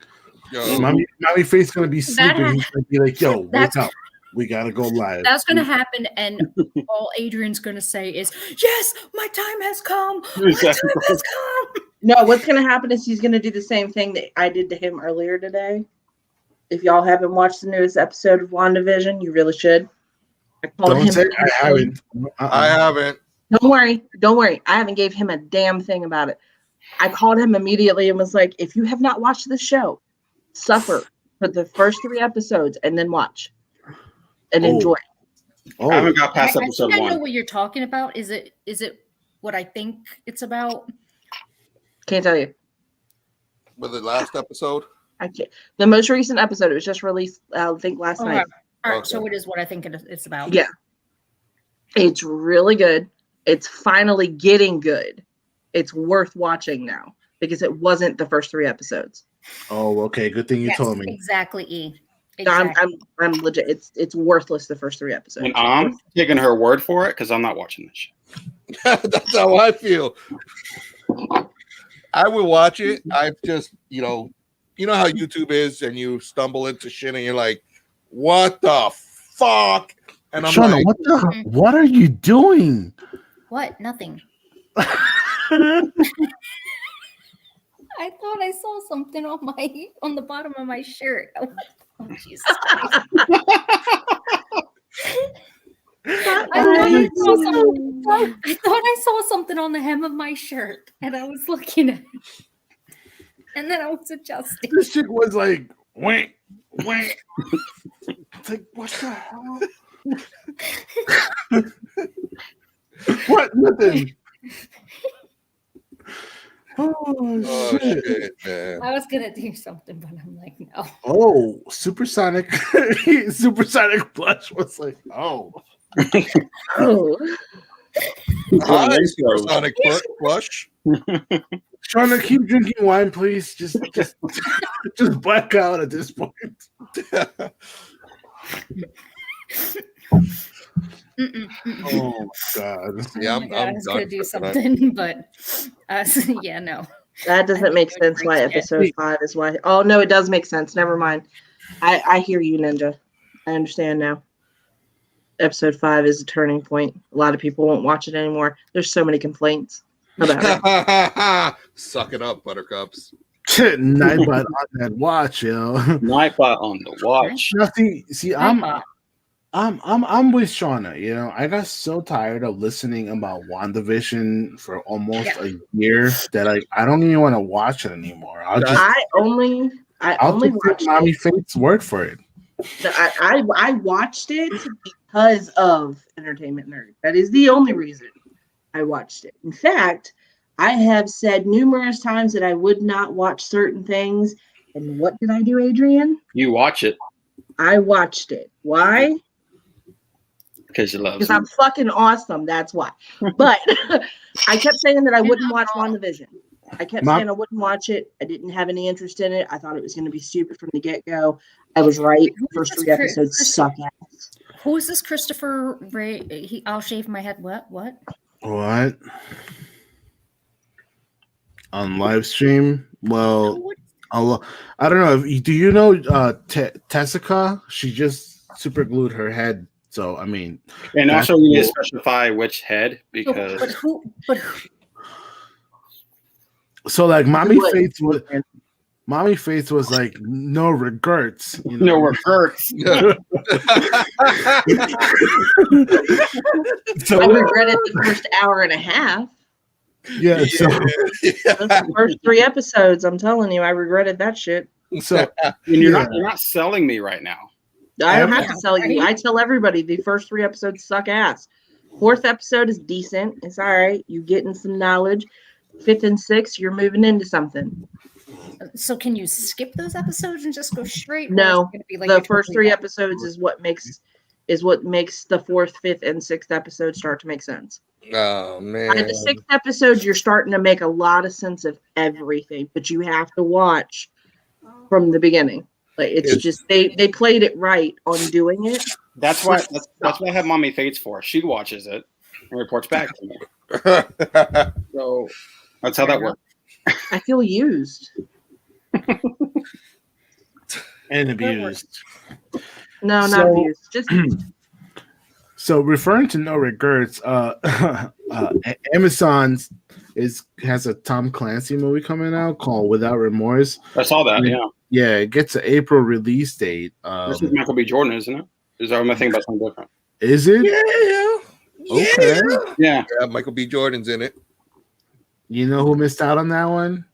Yo, Mommy Faith's gonna be sleeping. That- He's gonna be like, "Yo, wake That's- up! We gotta go live." That's gonna happen, and all Adrian's gonna say is, "Yes, my time has come. My time has come." No, what's gonna happen is he's gonna do the same thing that I did to him earlier today. If y'all haven't watched the newest episode of WandaVision, you really should. I called Don't him. say I haven't. I haven't. Don't worry. I haven't gave him a damn thing about it. I called him immediately and was like, if you have not watched this show, suffer for the first 3 episodes and then watch and enjoy. I haven't got past I episode think I know 1. what you're talking about. Is it what I think it's about? Can't tell you. With the last episode. I can't. The most recent episode, it was just released, I think, last Okay. night. All right, Okay. so it is what I think it's about. Yeah. It's really good. It's finally getting good. It's worth watching now because it wasn't the first 3 episodes. Oh, okay. Good thing you Yes, told me. exactly. E. No, Exactly. I'm legit. It's worthless the first 3 episodes. And I'm taking her word for it because I'm not watching this shit. That's how I feel. I will watch it. I've just, you know how YouTube is, and you stumble into shit, and you're like, "What the fuck?" And I'm Shauna, like, what are you doing? What? Nothing. I thought I saw something on the bottom of my shirt. Oh, Jesus Christ. I know thought I saw something on the hem of my shirt, and I was looking at it, and then I was adjusting. This chick was like, wank, wank. It's like, what the hell? What? Nothing. Oh, shit. Man. I was gonna do something, but I'm like, no. Oh, supersonic. Supersonic blush was like, oh. Oh. Hi, Supersonic Flush. Trying to keep drinking wine, please. Just black out at this point. Oh God! Yeah, Oh my God, I I'm was done gonna do for tonight. something, but yeah, no. That doesn't make sense why episode 5 is why. Oh, no, it does make sense. Never mind. I hear you, Ninja. I understand now. Episode 5 is a turning point. A lot of people won't watch it anymore. There's so many complaints about it. Suck it up, Buttercups. Nightbot on that watch, yo. Nightbot on the watch. Now, see, I'm with Shauna. You know, I got so tired of listening about WandaVision for almost a year that I don't even want to watch it anymore. I only watched Mommy Faith's word for it. I watched it because of Entertainment Nerd. That is the only reason I watched it. In fact, I have said numerous times that I would not watch certain things. And what did I do, Adrian? You watch it I watched it. Why? because you love Because I'm fucking awesome. That's why. But I kept saying that I wouldn't watch WandaVision. I kept saying I wouldn't watch it. I didn't have any interest in it. I thought it was going to be stupid from the get-go. I was right. First 3 episodes suck ass. Who is this Christopher Ray? I'll shave my head. What? What? On live stream? Well, I don't know. Do you know Tessica? She just super glued her head. So I mean, and also we need to specify which head because. But who? So like, Mommy Faith was like, no regrets. You know? No regrets. So I regretted the first hour and a half. Yeah. So the first 3 episodes, I'm telling you, I regretted that shit. So you're not selling me right now. I don't have to sell you. I tell everybody the first 3 episodes suck ass. 4th episode is decent. It's all right. You getting some knowledge. 5th and 6th, you're moving into something. So can you skip those episodes and just go straight? No, the first 3 episodes is what makes the 4th, 5th, and 6th episode start to make sense. Oh man! By the 6th episode, you're starting to make a lot of sense of everything, but you have to watch from the beginning. Like it's just they played it right on doing it. That's why I have Mommy Faith's for. She watches it and reports back to me. So that's how that works. I feel used and abused. No, not abused. Just so referring to no regrets, Amazon has a Tom Clancy movie coming out called Without Remorse. I saw that. Yeah, it gets an April release date. This is Michael B. Jordan, isn't it? Is that what I think about something different? Is it? Yeah. Okay. Yeah. Michael B. Jordan's in it. You know who missed out on that one?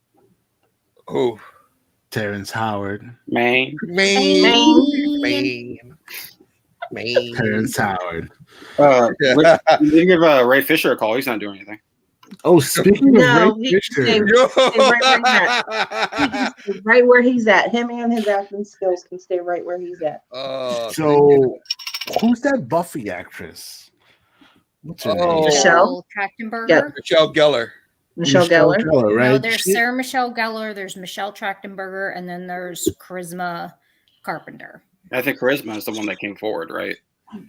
Oh, Terrence Howard. Man. Terrence Howard. You didn't give Ray Fisher a call. He's not doing anything. Oh, speaking of Ray Fisher, right where he's at. Him and his acting skills can stay right where he's at. So, who's that Buffy actress? What's her name? Michelle Trachtenberger. Yeah. Michelle Gellar. Michelle Gellar, right? No, there's Sarah Michelle Gellar, there's Michelle Trachtenberger, and then there's Charisma Carpenter. I think Charisma is the one that came forward, right?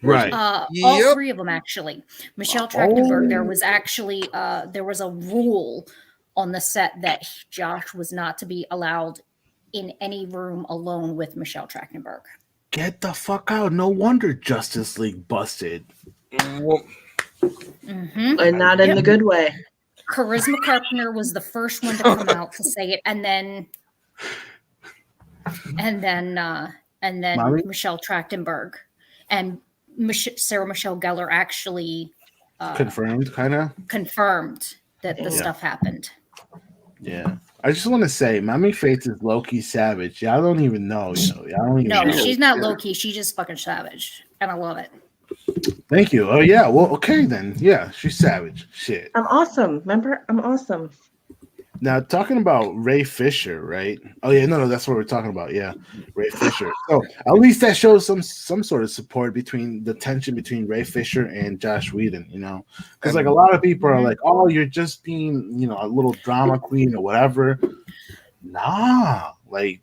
Right. All 3 of them actually. Michelle Trachtenberg. There was actually there was a rule on the set that Josh was not to be allowed in any room alone with Michelle Trachtenberg. Get the fuck out! No wonder Justice League busted. Mm-hmm. And not in the good way. Charisma Carpenter was the first one to come out to say it, and then Mommy? Michelle Trachtenberg and Sarah Michelle Gellar actually confirmed, kind of confirmed that the stuff happened. Yeah. I just want to say, Mommy Faith is low-key savage. Y'all don't even know. Y'all don't even know. She's not low-key. She's just fucking savage. And I love it. Thank you. Oh, yeah. Well, okay, then. Yeah, she's savage. Shit. I'm awesome. Remember? I'm awesome. Now, talking about Ray Fisher, right? Oh, yeah. No, that's what we're talking about. Yeah, Ray Fisher. So at least that shows some sort of support between the tension between Ray Fisher and Josh Whedon, you know? Because, like, a lot of people are like, oh, you're just being, you know, a little drama queen or whatever. Nah. Like,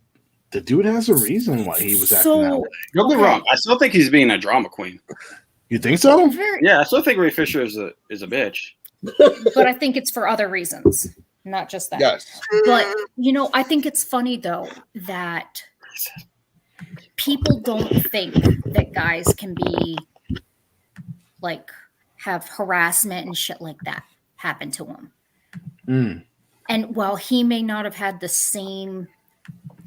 the dude has a reason why he was acting that way. Don't get me wrong. I still think he's being a drama queen. You think so? Yeah, I still think Ray Fisher is a bitch. But I think it's for other reasons. Not just that. Yes. But, you know, I think it's funny, though, that people don't think that guys can be, like, have harassment and shit like that happen to them. Mm. And while he may not have had the same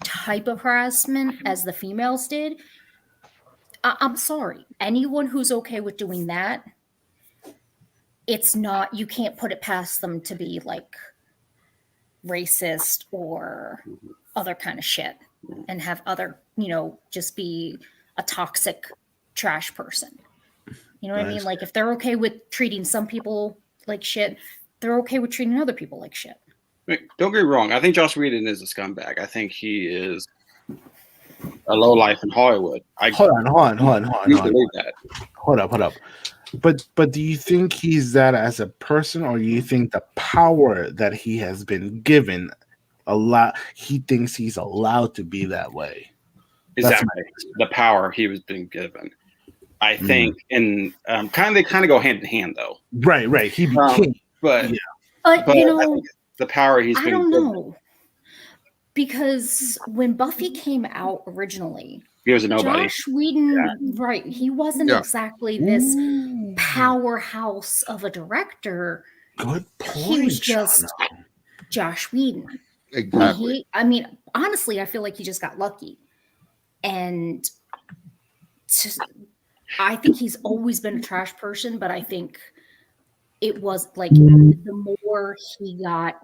type of harassment as the females did, I'm sorry. Anyone who's okay with doing that, it's not, you can't put it past them to be, like, racist or other kind of shit and have other, you know, just be a toxic trash person. You know what I mean? Like, if they're okay with treating some people like shit, they're okay with treating other people like shit. Don't get me wrong. I think Josh Whedon is a scumbag. I think he is a low life in Hollywood. Hold on. Believe that. Hold up. But do you think he's that as a person, or do you think the power that he has been given he thinks he's allowed to be that way? Exactly. The power he was being given. I think they kind of go hand in hand, though. Right. He became, but you know, the power he's I don't know. Because when Buffy came out originally, he was a nobody. Josh Whedon, right? He wasn't exactly this powerhouse of a director. Good point. He was just Josh Whedon. Exactly. I mean, honestly, I feel like he just got lucky, and I think he's always been a trash person. But I think it was like the more he got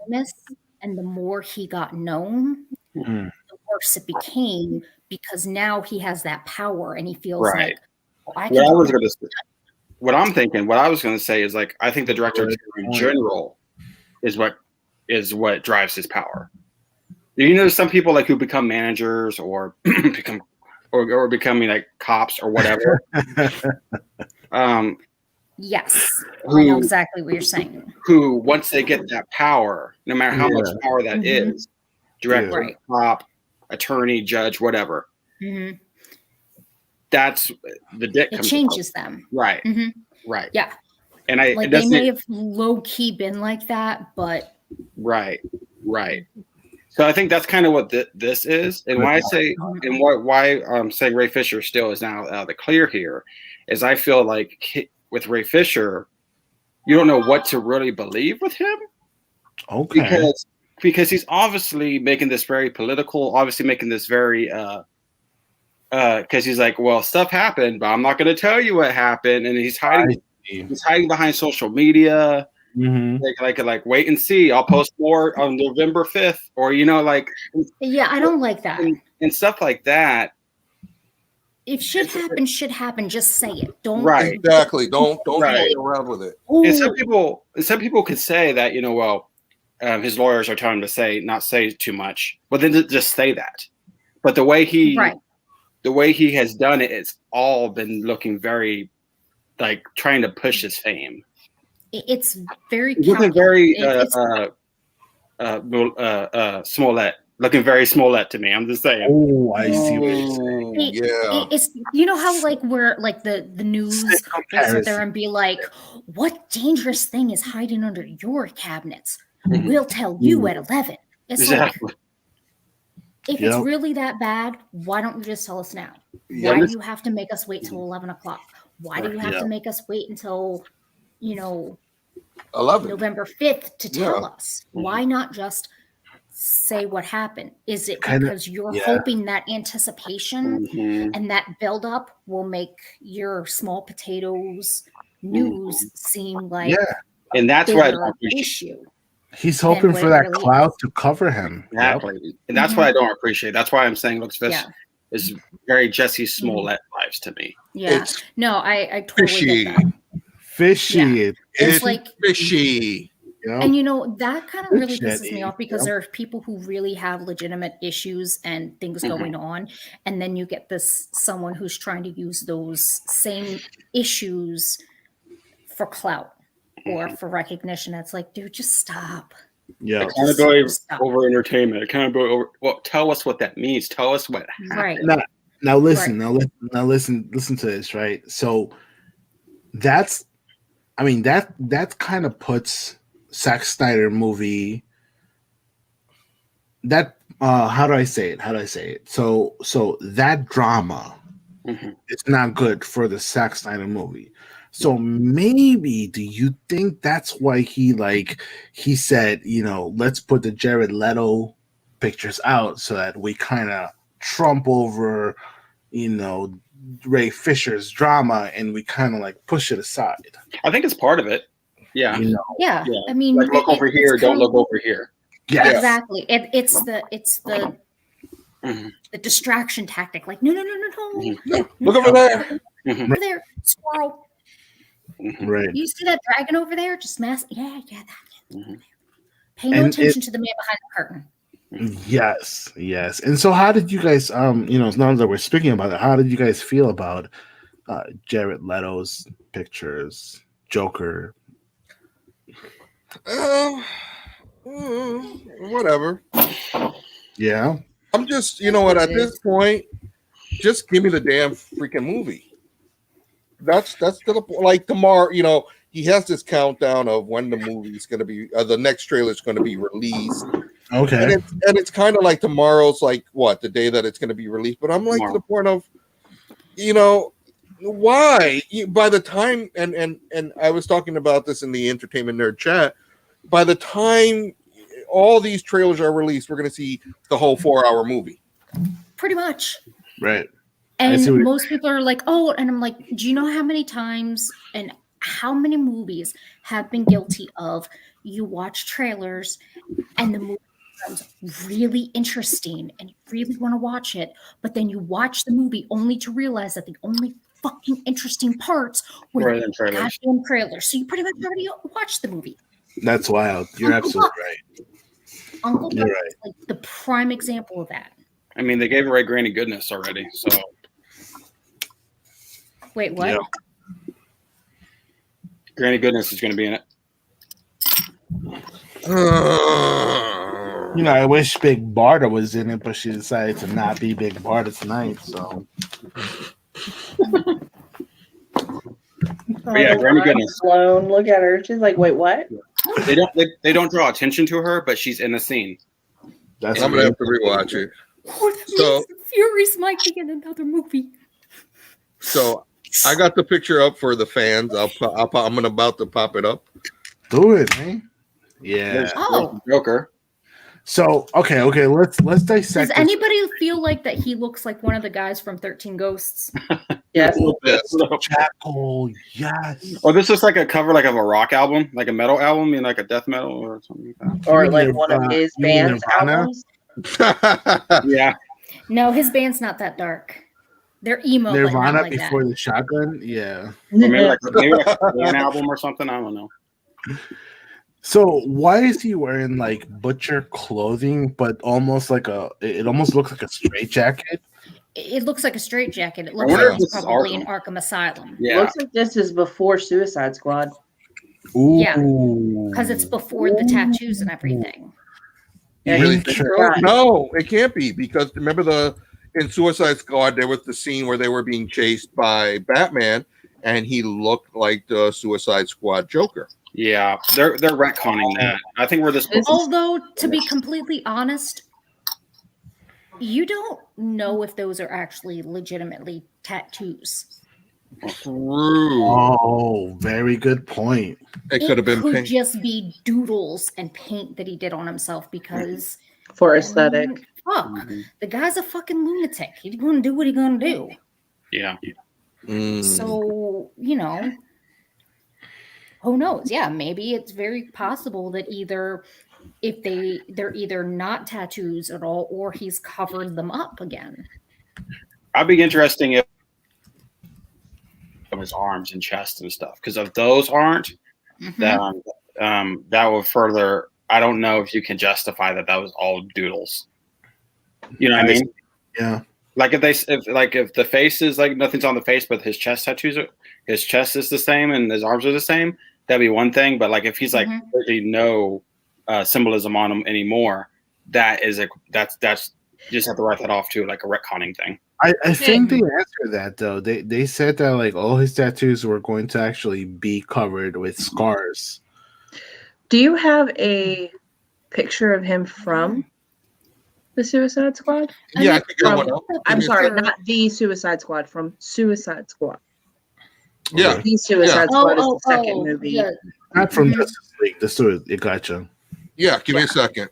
famous and the more he got known, the worse it became, because now he has that power and he feels like, what I was going to say is, like, I think the director in general is what drives his power. You know, some people like who become managers or becoming like cops or whatever. Yes, I know exactly what you're saying. Who, once they get that power, no matter how much power that is, director, cop, attorney, judge, whatever, that's the dick. It changes them. Right. Right. Yeah. And they may have low key been like that, but right. So I think that's kind of what this is, and why I say, and why I'm saying Ray Fisher still is now out of the clear here, is I feel like with Ray Fisher, you don't know what to really believe with him. Okay. Because he's obviously making this very political, obviously making this very because he's like, well, stuff happened, but I'm not going to tell you what happened, and he's hiding behind social media. Like wait and see. I'll post more on November 5th, or I don't like that and stuff like that. If should happen, just say it. Don't exactly. Don't play around with it. And some people could say that his lawyers are telling him to not say too much, but then just say that. But the way he has done it, it's all been looking very like trying to push his fame. It's very looking very Smollett. Looking very Smollett to me. I'm just saying. Oh, I see what you're saying. It's how like where like the news will sit there and be like, what dangerous thing is hiding under your cabinets? We'll tell you at 11. It's like, if it's really that bad, why don't you just tell us now? Why do you have to make us wait till 11 o'clock? Why do you have to make us wait until 11 November 5th to tell us? Why not just say what happened? Is it Kinda- because you're yeah. hoping that anticipation Mhm. and that buildup will make your small potatoes news seem like Yeah. And that's what I bigger don't appreciate. issue? He's hoping what for it that really cloud to cover him. Yep. Exactly. And that's what I don't appreciate. That's why I'm saying, look, this Yeah. is very Jesse Smollett vibes to me. Yeah. It's No, I totally fishy. get that. Fishy. It's It's like, fishy. You know? and you know, that kind of really Shitty, pisses me off because there are people who really have legitimate issues and things going on. And then you get this someone who's trying to use those same issues for clout or for recognition. It's like, dude, just stop. Yeah. Accountability Stop. over entertainment. Accountability over. Well, tell us what that means. Tell us what happened. Right. Now listen, Right. now listen to this, right? So that's, I mean, that kind of puts Zack Snyder movie, that how do I say it? So that drama is not good for the Zack Snyder movie. So maybe do you think that's why he said, you know, let's put the Jared Leto pictures out so that we kind of trump over, you know, Ray Fisher's drama and we kind of like push it aside. I think it's part of it. Yeah. You know? Yeah. Yeah. I mean, Like look over here. it's Don't kind look of- over here. Yes. Exactly. It's the the distraction tactic. Like, no. Look over there. Over there, squirrel. Right. You see that dragon over there? Just mess. Yeah, that. Pay no And attention to the man behind the curtain. Yes. And so how did you guys you know, now that we're speaking about it, how did you guys feel about Jared Leto's pictures, Joker? Whatever. Yeah. I'm just, you know what, at this point, just give me the damn freaking movie. That's to the point. Like tomorrow, you know, he has this countdown of when the movie's going to be, the next trailer is going to be released. Okay. And it's kind of like tomorrow's like what, the day that it's going to be released. But I'm like to the point of, you know, why? By the time, and I was talking about this in the Entertainment Nerd chat, by the time all these trailers are released, we're going to see the whole 4-hour movie. Pretty much. Right. And most people are like, oh, and I'm like, do you know how many times and how many movies have been guilty of you watch trailers and the movie sounds really interesting and you really want to watch it, but then you watch the movie only to realize that the only fucking interesting parts were the goddamn trailers. So you pretty much already watched the movie. That's wild. You're absolutely right. Uncle You're Buck right. is like the prime example of that. I mean, they gave away Granny Goodness already, so. Wait, what? Yeah. Granny Goodness is going to be in it. You know, I wish Big Barda was in it, but she decided to not be Big Barda tonight. So, But yeah, Granny Goodness. Blown. Look at her. She's like, wait, what? They don't draw attention to her, but she's in the scene. that's I'm gonna have to rewatch it. Oh, that So- means the Furies might be in another movie. So I got the picture up for the fans. I'm about to pop it up. do it, man. Yeah. There's Oh. Joker. So okay, let's dissect. Does anybody feel like that he looks like one of the guys from 13 Ghosts? Yes. A little bit. Jackal, yes. Oh, this looks like a cover like of a rock album, like a metal album, like a death metal or something like Or You like mean one of Nirvana- his you mean band's Nirvana? albums. that. Yeah. No, his band's not that dark. They're emo, but Nirvana not like before that. the shotgun, yeah. Or maybe like a band album or something. I don't know. So why is he wearing like butcher clothing, but almost like it almost looks like a straight jacket? It looks like a straitjacket. It looks wonder like if it's this is probably in Arkham Asylum. Yeah. Looks like this is before Suicide Squad. Ooh. Yeah, because it's before the tattoos and everything. Yeah, You really he's think the so? guy. No, it can't be, because remember in Suicide Squad there was the scene where they were being chased by Batman and he looked like the Suicide Squad Joker. Yeah. They're retconning that. I think we're this. Although, to be completely honest, you don't know if those are actually legitimately tattoos. True. Oh, very good point. It could have been could pink. just be doodles and paint that he did on himself because For I aesthetic. mean, fuck, Mhm. the guy's a fucking lunatic. He's gonna do what he's gonna do. Yeah. So, you know, who knows? Yeah, maybe it's very possible that either if they're either not tattoos at all or he's covered them up again. I'd be interesting if his arms and chest and stuff, because if those aren't, Mhm. that would further. I don't know if you can justify that was all doodles. You know what I mean? Yeah. Like if the face is like nothing's on the face, but his chest his chest is the same and his arms are the same, that'd be one thing. But like if he's like really no symbolism on him anymore, that's you just have to write that off too, like a retconning thing. I think they answered that though. They said that like all his tattoos were going to actually be covered with scars. Do you have a picture of him from the Suicide Squad? Yeah, I could get one up. I'm sorry, not the Suicide Squad, from Suicide Squad. Yeah. The Suicide Squad is the second movie. Yeah. Not from Justice League. The story. It gotcha. Yeah, give me a second.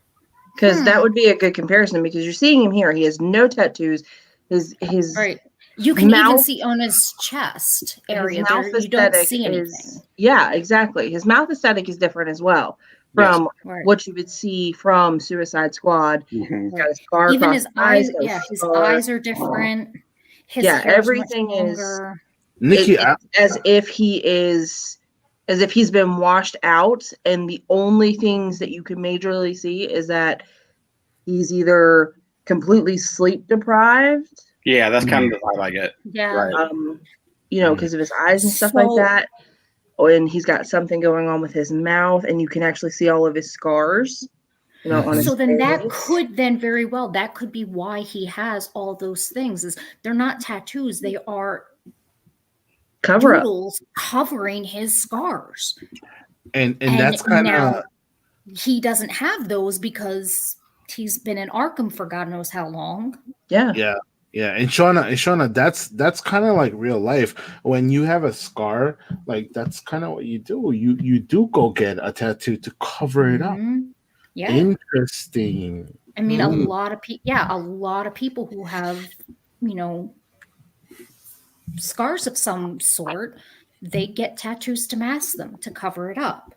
Because that would be a good comparison, because you're seeing him here. He has no tattoos. His Right. You can even mouth- see on his chest area his mouth there. You don't aesthetic see anything. is, yeah, exactly. His mouth aesthetic is different as well from Right. what you would see from Suicide Squad. Mhm. He's got a scar Even across his his eyes, a yeah, his scar. eyes are different. His Yeah, hair's everything much is- longer. Nikki, It's as if he's been washed out, and the only things that you can majorly see is that he's either completely sleep deprived, Yeah, that's kind of the vibe I get. Yeah. Right. because of his eyes and stuff like So- that. And he's got something going on with his mouth, and you can actually see all of his scars. On his So then that face. could then very well, that could be why he has all those things. Is they're not tattoos, they are cover up. doodles covering his scars. and that's kind now of he doesn't have those because he's been in Arkham for God knows how long. Yeah. yeah. And Shauna, that's kind of like real life. When you have a scar, like that's kind of what you do. You do go get a tattoo to cover it up. Mhm. Yeah. Interesting. I mean, a lot of people who have, scars of some sort, they get tattoos to mask them, to cover it up.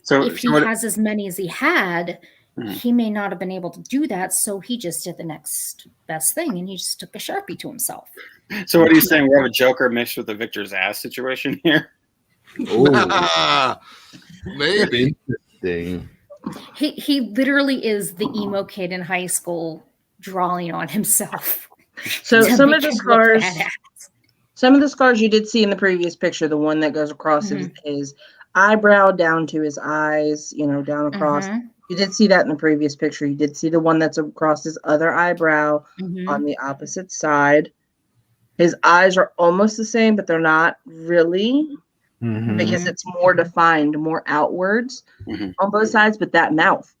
So If he has as many as he had, he may not have been able to do that, so he just did the next best thing, and he just took a Sharpie to himself. So what are you saying? We have a Joker mixed with the Victor's ass situation here? Oh, Maybe. interesting. He literally is the emo kid in high school drawing on himself. So to some make of the him look scars, badass. some of the scars you did see in the previous picture, the one that goes across his eyebrow down to his eyes, down across. You did see that in the previous picture. You did see the one that's across his other eyebrow on the opposite side. His eyes are almost the same, but they're not really, because it's more defined, more outwards on both sides. But that mouth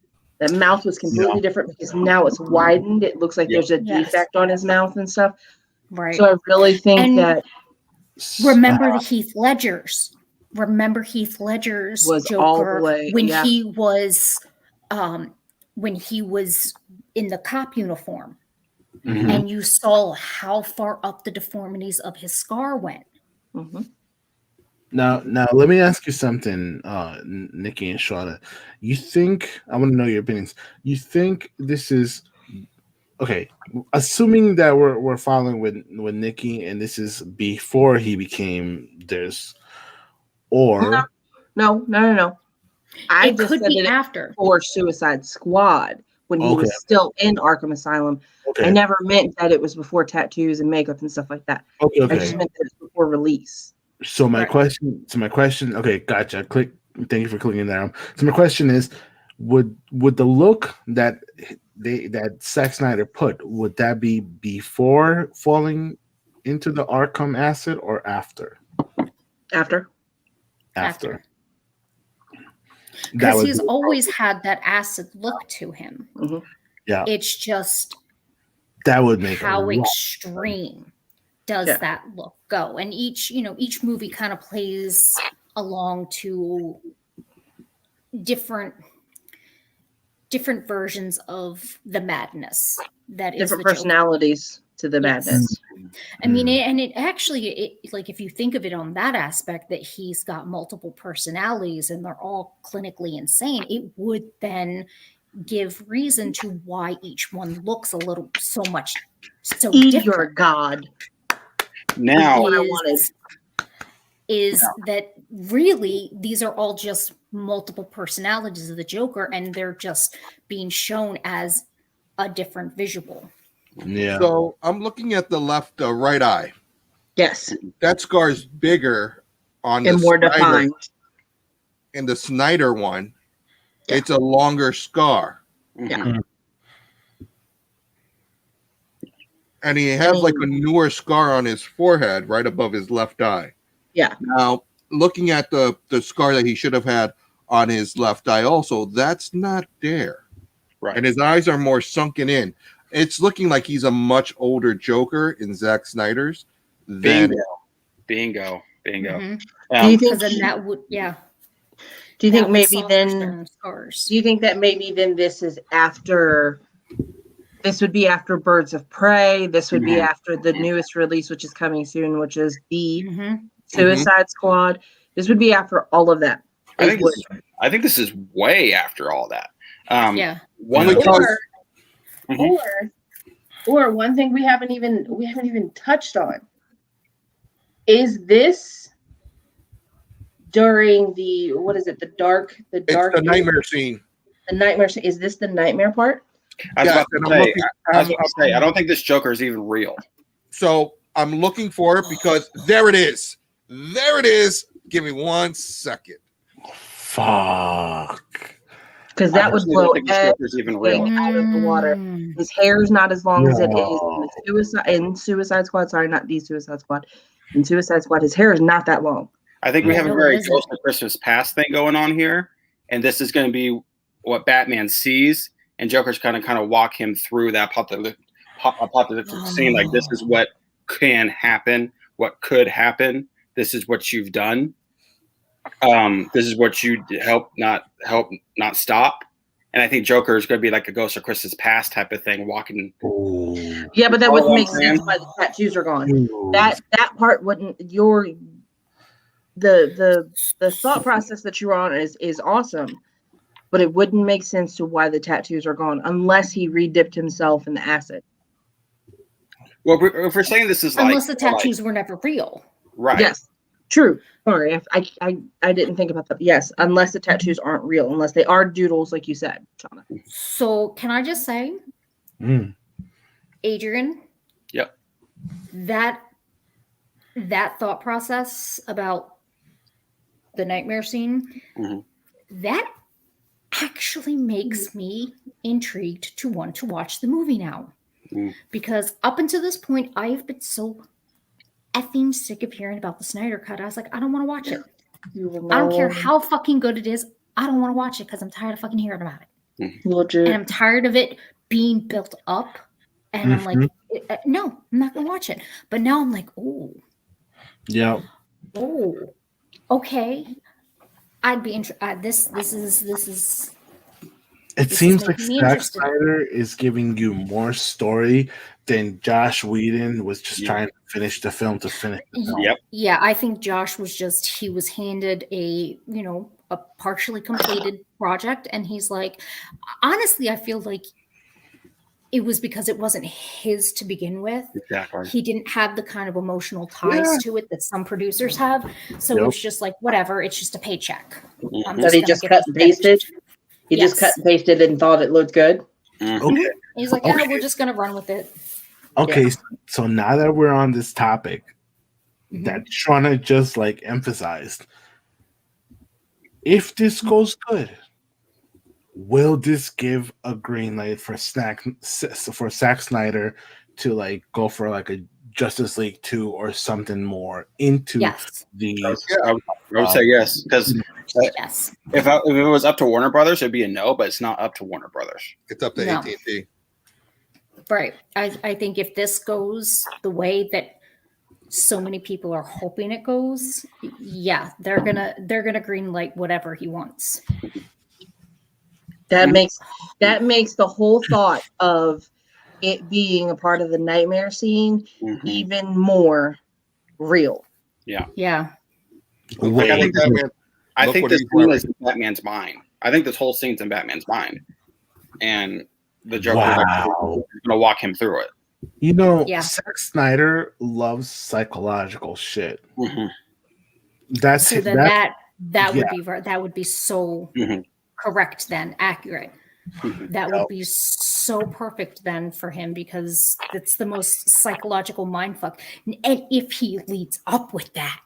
was completely different, because now it's widened. It looks like there's a defect on his mouth and stuff. Right. So I really think that remember the Heath Ledgers. Remember Heath Ledger's was Joker all the way, when he was in the cop uniform, and you saw how far up the deformities of his scar went. Now, let me ask you something, Nikki and Shauna. You think, I want to know your opinions. You think this is okay? Assuming that we're following with Nikki, and this is before he became this, or no. It could be after. For Suicide Squad, when he was still in Arkham Asylum. I never meant that it was before tattoos and makeup and stuff like that. I just meant that it's before release. So my question. Okay, gotcha. Thank you for clicking that. So my question is, would the look that Zack Snyder put, would that be before falling into the Arkham acid or after? After. Because he's always had that acid look to him. Yeah. It's just that would make how extreme does that look go. And each movie kind of plays along to different different versions of the madness that is Different the Joker. personalities to the Yes. madness. I mean, it actually, like, if you think of it on that aspect, that he's got multiple personalities and they're all clinically insane, it would then give reason to why each one looks so Your different. God. Now, what I wanted. Is that really these are all just multiple personalities of the Joker, and they're just being shown as a different visual. Yeah. So I'm looking at the right eye. Yes. That scar is bigger on And the more Snyder. defined. In the Snyder one, Yeah. it's a longer scar. Yeah. And he has like a newer scar on his forehead right above his left eye. Yeah. Now, looking at the scar that he should have had on his left eye also, that's not there. right. And his eyes are more sunken in. It's looking like he's a much older Joker in Zack Snyder's than Bingo. Mhm. Do you think Because then that would, yeah. Do you that think would maybe soften then certain scars. do you think that maybe then this is after this would be after Birds of Prey, this would be after the newest release, which is coming soon, which is the Suicide Squad. This would be after all of that. I think this is way after all that. Yeah. Or one thing we haven't even touched on is this during the it's the nightmare scene. The nightmare scene. Is this the nightmare part? I was about to say, I don't think this Joker is even real. So I'm looking for it because there it is. There it is. Give me 1 second. Fuck. Because that would blow even real. out of the water. His hair is not as long as it is in Suicide Squad. Sorry, not the Suicide Squad. In Suicide Squad, his hair is not that long. I think we have a very Ghost of Christmas Past thing going on here, and this is going to be what Batman sees, and Joker's kind of walk him through that apocalyptic scene. Like, this is what can happen, what could happen. This is what you've done. This is what you help not stop. And I think Joker is going to be like a Ghost of Christmas Past type of thing, walking. Yeah, but that wouldn't make sense why the tattoos are gone. That part wouldn't. The thought process that you're on is awesome, but it wouldn't make sense to why the tattoos are gone unless he re-dipped himself in the acid. Well, if we're saying this is unless the tattoos were never real, right? Yes, true. Sorry, I didn't think about that. Yes, unless the tattoos aren't real, unless they are doodles, like you said, Shauna. So can I just say, Adrian? Yep. That thought process about the nightmare scene, that actually makes me intrigued to want to watch the movie now. Because up until this point, I've been so effing sick of hearing about the Snyder Cut. I was like, I don't want to watch it. I don't care how fucking good it is. I don't want to watch it because I'm tired of fucking hearing about it. And I'm tired of it being built up. And I'm like, no, I'm not going to watch it. But now I'm like, oh. Yeah. Oh. Okay. I'd be interested. This is. It seems like Zack Snyder is giving you more story than Josh Whedon was just trying to finish the film to finish the film. Yep. Yeah, I think Josh was he was handed a partially completed project, and he's like, honestly, I feel like it was because it wasn't his to begin with. Exactly. He didn't have the kind of emotional ties to it that some producers have. So it's just like, whatever, it's just a paycheck. So he just cut and pasted? He just cut and pasted and thought it looked good? Okay. He's like, yeah, we're just going to run with it. Okay, so now that we're on this topic that Shauna just emphasized, if this goes good, will this give a green light for Zack Snyder to go for a Justice League 2 or something more into the? I would say yes, because if it was up to Warner Brothers, it'd be a no, but it's not up to Warner Brothers. It's up to AT&T. Right. I think if this goes the way that so many people are hoping it goes, they're gonna green light whatever he wants. That makes the whole thought of it being a part of the nightmare scene even more real. Yeah. Wait. I think this scene is in Batman's mind. I think this whole scene's in Batman's mind, and the Joker's going to walk him through it. You know, Yeah. Zack Snyder loves psychological shit. Mm-hmm. That's So then that would be so correct then, accurate. That would be so perfect then for him, because it's the most psychological mindfuck. And if he leads up with that,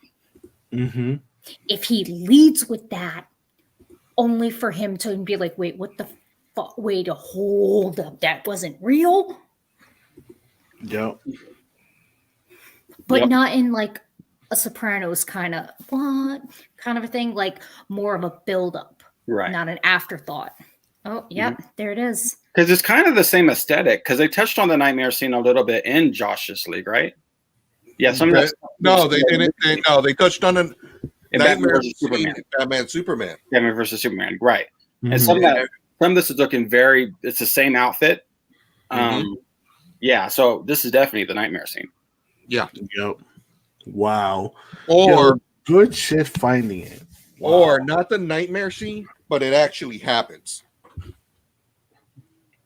if he leads with that, only for him to be like, wait, what the fuck? Wait, hold up, that wasn't real. Yep. But not in like a Sopranos kind of a thing, like more of a build-up, right? Not an afterthought. Oh, yep, there it is. Because it's kind of the same aesthetic. Because they touched on the nightmare scene a little bit in Justice League, right? Yeah, they didn't. They touched on a nightmare scene in Batman Superman. Batman versus Superman, right? And some of this is looking very. It's the same outfit. Yeah, so this is definitely the nightmare scene. Yeah. Yep. Wow. Or good shit finding it. Wow. Or not the nightmare scene, but it actually happens.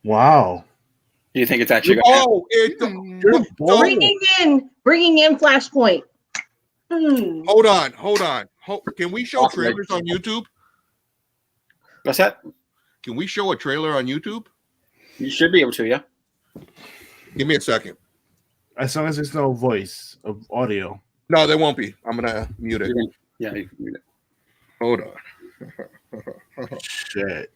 Wow. Do you think it's actually? Bringing in Flashpoint. Hold on. Can we show trailers on YouTube? What's that? Can we show a trailer on YouTube? You should be able to, yeah. Give me a second. As long as there's no voice of audio. No, there won't be. I'm gonna mute it. Yeah, you can mute it. Hold on. Shit.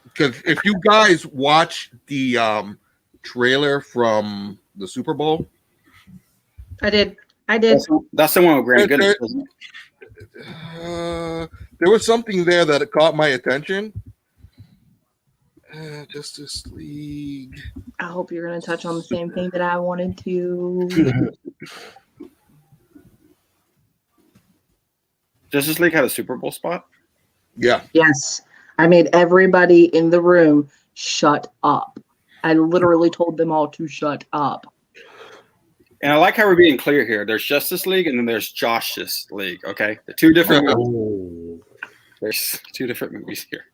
Because if you guys watch the trailer from the Super Bowl, I did. That's the one with Grant Goodman. There was something there that caught my attention. Justice League. I hope you're going to touch on the same thing that I wanted to. Justice League had a Super Bowl spot? Yeah. Yes. I made everybody in the room shut up. I literally told them all to shut up. And I like how we're being clear here. There's Justice League and then there's Justice League, okay? The two different movies. There's two different movies here.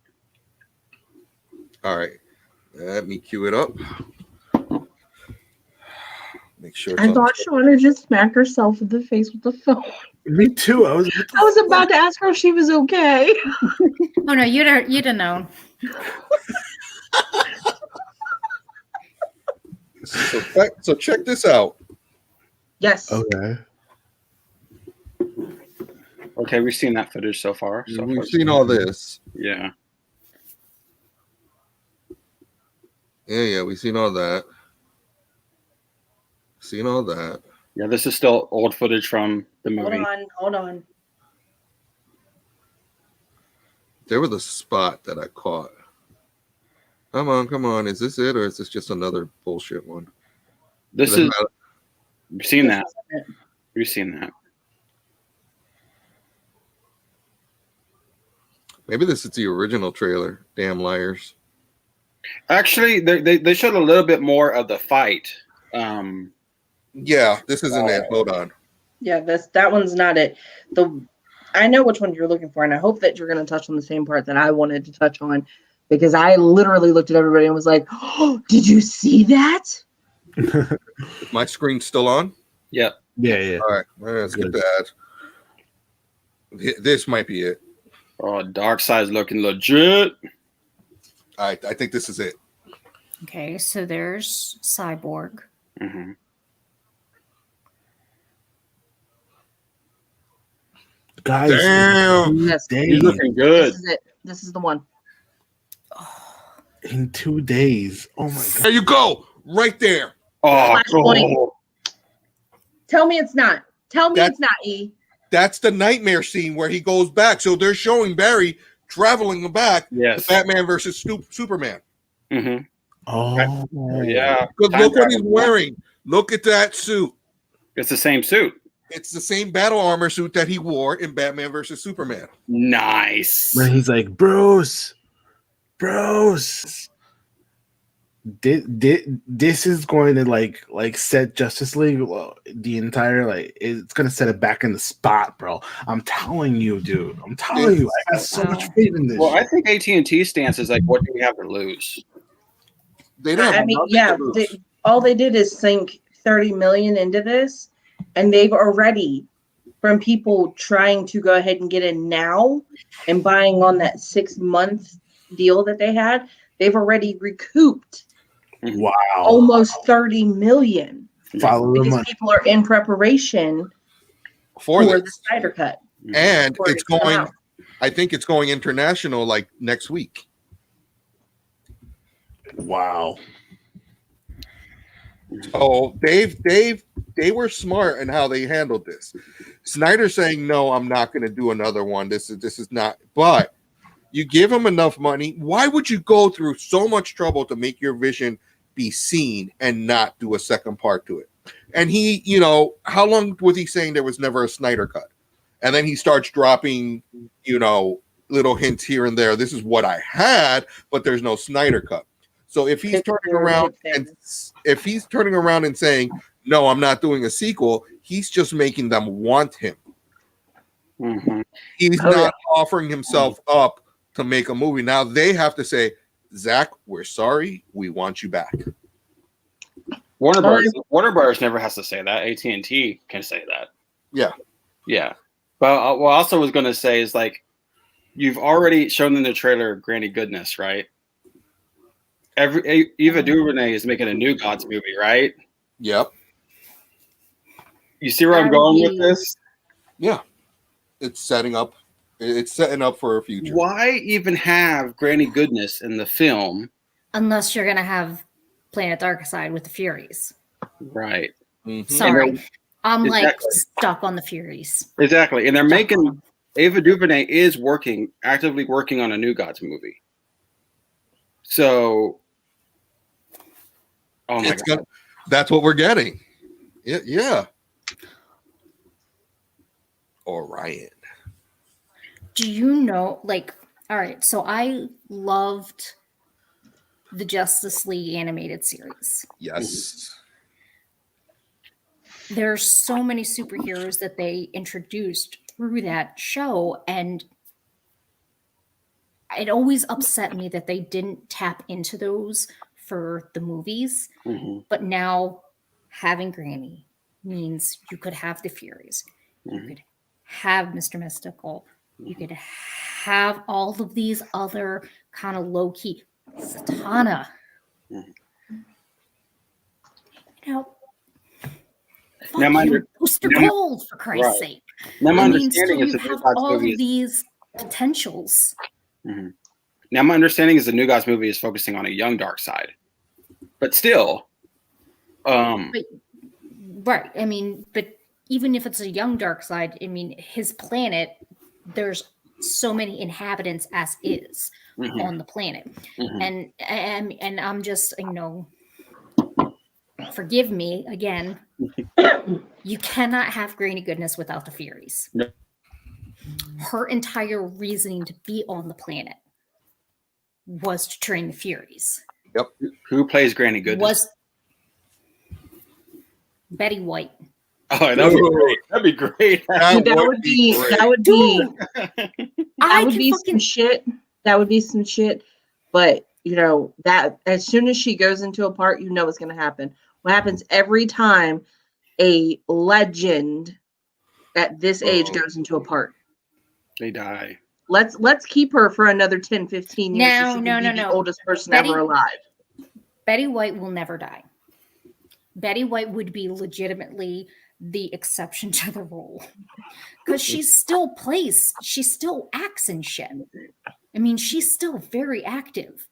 All right. Let me cue it up. Make sure. I thought Shauna just smacked herself in the face with the phone. Me too. I was about to ask her if she was okay. Oh no, you didn't know. So check this out. Yes. Okay. Okay, we've seen that footage so far. We've seen all this. Yeah. Yeah, we've seen all that. Seen all that. Yeah, this is still old footage from the movie. Hold on. There was a spot that I caught. Come on. Is this it, or is this just another bullshit one? We've seen that. We've seen that. Maybe this is the original trailer. Damn liars. Actually, they showed a little bit more of the fight. Yeah, this isn't it. Hold on. Yeah, that one's not it. I know which one you're looking for, and I hope that you're going to touch on the same part that I wanted to touch on, because I literally looked at everybody and was like, "Oh, did you see that?" My screen's still on? Yeah. Yeah. All right, let's get that. This might be it. Oh, Darkseid's looking legit. All right, I think this is it. Okay, so there's Cyborg. Mm-hmm. Guys, damn. Yes, he's looking good. This is it. This is the one. In 2 days. Oh my god. There you go. Right there. Oh, cool. Tell me it's not. It's not, E. That's the nightmare scene where he goes back. So they're showing Barry traveling back to Batman versus Superman. Mm-hmm. Oh, yeah. Because look what he's wearing. Look at that suit. It's the same suit. It's the same battle armor suit that he wore in Batman versus Superman. Nice. When he's like, Bruce. bros. This is going to like set Justice League, the entire, like, it's gonna set it back in the spot, bro. I'm telling you, dude. I'm telling you, I got so much faith in this. Well, I think AT&T stance is like, what do we have to lose? They don't have I mean, nothing yeah, to lose. all they did is sink 30 million into this, and they've already, from people trying to go ahead and get in now and buying on that 6-month deal that they had, they've already recouped Wow. almost 30 million Follow the because money. people are in preparation for for the this. Snyder Cut. And For it it's to come going, out. I think it's going international like next week. Wow. So they were smart in how they handled this. Snyder saying, no, I'm not going to do another one. This is not, but you give him enough money. Why would you go through so much trouble to make your vision be seen and not do a second part to it? And he, you know, how long was he saying there was never a Snyder cut? And then he starts dropping, you know, little hints here and there. This is what I had, but there's no Snyder cut. So if he's turning around and saying, no, I'm not doing a sequel, he's just making them want him. Mm-hmm. He's not offering himself up to make a movie. Now they have to say, Zach, we're sorry, we want you back. Warner Brothers never has to say that. AT&T can say that. Yeah. But what I also was going to say is, like, you've already shown in the trailer Granny Goodness, right? Eva DuVernay is making a New Gods movie, right? Yep. You see where I'm going with this? Yeah. It's setting up for a future. Why even have Granny Goodness in the film? Unless you're going to have Planet Darkseid with the Furies. Right. Mm-hmm. Sorry. I'm Exactly. like stuck on the Furies. Exactly. And they're making, Ava DuVernay is actively working on a New Gods movie. So, oh my God. That's what we're getting. Yeah. Orion. Do you know, like, all right, so I loved the Justice League animated series. Yes. There's so many superheroes that they introduced through that show, and it always upset me that they didn't tap into those for the movies. Mm-hmm. But now having Granny means you could have the Furies. Mm-hmm. You could have Mr. Mystical. You could have all of these other kind of low-key Satana. Mm-hmm. You know, Now my Booster Gold, for Christ's sake. Now my I mean, understanding so is you the New have Gods all movie of these potentials. Mm-hmm. Now my understanding is the New Gods movie is focusing on a young Darkseid, but still, right. I mean, but even if it's a young Darkseid, I mean, his planet, there's so many inhabitants as is mm-hmm. on the planet, Mm-hmm. and I'm just, you know, forgive me again. You cannot have Granny Goodness without the Furies. No. Her entire reasoning to be on the planet was to train the Furies. Yep. Who plays Granny Goodness? Was Betty White. Oh, that'd be great. That'd be great. That would be fucking some shit. That would be some shit. But you know that as soon as she goes into a part, you know what's going to happen. What happens every time a legend at this age goes into a part? They die. Let's keep her for another 10, 15 years. No, so she can be the oldest person ever alive. Betty White will never die. Betty White would be legitimately the exception to the rule. Because she still acts in shit. I mean, she's still very active.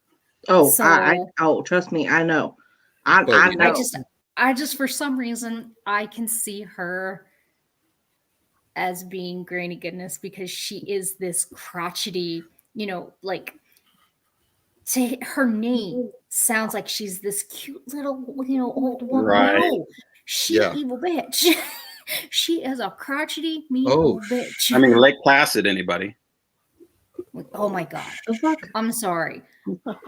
Oh, So, trust me, I know. I know. I just for some reason I can see her as being Granny Goodness because she is this crotchety, you know, like her name sounds like she's this cute little, you know, old woman. Right. No, she's an evil bitch. She is a crotchety, mean old bitch. I mean, Lake Placid, anybody? Oh my god. The fuck? I'm sorry.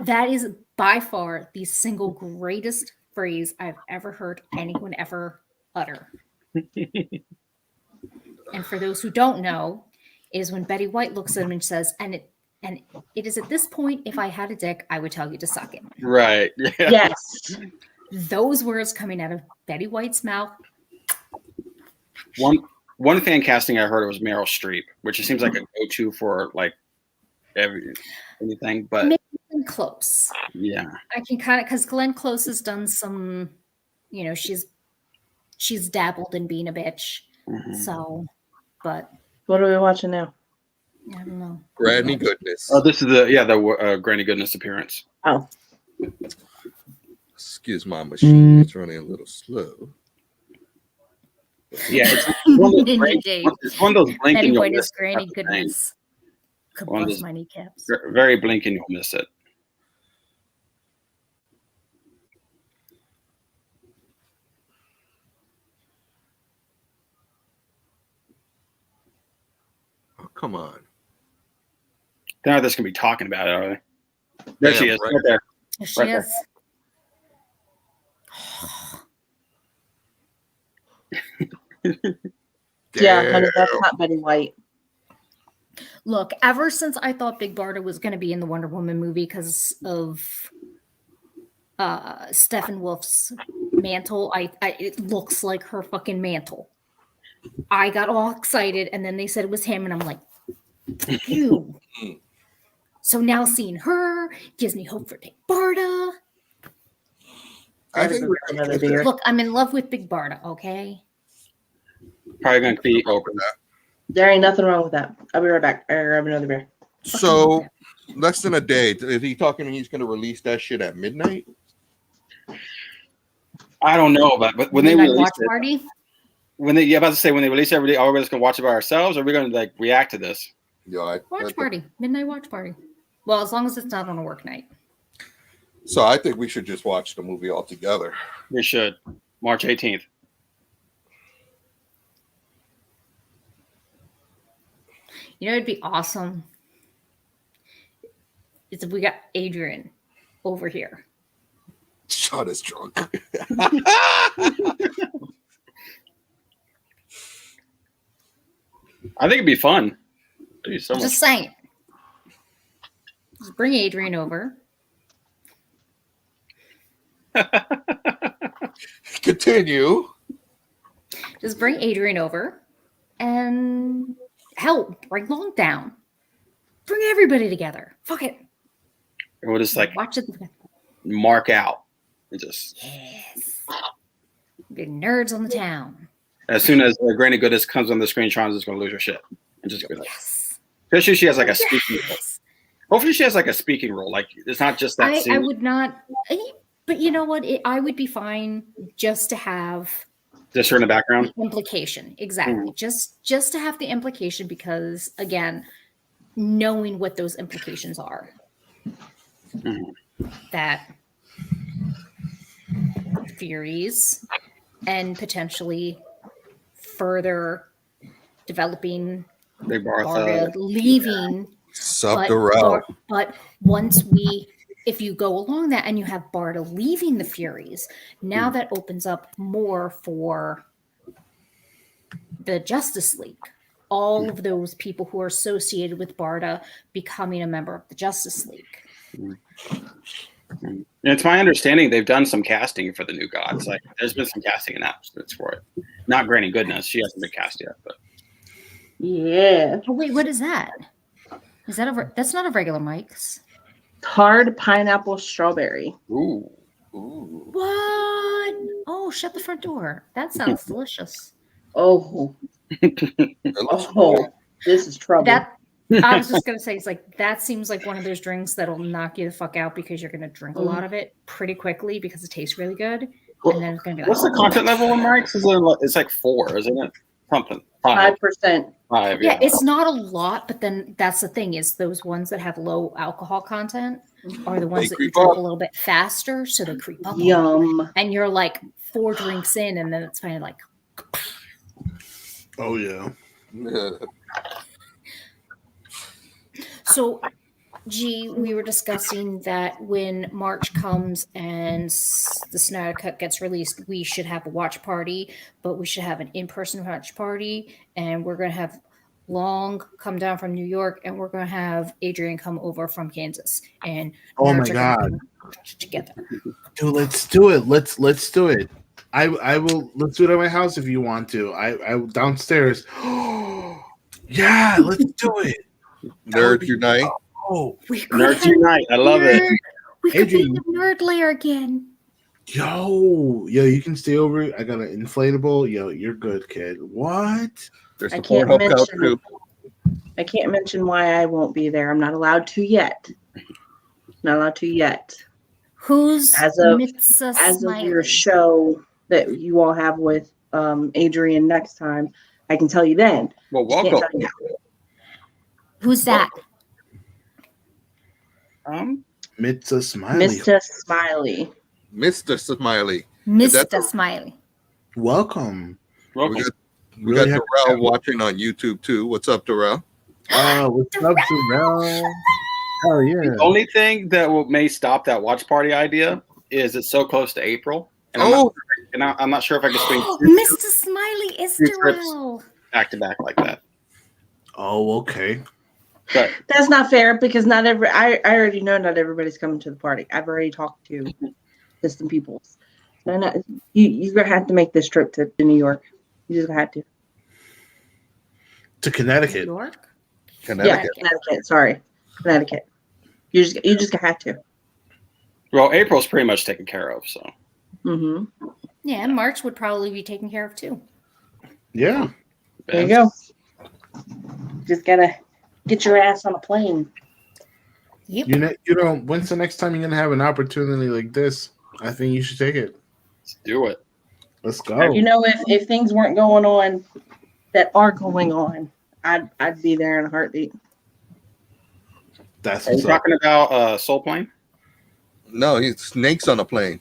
That is by far the single greatest phrase I've ever heard anyone ever utter. And for those who don't know, is when Betty White looks at him and says, and it is at this point, if I had a dick, I would tell you to suck it. Right. Yeah. Yes. Those words coming out of Betty White's mouth. One fan casting I heard was Meryl Streep, which it seems like a go-to for like anything, but Maybe Glenn Close. yeah, I can kind of, because Glenn Close has done some, she's dabbled in being a bitch. So, but What are we watching now? I don't know. Granny Goodness. oh, this is the Granny Goodness appearance. Oh, Excuse my machine. It's running a little slow. Yeah, it's one of those blink, Dave. it's one of those blink and Betty you'll White miss is Granny type of thing. Goodness. Could One of bust those- my kneecaps. Very blink and you'll miss it. Oh, come on. They're not just gonna be talking about it, are they? There she Damn is, right. right there. There she Right there. is. yeah, honey, that's Damn. not Betty White. Look, ever since I thought Big Barda was going to be in the Wonder Woman movie because of Steppenwolf's mantle, it looks like her fucking mantle. I got all excited, and then they said it was him, and I'm like, ew. So now seeing her gives me hope for Big Barda. I think we're another gonna beer. Look, I'm in love with Big Barda, okay? Probably gonna be open. There ain't nothing wrong with that. I'll be right back. I'll grab another beer. So less than a day. Is he talking? He's going to release that shit at midnight? I don't know, but when they Midnight release watch it, party. when they about to say when they release every day, are we just gonna watch it by ourselves, or are we gonna like react to this? Yeah. Watch party. Midnight watch party. Well, as long as it's not on a work night. So I think we should just watch the movie all together. We should. March 18th. You know, it'd be awesome. It's if we got Adrian over here. Sean is drunk. I think it'd be fun. It'd be so much. Just saying. Just bring Adrian over. Continue. Just bring Adrian over. And hell, bring Long down. Bring everybody together. Fuck it. And we'll just like Watch it. mark out and just Yes. Big nerds on the town. as soon as Granny Goodness comes on the screen, Sean's just gonna lose her shit and just be like, Yes. especially she has like a speaking role. Yes. Hopefully she has like a speaking role. Like it's not just that I scene. would not. But you know what? I would be fine just to have Just her in the background. implication. Exactly. Just to have the implication because again, knowing what those implications are. That Furies and potentially further developing Big Bartha. Barda leaving. Sup the route. But once if you go along that and you have Barda leaving the Furies, now that opens up more for the Justice League. All of those people who are associated with Barda becoming a member of the Justice League. And it's my understanding they've done some casting for the new gods. Like there's been some casting announcements for it. Not Granny Goodness. She hasn't been cast yet, but Yeah. Oh wait, what is that? Is that that's not a regular Mike's? Hard pineapple strawberry. ooh. Ooh. What? Oh, shut the front door. That sounds delicious. Oh, It looks oh, this is trouble. That I was just gonna say, it's like that seems like one of those drinks that'll knock you the fuck out because you're gonna drink a lot of it pretty quickly because it tastes really good, and then it's gonna be like, What's the content level in Mike's? It's like 4, isn't it? Something. 5. 5%. 5. yeah, it's not a lot, but then that's the thing is those ones that have low alcohol content are the ones They that you creep drink up. a little bit faster, so they creep up. on you. Yum. And you're like 4 drinks in, and then it's kind of like, Oh yeah. Yeah. So, G, we were discussing that when March comes and the Snyder Cut gets released, we should have a watch party, but we should have an in-person watch party, and we're going to have Long come down from New York, and we're going to have Adrian come over from Kansas, and Oh my nerds are gonna God. be together. Dude, let's do it. Let's do it. I will. Let's do it at my house if you want to. I downstairs. Yeah, let's do it. Nerd unite. Oh, We could Nerds have unite. I love it. We could be in Adrian. the nerd lair again. yo, you can stay over. I got an inflatable. Yo, you're good, kid. What? There's I the can't Pornhub couch mention- too. I can't mention why I won't be there. I'm not allowed to yet. Not allowed to yet. Who's As of- Mitza As of Smiley? your show that you all have with Adrian next time, I can tell you then. Well, Just can't welcome. tell you Who's that? Mitza Smiley. Mr. Smiley. Mr. Smiley. Mr. That's- Smiley. Welcome. Welcome. We Really got happy to Darrell have you. watching on YouTube too. What's up, Darrell? What's up, Darrell? Hell yeah. The only thing that may stop that watch party idea is it's so close to April. And I'm not sure if I can swing Mr. Smiley is Two trips. Darrell. back to back like that. Oh, okay. But That's not fair because not every I already know not everybody's coming to the party. I've already talked to some people. So not, you're gonna have to make this trip to New York. You just have to. To Connecticut. New York? Connecticut. Yeah, Connecticut. Sorry, Connecticut. You just have to. well, April's pretty much taken care of. So Mm-hmm. Yeah, and March would probably be taken care of too. Yeah. There you go. Just gotta get your ass on a plane. Yep. You know, when's the next time you're gonna have an opportunity like this? I think you should take it. let's do it. Let's go. You know, if things weren't going on that are going on, I'd be there in a heartbeat. That's Are you what's up. talking about Soul Plane? No, he's snakes on a plane.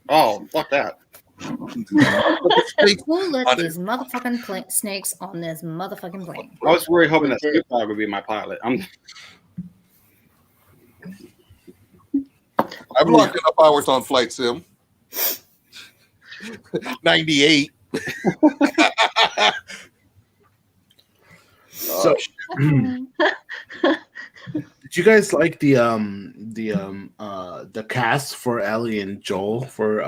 Oh, fuck that. Snakes. Who let On these motherfucking snakes on this motherfucking plane? I was really hoping that Snoop Dogg would be my pilot. I've locked enough hours on Flight Sim. 98. So, did you guys like the cast for Ellie and Joel for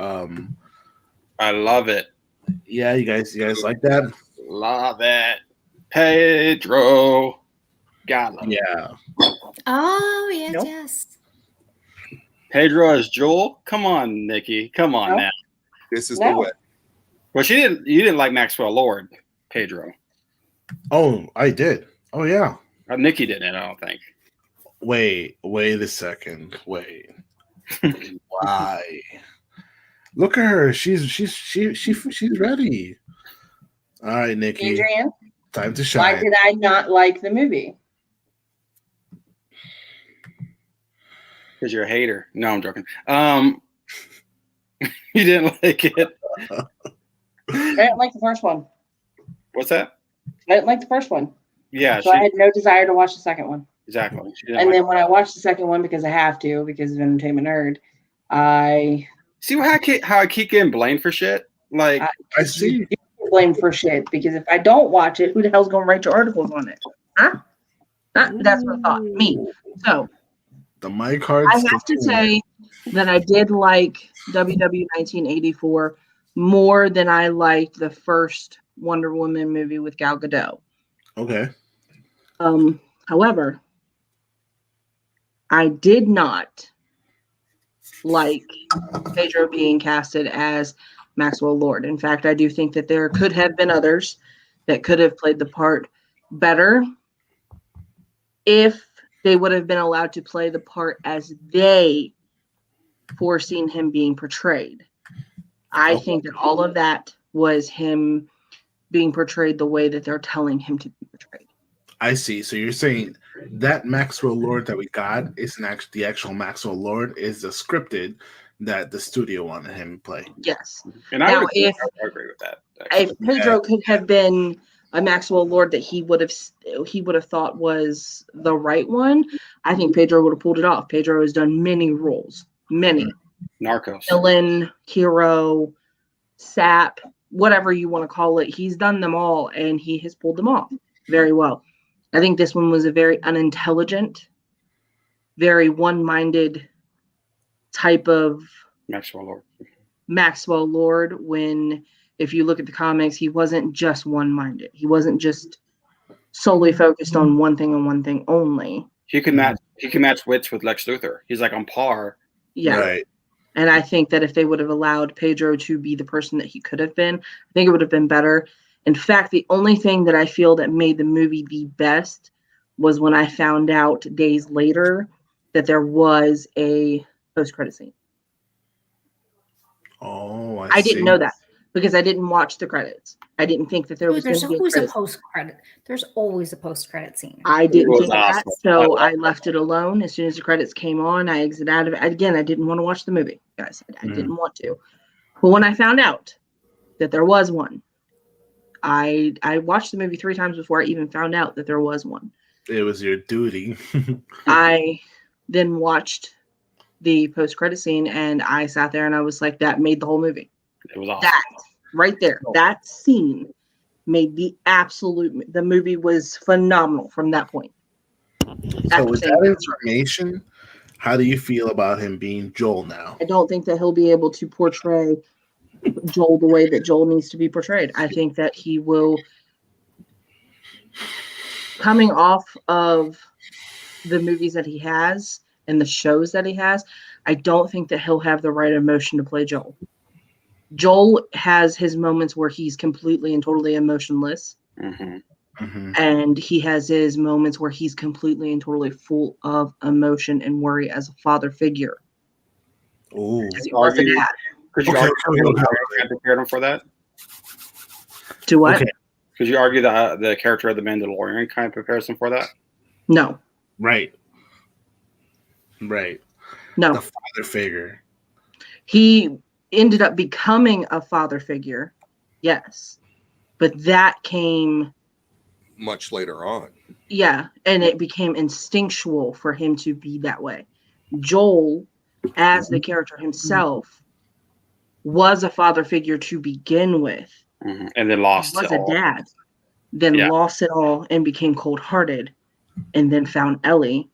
I love it. yeah, you guys like that? Love it. Pedro. God love it. Yeah. Oh, yes, Nope. yes. Pedro as Joel? Come on, Nikki. Come on No. now. This is No. the way. Well, you didn't like Maxwell Lord, Pedro. Oh, I did. Oh yeah. Nikki didn't, I don't think. Wait a second. Wait. Why? Look at her. She's ready. All right, Nikki. Adrian, Time to why shine. did I not like the movie? Because you're a hater. No, I'm joking. You didn't like it. I didn't like the first one. What's that? I didn't like the first one. Yeah, So I had no desire to watch the second one. exactly. She didn't And like then when I watched the second one because I have to, because of Entertainment Nerd, See how I keep getting blamed for shit? Like, I see. you get blamed for shit because if I don't watch it, who the hell's gonna write your articles on it? Huh? That's what I thought. Me. So The mic cards. I have to say that I did like WW 1984 more than I liked the first Wonder Woman movie with Gal Gadot. Okay. However, I did not like Pedro being casted as Maxwell Lord. In fact, I do think that there could have been others that could have played the part better if they would have been allowed to play the part as they foreseen him being portrayed. I think that all of that was him being portrayed the way that they're telling him to be portrayed. I see. So you're saying that Maxwell Lord that we got isn't actually the actual Maxwell Lord, is the scripted that the studio wanted him to play. Yes. and I Now, would if- agree with that. Actually. If Pedro could have been a Maxwell Lord that he would have thought was the right one, I think Pedro would have pulled it off. Pedro has done many roles, many. Narcos. Villain, hero, sap, whatever you want to call it. He's done them all, and he has pulled them off very well. I think this one was a very unintelligent, very one-minded type of Maxwell Lord, when if you look at the comics, he wasn't just one-minded. He wasn't just solely focused on one thing and one thing only. He can match wits with Lex Luthor. He's like on par. Yeah. Right. And I think that if they would have allowed Pedro to be the person that he could have been, I think it would have been better. In fact, the only thing that I feel that made the movie the best was when I found out days later that there was a post-credit scene. Oh, I didn't know that because I didn't watch the credits. I didn't think that there was There's going to be always a a credit. post-credit. There's always a post-credit scene. I didn't was think that, awesome. so I left it alone. As soon as the credits came on, I exited out of it. Again, I didn't want to watch the movie, guys. I didn't want to. But when I found out that there was one, I watched the movie 3 times before I even found out that there was one. It was your duty. I then watched the post-credit scene, and I sat there and I was like, that made the whole movie. It was awesome. That right there, that scene made the movie was phenomenal from that point. So with that information, how do you feel about him being Joel now? I don't think that he'll be able to portray Joel the way that Joel needs to be portrayed. I think that he will, coming off of the movies that he has and the shows that he has, I don't think that he'll have the right emotion to play Joel. Joel has his moments where he's completely and totally emotionless. And he has his moments where he's completely and totally full of emotion and worry as a father figure. Oh, Could you argue that prepared him for that? To what? Okay. Could you argue that the character of the Mandalorian kind of prepares him for that? No. Right. No. The father figure. He ended up becoming a father figure, yes, but that came much later on. Yeah, and it became instinctual for him to be that way. Joel, as the character himself, was a father figure to begin with, and then lost was a dad, then lost it all and became cold-hearted, and then found Ellie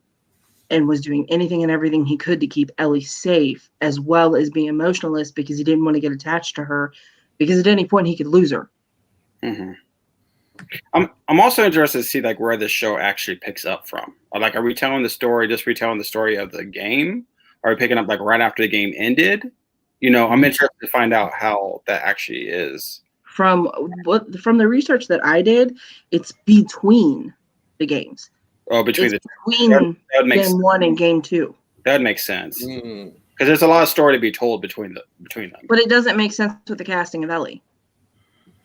and was doing anything and everything he could to keep Ellie safe, as well as being emotionless because he didn't want to get attached to her, because at any point he could lose her. I'm also interested to see like where this show actually picks up from. Like, are we telling the story, just retelling the story of the game? Are we picking up like right after the game ended? You know, I'm interested to find out how that actually is. From the research that I did, it's between the games. Oh, between game 1 and game 2. That makes sense because there's a lot of story to be told between them. But it doesn't make sense with the casting of Ellie.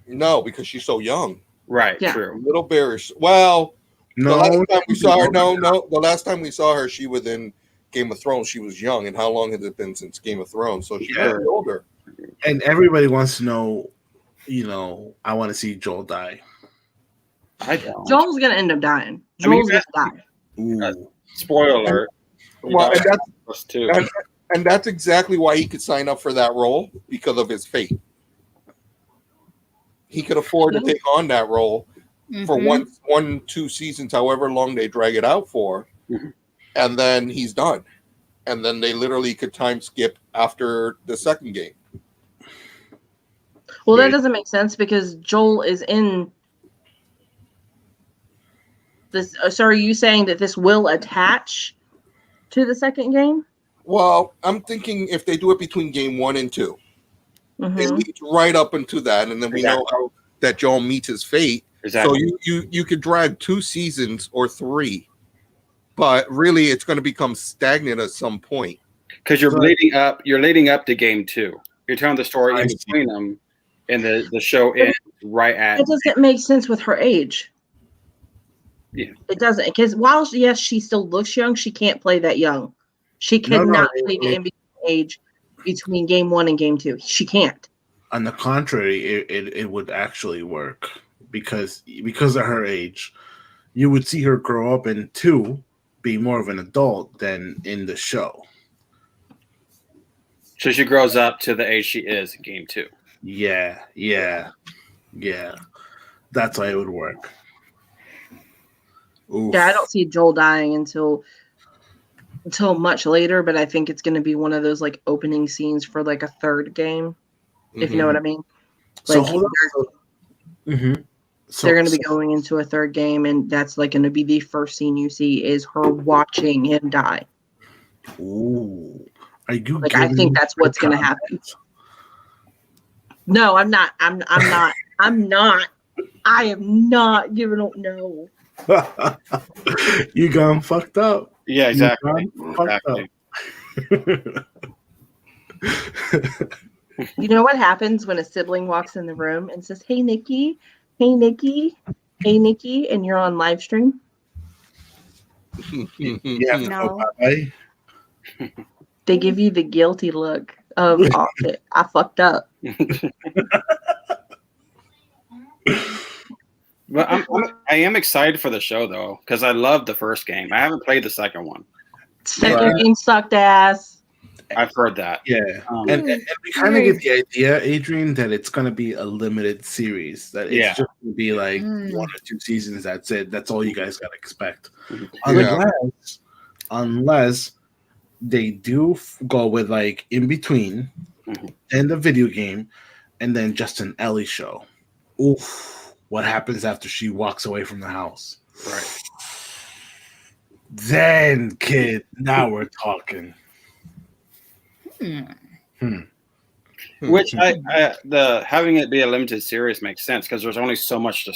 No, because she's so young. Right. Yeah. True. Little bearish. Well, no. The last time we saw her, the last time we saw her, she was in Game of Thrones. She was young, and how long has it been since Game of Thrones? So she's very older. And everybody wants to know. You know, I want to see Joel die. I don't. Joel's gonna end up dying. Joel's gonna die. Ooh. Spoiler alert. Well, and that's exactly why he could sign up for that role, because of his fate. He could afford to take on that role for 1-2 seasons, however long they drag it out for, and then he's done. And then they literally could time skip after the second game. Well, that doesn't make sense because Joel is in this. So are you saying that this will attach to the second game? Well, I'm thinking if they do it between game 1 and 2, it leads right up into that, and then we know how that Joel meets his fate. Exactly. So you could drag 2 seasons or 3, but really it's going to become stagnant at some point. Because you're leading up to game 2. You're telling the story in between them, and the show ends right at. It doesn't make sense with her age. Yeah, it doesn't, because while yes, she still looks young, she can't play that young. She cannot play the in-between age between game 1 and game 2. She can't. On the contrary, it would actually work because of her age, you would see her grow up and two be more of an adult than in the show. So she grows up to the age she is in game 2. Yeah. That's why it would work. Oof. Yeah, I don't see Joel dying until much later, but I think it's going to be one of those like opening scenes for like a third game, if you know what I mean. So Like, hold on. they're going to be going into a third game, and that's like going to be the first scene you see is her watching him die. Ooh, are you? Like, I think that's what's going to happen. No, I'm not. I'm not. I'm not. I am not giving up. No. You gone fucked up. Yeah, exactly. Fucked up. You know what happens when a sibling walks in the room and says, "Hey, Nikki. Hey, Nikki. Hey, Nikki," and you're on live stream? Yeah. No. They give you the guilty look of, oh, shit, I fucked up. But I am excited for the show though, because I love the first game. I haven't played the second one. Second game sucked ass. I've heard that. Yeah, and we kind of get the idea, Adrian, that it's going to be a limited series. That it's just going to be like 1 or 2 seasons. That's it. That's all you guys got to expect. Unless they do go with like in between, and the video game, and then just an Ellie show. Oof. What happens after she walks away from the house? Right. Then, kid, now we're talking. Which the having it be a limited series makes sense because there's only so much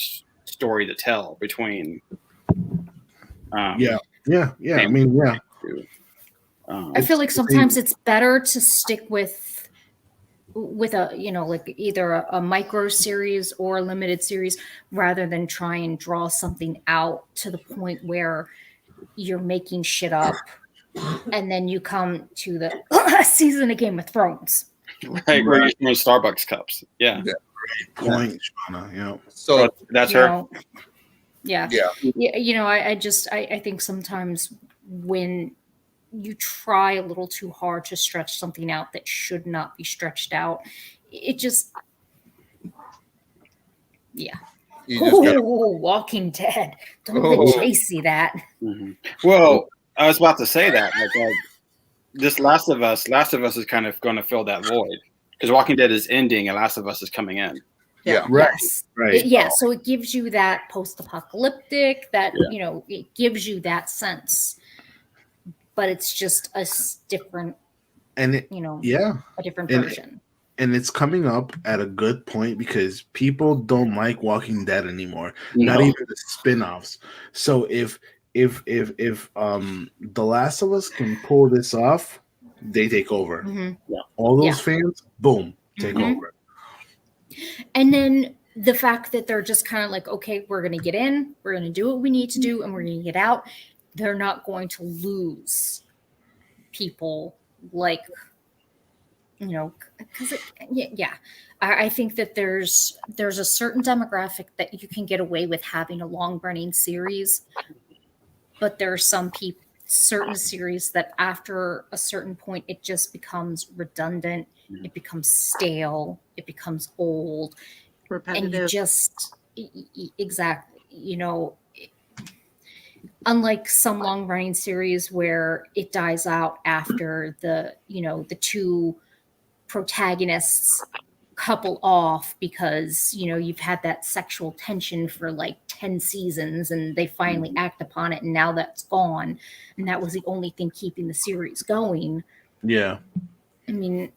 story to tell between. Yeah. I mean, yeah. I feel like sometimes it's better to stick with a, you know, like either a micro series or a limited series rather than try and draw something out to the point where you're making shit up and then you come to the season of Game of Thrones. Right, where you're doing Starbucks cups. Yeah. Great point, Shauna. Yeah. So that's her. Yeah. You know, I think sometimes when you try a little too hard to stretch something out that should not be stretched out, it just Walking Dead. Don't let Chase see that. Well, I was about to say that. Like, this Last of Us is kind of going to fill that void because Walking Dead is ending and Last of Us is coming in. Yeah. Right. Yes. Right. So it gives you that post-apocalyptic, that you know, it gives you that sense. But it's just a different, and a different and version. And it's coming up at a good point because people don't like Walking Dead anymore. Not even the spin-offs. So if The Last of Us can pull this off, they take over. All those fans, boom, take over. And then the fact that they're just kind of like, okay, we're going to get in, we're going to do what we need to do, and we're going to get out. They're not going to lose people like, you know, because I think that there's a certain demographic that you can get away with having a long running series, but there are certain series that after a certain point it just becomes redundant, it becomes stale, it becomes old, repetitive, and you just exactly, you know. Unlike some long running series where it dies out after the two protagonists couple off because, you know, you've had that sexual tension for like 10 seasons and they finally act upon it and now that's gone. And that was the only thing keeping the series going. Yeah. I mean,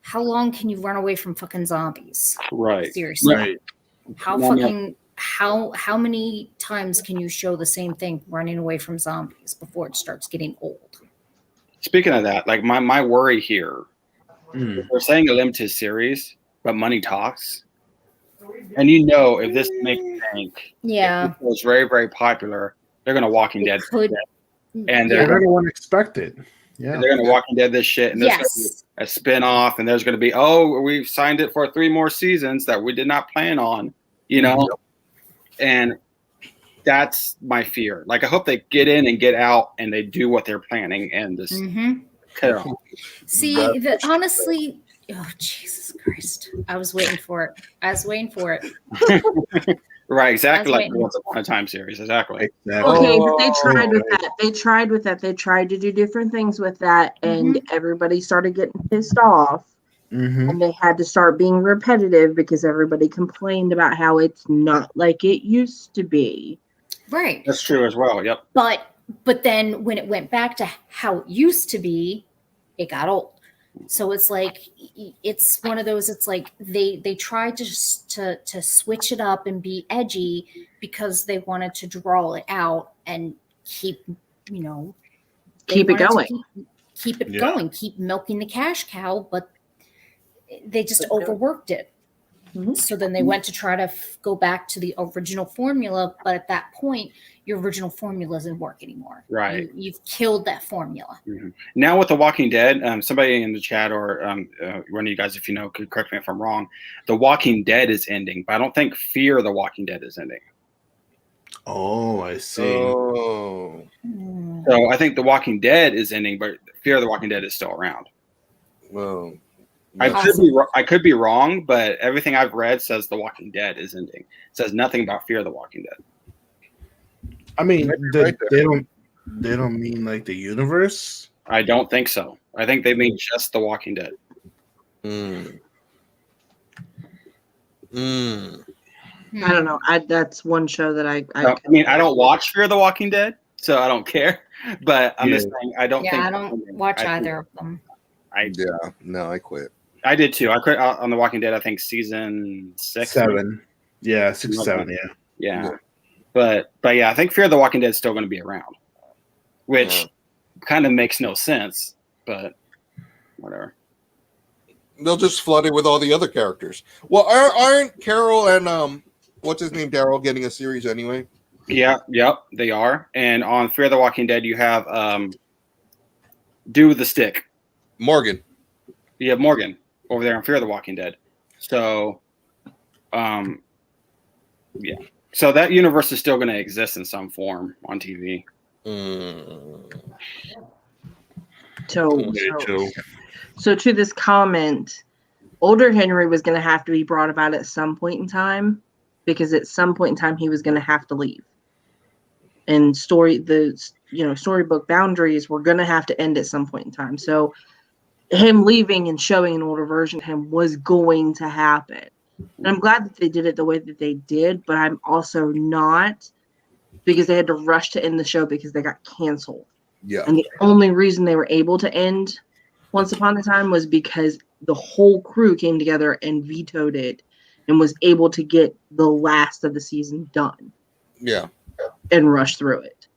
how long can you run away from fucking zombies? Right. Seriously. Right. How many times can you show the same thing running away from zombies before it starts getting old? Speaking of that, like my worry here, we're saying a limited series, but money talks. And you know, if this makes bank, it was very, very popular, they're going to Walking Dead. And they're going to want to expect it. Yeah. They're going to Walking Dead this shit. And there's going to be a spin-off. And there's going to be, we've signed it for 3 more seasons that we did not plan on. you know, and that's my fear. Like, I hope they get in and get out and they do what they're planning and just cut it off. See, honestly, oh Jesus Christ! I was waiting for it. Right, exactly like the waiting. Once Upon a Time series, exactly. Okay, but they tried with that. They tried to do different things with that, and everybody started getting pissed off. And they had to start being repetitive because everybody complained about how it's not like it used to be. Right. That's true as well. Yep. But then when it went back to how it used to be, it got old. So it's like it's one of those. It's like they tried to switch it up and be edgy because they wanted to draw it out and keep keep it going, keep it going, keep milking the cash cow, but they just overworked it. So then they went to try to go back to the original formula, but at that point, your original formula doesn't work anymore. Right. You've killed that formula. Now with The Walking Dead, somebody in the chat or one of you guys, if you know, could correct me if I'm wrong. The Walking Dead is ending, but I don't think Fear the Walking Dead is ending. Oh, I see. Oh. So I think The Walking Dead is ending, but Fear the Walking Dead is still around. Well, I could be wrong, but everything I've read says The Walking Dead is ending. It says nothing about Fear the Walking Dead. I mean, they don't mean like the universe. I don't think so. I think they mean just The Walking Dead. I don't know. That's one show that I mean, I don't watch Fear the Walking Dead, so I don't care. But I'm just saying, I don't think. I don't watch either of them. I quit. I did too. I quit on The Walking Dead. I think season 6, 7. Yeah, 6, 7. Yeah. But yeah, I think Fear the Walking Dead is still going to be around, which kind of makes no sense. But whatever. They'll just flood it with all the other characters. Well, aren't Carol and what's his name, Daryl, getting a series anyway? Yeah, yep, they are. And on Fear the Walking Dead, you have Do the Stick. Morgan. You have Morgan over there on Fear the Walking Dead. So, yeah. So that universe is still going to exist in some form on TV. So to this comment, older Henry was going to have to be brought about at some point in time, because at some point in time he was going to have to leave. And storybook boundaries were going to have to end at some point in time. So him leaving and showing an older version of him was going to happen. And I'm glad that they did it the way that they did, but I'm also not, because they had to rush to end the show because they got canceled. Yeah. And the only reason they were able to end Once Upon a Time was because the whole crew came together and vetoed it and was able to get the last of the season done. Yeah. And rush through it.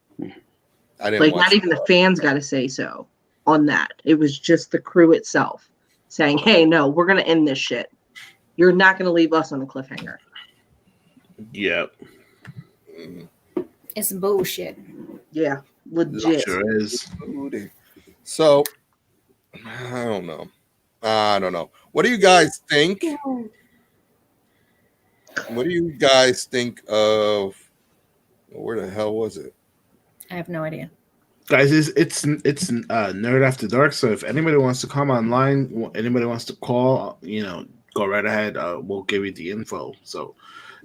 I didn't not even the fans got to say so on that. It was just the crew itself saying, hey, no, we're going to end this shit. You're not going to leave us on a cliffhanger. Yep. It's bullshit. Yeah, legit. It sure is. So, I don't know. What do you guys think? What do you guys think of? Where the hell was it? I have no idea. Guys, it's Nerd After Dark. So if anybody wants to come online, anybody wants to call, go right ahead. We'll give you the info. So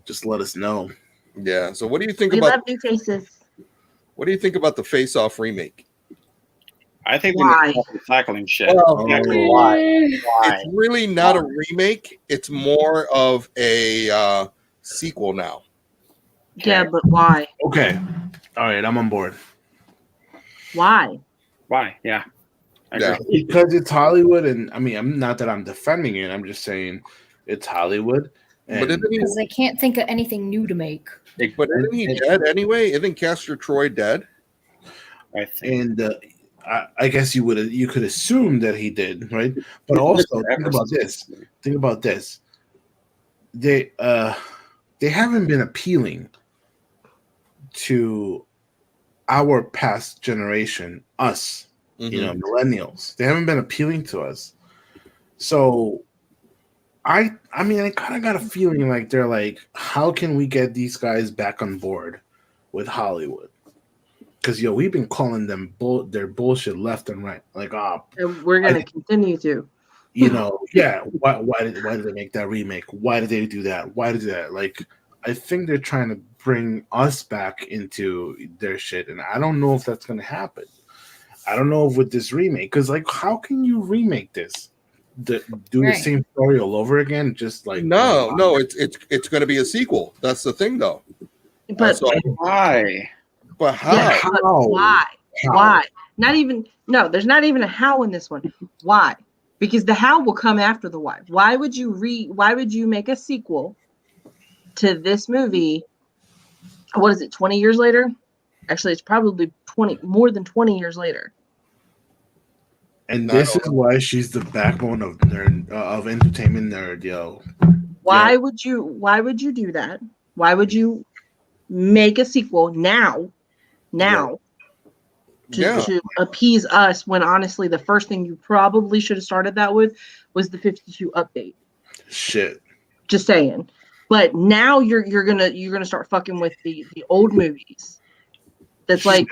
just let us know. Yeah. So what do you think We about? love new faces. What do you think about the Face Off remake? I think Why? they're recycling shit. Why? It's really not a remake. It's more of a sequel now. Yeah, but why? Okay. All right, I'm on board. Why? Why? Yeah. Because it's Hollywood, and I mean, I'm not that I'm defending it. I'm just saying it's Hollywood. But because they can't think of anything new to make. But isn't he dead anyway? Isn't Castor Troy dead? I think. And I guess you could assume that he did, right? But also think about this. They haven't been appealing to our past generation, us, millennials. They haven't been appealing to us. So I mean, I kind of got a feeling like they're like, how can we get these guys back on board with Hollywood? Because we've been calling them their bullshit left and right. Like, And we're gonna continue to. Yeah. Why did they make that remake? Why did they do that? Why did they do that? Like, I think they're trying to bring us back into their shit, and I don't know if that's gonna happen. I don't know if with this remake, because like, how can you remake this? Do the same story all over again? Just like no, it's going to be a sequel. That's the thing, though. But why? But how? Yeah, but why? Why? Not even. No, there's not even a how in this one. Why? Because the how will come after the why. Why would you make a sequel to this movie? What is it? 20 years later? Actually, it's probably more than 20 years later. And this is why she's the backbone of entertainment nerd, yo. Why would you do that? Why would you make a sequel now to appease us when honestly the first thing you probably should have started that with was the 52 update? Shit. Just saying. But now you're gonna start fucking with the old movies. That's like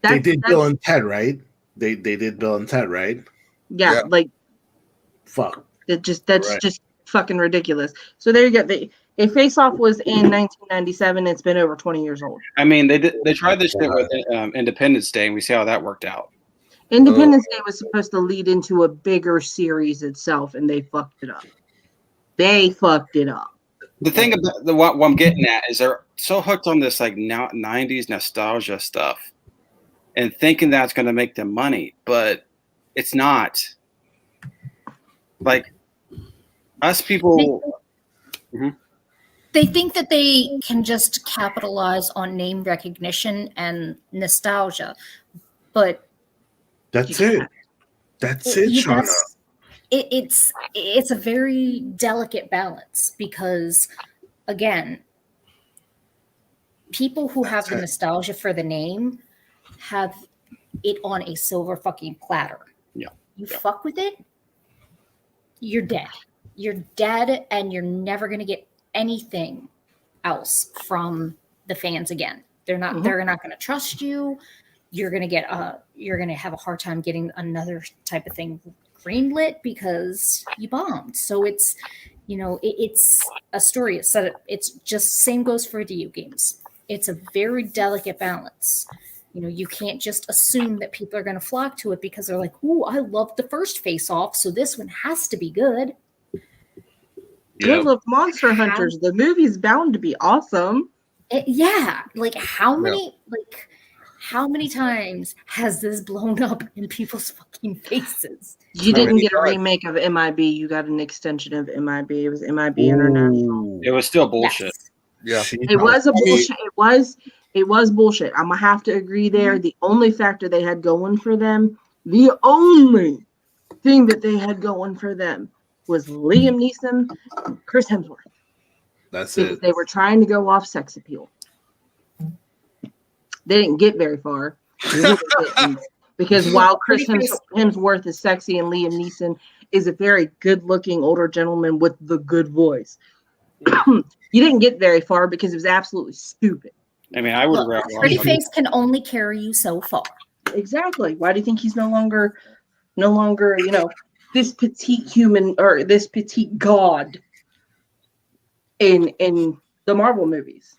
they did Bill and Ted, right? They did Bill and Ted, right? Yeah, like fuck. That's just fucking ridiculous. So there you go. A Face Off was in 1997. It's been over 20 years old. I mean, they tried this shit with Independence Day, and we see how that worked out. Independence Day was supposed to lead into a bigger series itself, and they fucked it up. The thing about what I'm getting at is they're so hooked on this like now 90s nostalgia stuff and thinking that's going to make them money, but it's not. Like us people. They think that they can just capitalize on name recognition and nostalgia, but that's it. That's it, Shauna. It's a very delicate balance because, again, people who have the nostalgia for the name have it on a silver fucking platter. Yeah. You fuck with it, you're dead. You're dead, and you're never gonna get anything else from the fans again. They're not gonna trust you. You're gonna have a hard time getting another type of thing greenlit because you bombed. So it's it's a story. It's just same goes for video games. It's a very delicate balance. You can't just assume that people are going to flock to it because they're like, "Ooh, I loved the first Face Off, so this one has to be good." Good luck, Monster Hunters. The movie's bound to be awesome. Like how many times has this blown up in people's fucking faces? You didn't get a remake of MIB. You got an extension of MIB. It was MIB International. It was still bullshit. Yes. Yeah. It was a bullshit. It was bullshit. I'm gonna have to agree there. The only factor they had going for them, the only thing that they had going for them was Liam Neeson, Chris Hemsworth. That's it. They were trying to go off sex appeal. They didn't get very far. Because while Chris Hemsworth is sexy and Liam Neeson is a very good-looking older gentleman with the good voice, you didn't get very far because it was absolutely stupid. I mean, I would. Pretty face can only carry you so far. Exactly. Why do you think he's no longer, this petite human or this petite god in the Marvel movies?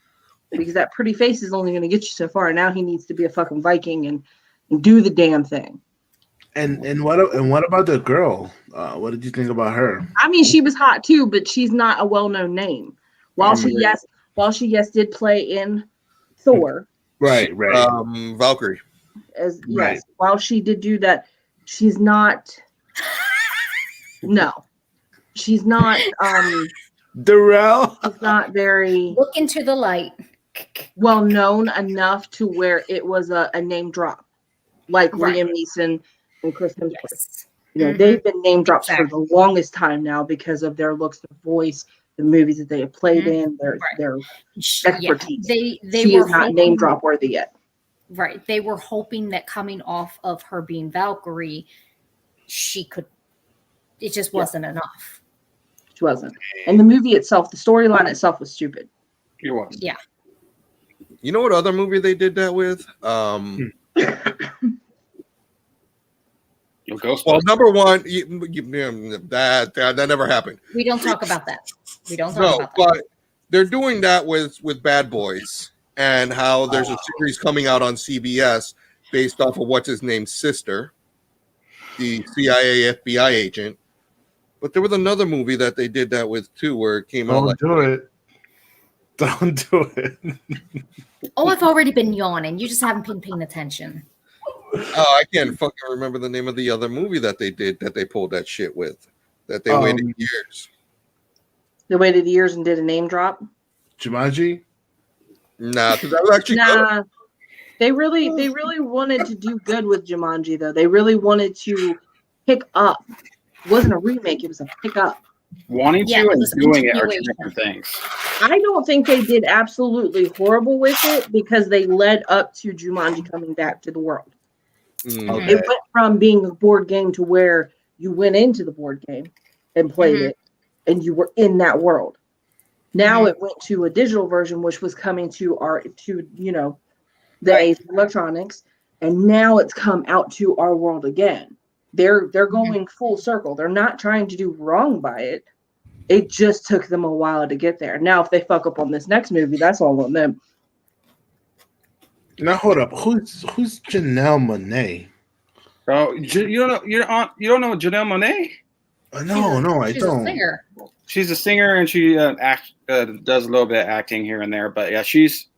Because that pretty face is only going to get you so far. And now he needs to be a fucking Viking and do the damn thing. And what about the girl? What did you think about her? I mean, she was hot too, but she's not a well-known name. While she did play in Thor. Right. Valkyrie. While she did do that, she's not. No, she's not. Darrell. She's not very. Look into the light. Well known enough to where it was a name drop, like Liam Neeson and Chris Hemsworth. Yes. They've been name drops for the longest time now because of their looks, their voice, the movies that they have played in, their expertise. They she were is not name drop worthy yet. Right. They were hoping that coming off of her being Valkyrie, she could. It just wasn't enough. She wasn't. And the movie itself, the storyline itself was stupid. It was. Yeah. You know what other movie they did that with? Ghostbusters. Well, number one, that never happened. We don't talk about that. We don't talk No, about that. but they're doing that with Bad Boys, and how there's a series coming out on CBS based off of what's his name's sister, the CIA FBI agent. But there was another movie that they did that with too, where it came out. Don't do it. Don't do it. Oh, I've already been yawning. You just haven't been paying attention. Oh, I can't fucking remember the name of the other movie that they did that they pulled that shit with. That they waited years. They waited years and did a name drop. Jumanji? Nah, because that was actually good. They really wanted to do good with Jumanji though. They really wanted to pick up. It wasn't a remake, it was a pick up. Wanting to and doing it are two different things. I don't think they did absolutely horrible with it because they led up to Jumanji coming back to the world. Okay. It went from being a board game to where you went into the board game and played it and you were in that world. Now it went to a digital version, which was coming to the age of electronics, and now it's come out to our world again. They're going full circle. They're not trying to do wrong by it. It just took them a while to get there. Now, if they fuck up on this next movie, that's all on them. Now hold up. Who's Janelle Monáe? Oh, you don't know Janelle Monáe? No, I She's don't. a singer. She's a singer and she does a little bit of acting here and there. But yeah, she's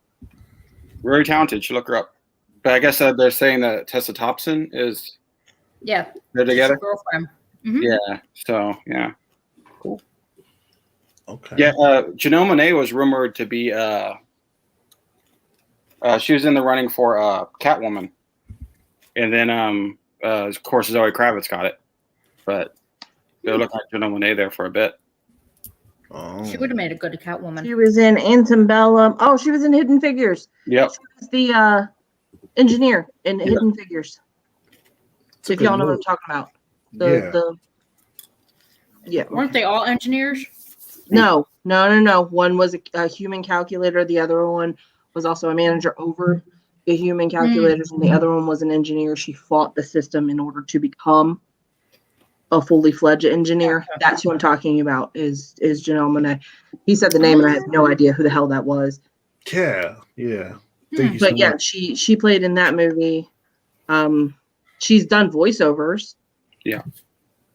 very talented. You look her up. But I guess they're saying that Tessa Thompson is. Yeah. They're together. Girlfriend. Yeah. So yeah. Cool. Okay. Yeah. Janelle Monáe was rumored to be. She was in the running for Catwoman, and then of course Zoe Kravitz got it, but it looked like Janelle Monáe there for a bit. Oh. She would have made a good Catwoman. She was in Antebellum. Oh, she was in Hidden Figures. Yep. She was the engineer in Hidden Figures. So if y'all know what I'm talking about. Weren't they all engineers? No. One was a human calculator. The other one was also a manager over the human calculators, and the other one was an engineer. She fought the system in order to become a fully fledged engineer. That's who I'm talking about. Is Janelle Monáe? He said the name, and I have no idea who the hell that was. Yeah. Thank you But so yeah, much. she played in that movie. She's done voiceovers. Yeah.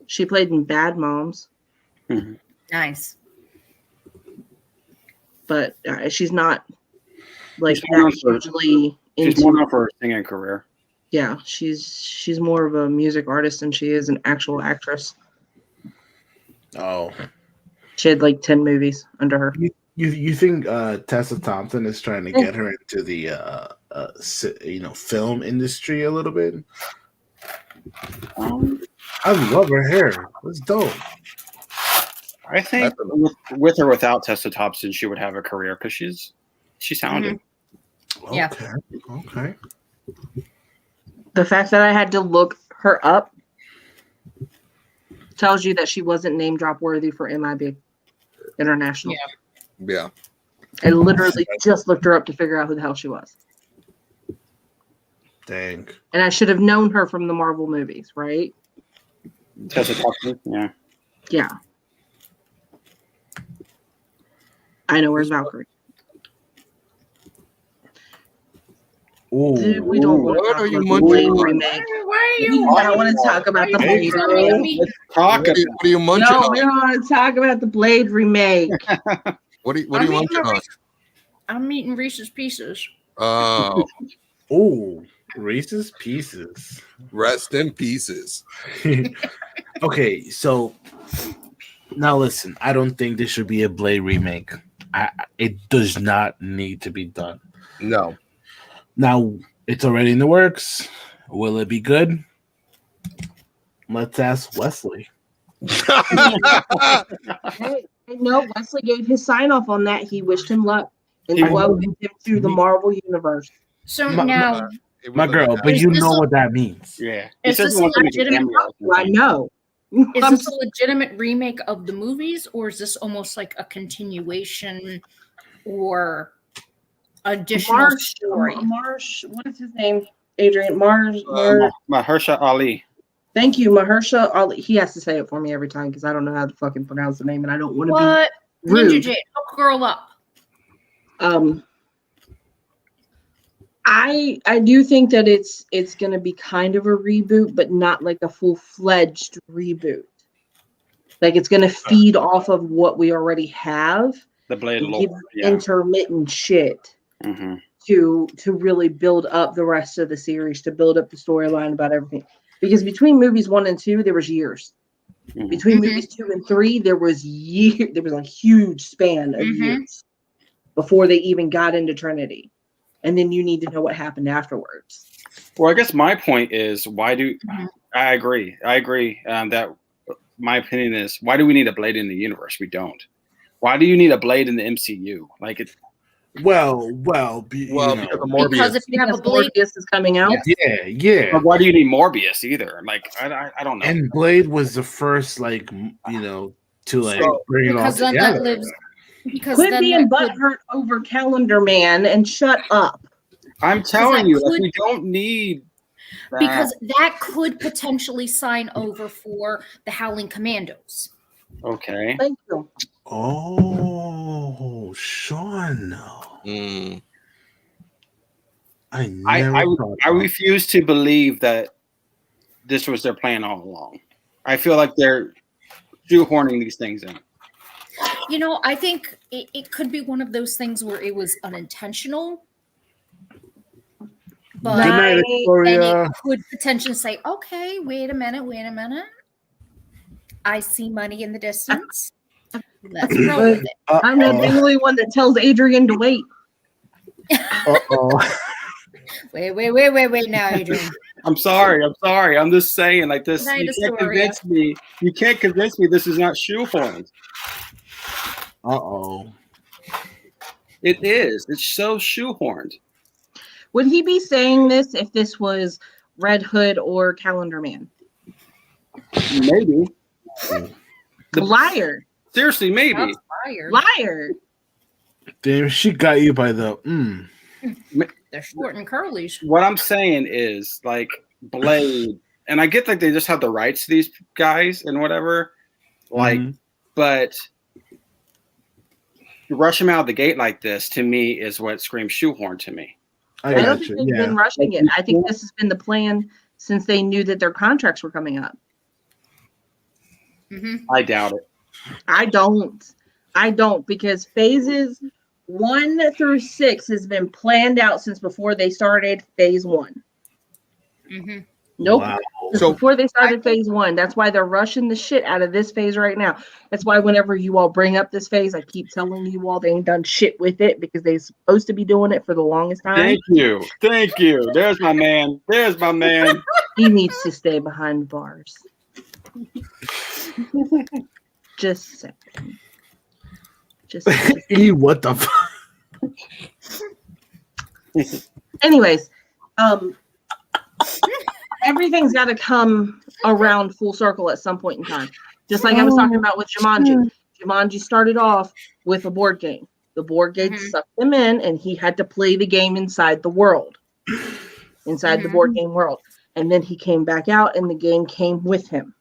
She played in Bad Moms. Mm-hmm. Nice. But she's not like She's more hugely She's into. more known for her singing career. Yeah, she's more of a music artist than she is an actual actress. Oh. She had like 10 movies under her. You think Tessa Thompson is trying to get her into the film industry a little bit? I love her hair. That's dope. I think with or without Tessa Thompson, she would have a career because she's talented. Yeah. Okay. The fact that I had to look her up tells you that she wasn't name drop worthy for MIB International. Yeah. I literally just looked her up to figure out who the hell she was. Dang. And I should have known her from the Marvel movies, right? Tessa Thompson, yeah. Yeah. I know where's Valkyrie. Ooh. Dude, we don't want to What talk are you about the Blade munching on? remake. Why are We you? do not want to talk about the Blade remake. Talk What are you munching No, we on? don't want to talk about the Blade remake. What are you munching on? I'm eating Reese's Pieces. Oh, Ooh. Reese's Pieces. rest in pieces. Okay, so now listen. I don't think this should be a Blade remake. It does not need to be done. No. Now, it's already in the works. Will it be good? Let's ask Wesley. Hey, no, Wesley gave his sign off on that. He wished him luck and welcomed him to the Marvel universe. So My- now, My girl, but Is you this know a- what that means. Yeah. Is He says this he wants to make a legitimate? cameo. I know. Is this a legitimate remake of the movies, or is this almost like a continuation or additional story? Marsh, what is his name? Adrian Mahershala Ali. Thank you, Mahershala Ali. He has to say it for me every time because I don't know how to fucking pronounce the name, and I don't want to be rude. Ninja Jade, hook a girl up. I do think that it's going to be kind of a reboot, but not like a full-fledged reboot. Like it's going to feed off of what we already have. The Blade and Lord, give intermittent shit to really build up the rest of the series, to build up the storyline about everything. Because between movies 1 and 2, there was years. Between movies 2 and 3, there was a huge span of years before they even got into Trinity. And then you need to know what happened afterwards. Well, I guess my point is, why do I agree? I agree that my opinion is, why do we need a Blade in the universe? We don't. Why do you need a Blade in the MCU? Like it. Well, because of Morbius. Because if you have a Blade, Morbius is coming out. Yeah. But why do you need Morbius either? Like I don't know. And Blade was the first, to like bring it all because then together. that lives. Because Quit then being that butthurt over Calendar Man and shut up. I'm telling you, like, we don't need that. Because that could potentially sign over for the Howling Commandos. Okay. Thank you. Oh, Sean. I refuse to believe that this was their plan all along. I feel like they're shoehorning these things in. I think it could be one of those things where it was unintentional. But Good night, Victoria. then it could potentially say, okay, wait a minute. I see money in the distance. Let's roll with it. I'm not the only one that tells Adrian to wait. Wait now, Adrian. I'm sorry. I'm just saying, like this. Night, You can't Astoria. convince me. You can't convince me this is not shoehorned. It is. It's so shoehorned. Would he be saying this if this was Red Hood or Calendar Man? Maybe. Liar. Seriously, maybe. Liar. Damn, she got you by the They're short and curly. What I'm saying is, like, Blade, and I get like they just have the rights to these guys and whatever, like, but to rush them out of the gate like this, to me, is what screams shoehorn to me. I don't think they've been rushing it. I think this has been the plan since they knew that their contracts were coming up. I doubt it. I don't, because phases 1 through 6 has been planned out since before they started phase 1. Nope. Wow. So before they started phase 1, that's why they're rushing the shit out of this phase right now. That's why whenever you all bring up this phase, I keep telling you all they ain't done shit with it because they're supposed to be doing it for the longest time. Thank you. There's my man. He needs to stay behind bars. Just saying. What the fuck? Anyways, everything's got to come around full circle at some point in time. Just like I was talking about with Jumanji. Jumanji started off with a board game. The board game sucked him in, and he had to play the game inside the world, inside the board game world. And then he came back out, and the game came with him.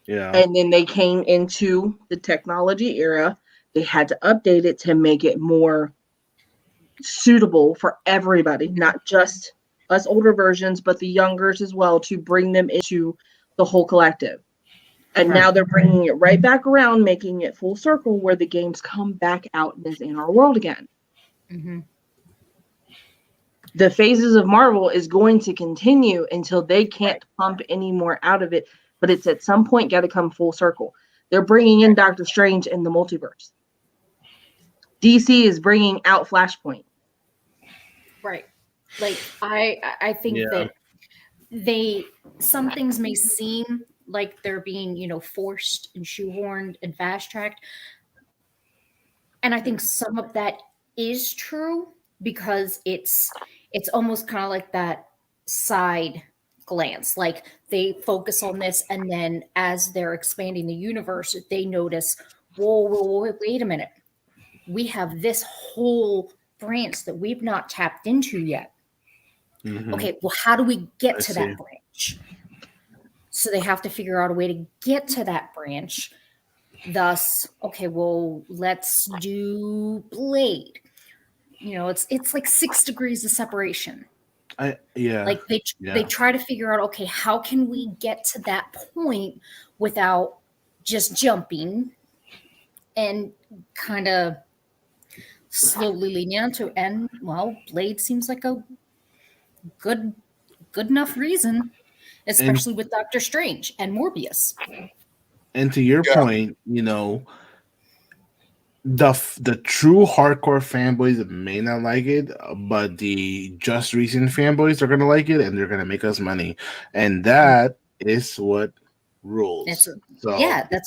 Yeah. And then they came into the technology era. They had to update it to make it more suitable for everybody, not just us older versions, but the youngers as well, to bring them into the whole collective. And now they're bringing it right back around, making it full circle where the games come back out and is in our world again. The phases of Marvel is going to continue until they can't pump any more out of it, but it's at some point got to come full circle. They're bringing in Doctor Strange in the multiverse. DC is bringing out Flashpoint. Right. Like I think that some things may seem like they're being, forced and shoehorned and fast-tracked. And I think some of that is true because it's almost kind of like that side glance. Like they focus on this, and then as they're expanding the universe, they notice, whoa, wait a minute. We have this whole branch that we've not tapped into yet. Mhm. Okay, well, how do we get I to see. that branch? So they have to figure out a way to get to that branch. Thus, okay, well, let's do Blade. You know, it's like 6 degrees of separation. Like they try to figure out, okay, how can we get to that point without just jumping and kind of slowly leading onto. And well, Blade seems like a good enough reason, especially with Doctor Strange and Morbius. And to your point, you know, the true hardcore fanboys may not like it, but the just recent fanboys are gonna like it, and they're gonna make us money, and that is what rules. That's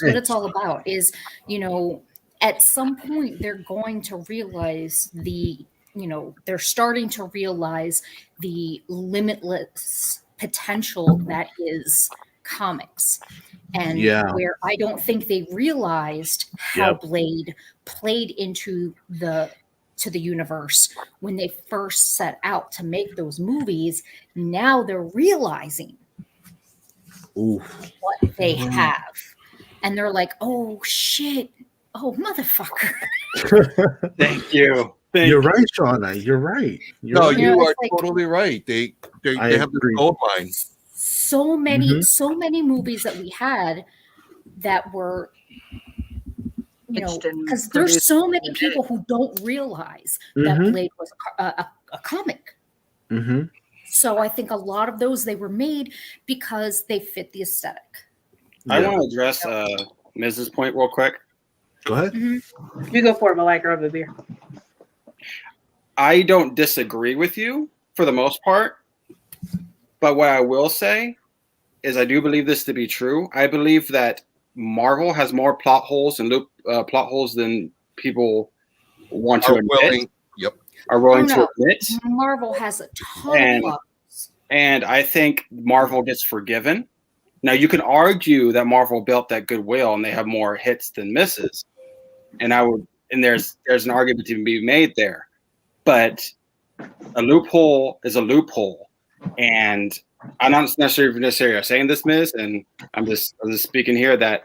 what it's all about. Is, you know, at some point they're going to realize they're starting to realize the limitless potential that is comics. And where I don't think they realized how Blade played into the universe when they first set out to make those movies, now they're realizing what they have. And they're like, oh shit, oh motherfucker. Thank you. You're right, Shauna. You're right. You are totally right. They have the gold mine. So many movies that we had that were, you know, because there's so many people who don't realize that Blade was a comic. Mm-hmm. So I think a lot of those, they were made because they fit the aesthetic. I want to address Mrs. point real quick. Go ahead. You go for it, but I grab a beer. I don't disagree with you for the most part, but what I will say is I do believe this to be true. I believe that Marvel has more plot holes and plot holes than people want to admit. Are willing to admit. Marvel has a ton of plots. And I think Marvel gets forgiven. Now you can argue that Marvel built that goodwill and they have more hits than misses. And there's an argument to be made there. But a loophole is a loophole. And I'm not necessarily saying this, Miz, and I'm just speaking here that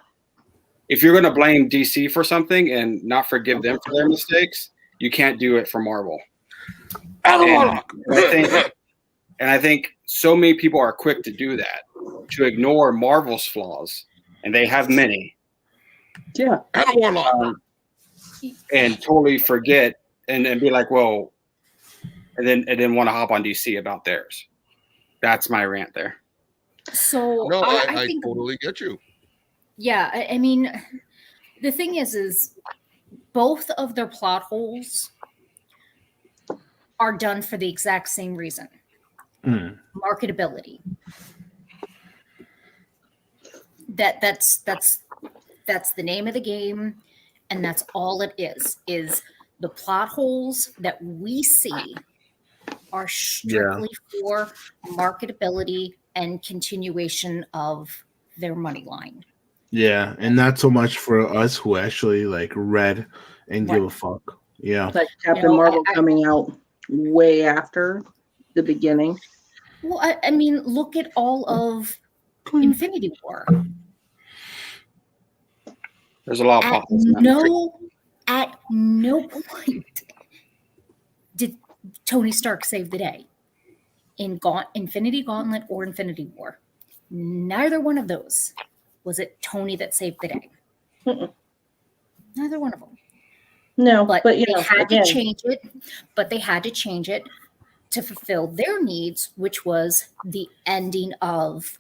if you're going to blame DC for something and not forgive them for their mistakes, you can't do it for Marvel. And I think so many people are quick to do that, to ignore Marvel's flaws, and they have many. Yeah. And totally forget and be like, well, and then want to hop on DC about theirs. That's my rant there. So no, I think, totally get you. Yeah, I mean, the thing is both of their plot holes are done for the exact same reason. Marketability. That's the name of the game, and that's all it is the plot holes that we see are strictly for marketability and continuation of their money line. Yeah, and not so much for us who actually like read and give a fuck. Yeah. Like Captain Marvel coming out way after the beginning. Well, I mean, look at all of Infinity War. There's a lot of at no point did Tony Stark save the day in Infinity Gauntlet or Infinity War. Neither one of those was it Tony that saved the day. Neither one of them. No, but they had to change it. But they had to change it to fulfill their needs, which was the ending of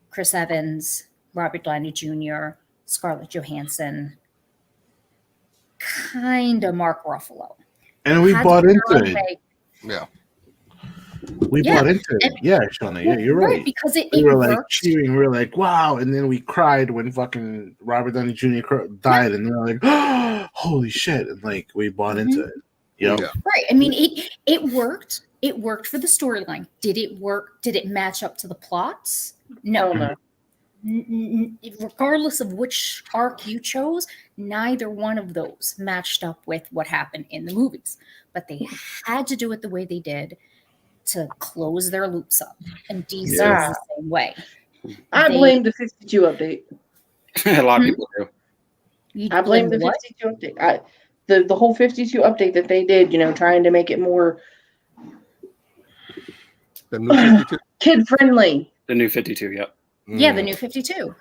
Chris Evans, Robert Downey Jr., Scarlett Johansson, kind of Mark Ruffalo. And we bought into it. Yeah. We bought into it. Yeah, Shauna. Yeah, you're right. Because we were like cheering. We were like, wow. And then we cried when fucking Robert Downey Jr. died. And we were like, oh, holy shit. And like, we bought into it. Yep. Right. I mean, it worked. It worked for the storyline. Did it work? Did it match up to the plots? No. Oh, no. Regardless of which arc you chose, neither one of those matched up with what happened in the movies. But they had to do it the way they did to close their loops up. And DC is the same way. I blame the 52 update. A lot of people do. I blame the 52 update. The whole 52 update that they did, trying to make it more The new 52. kid friendly. The new 52, yep. Yeah, the new 52.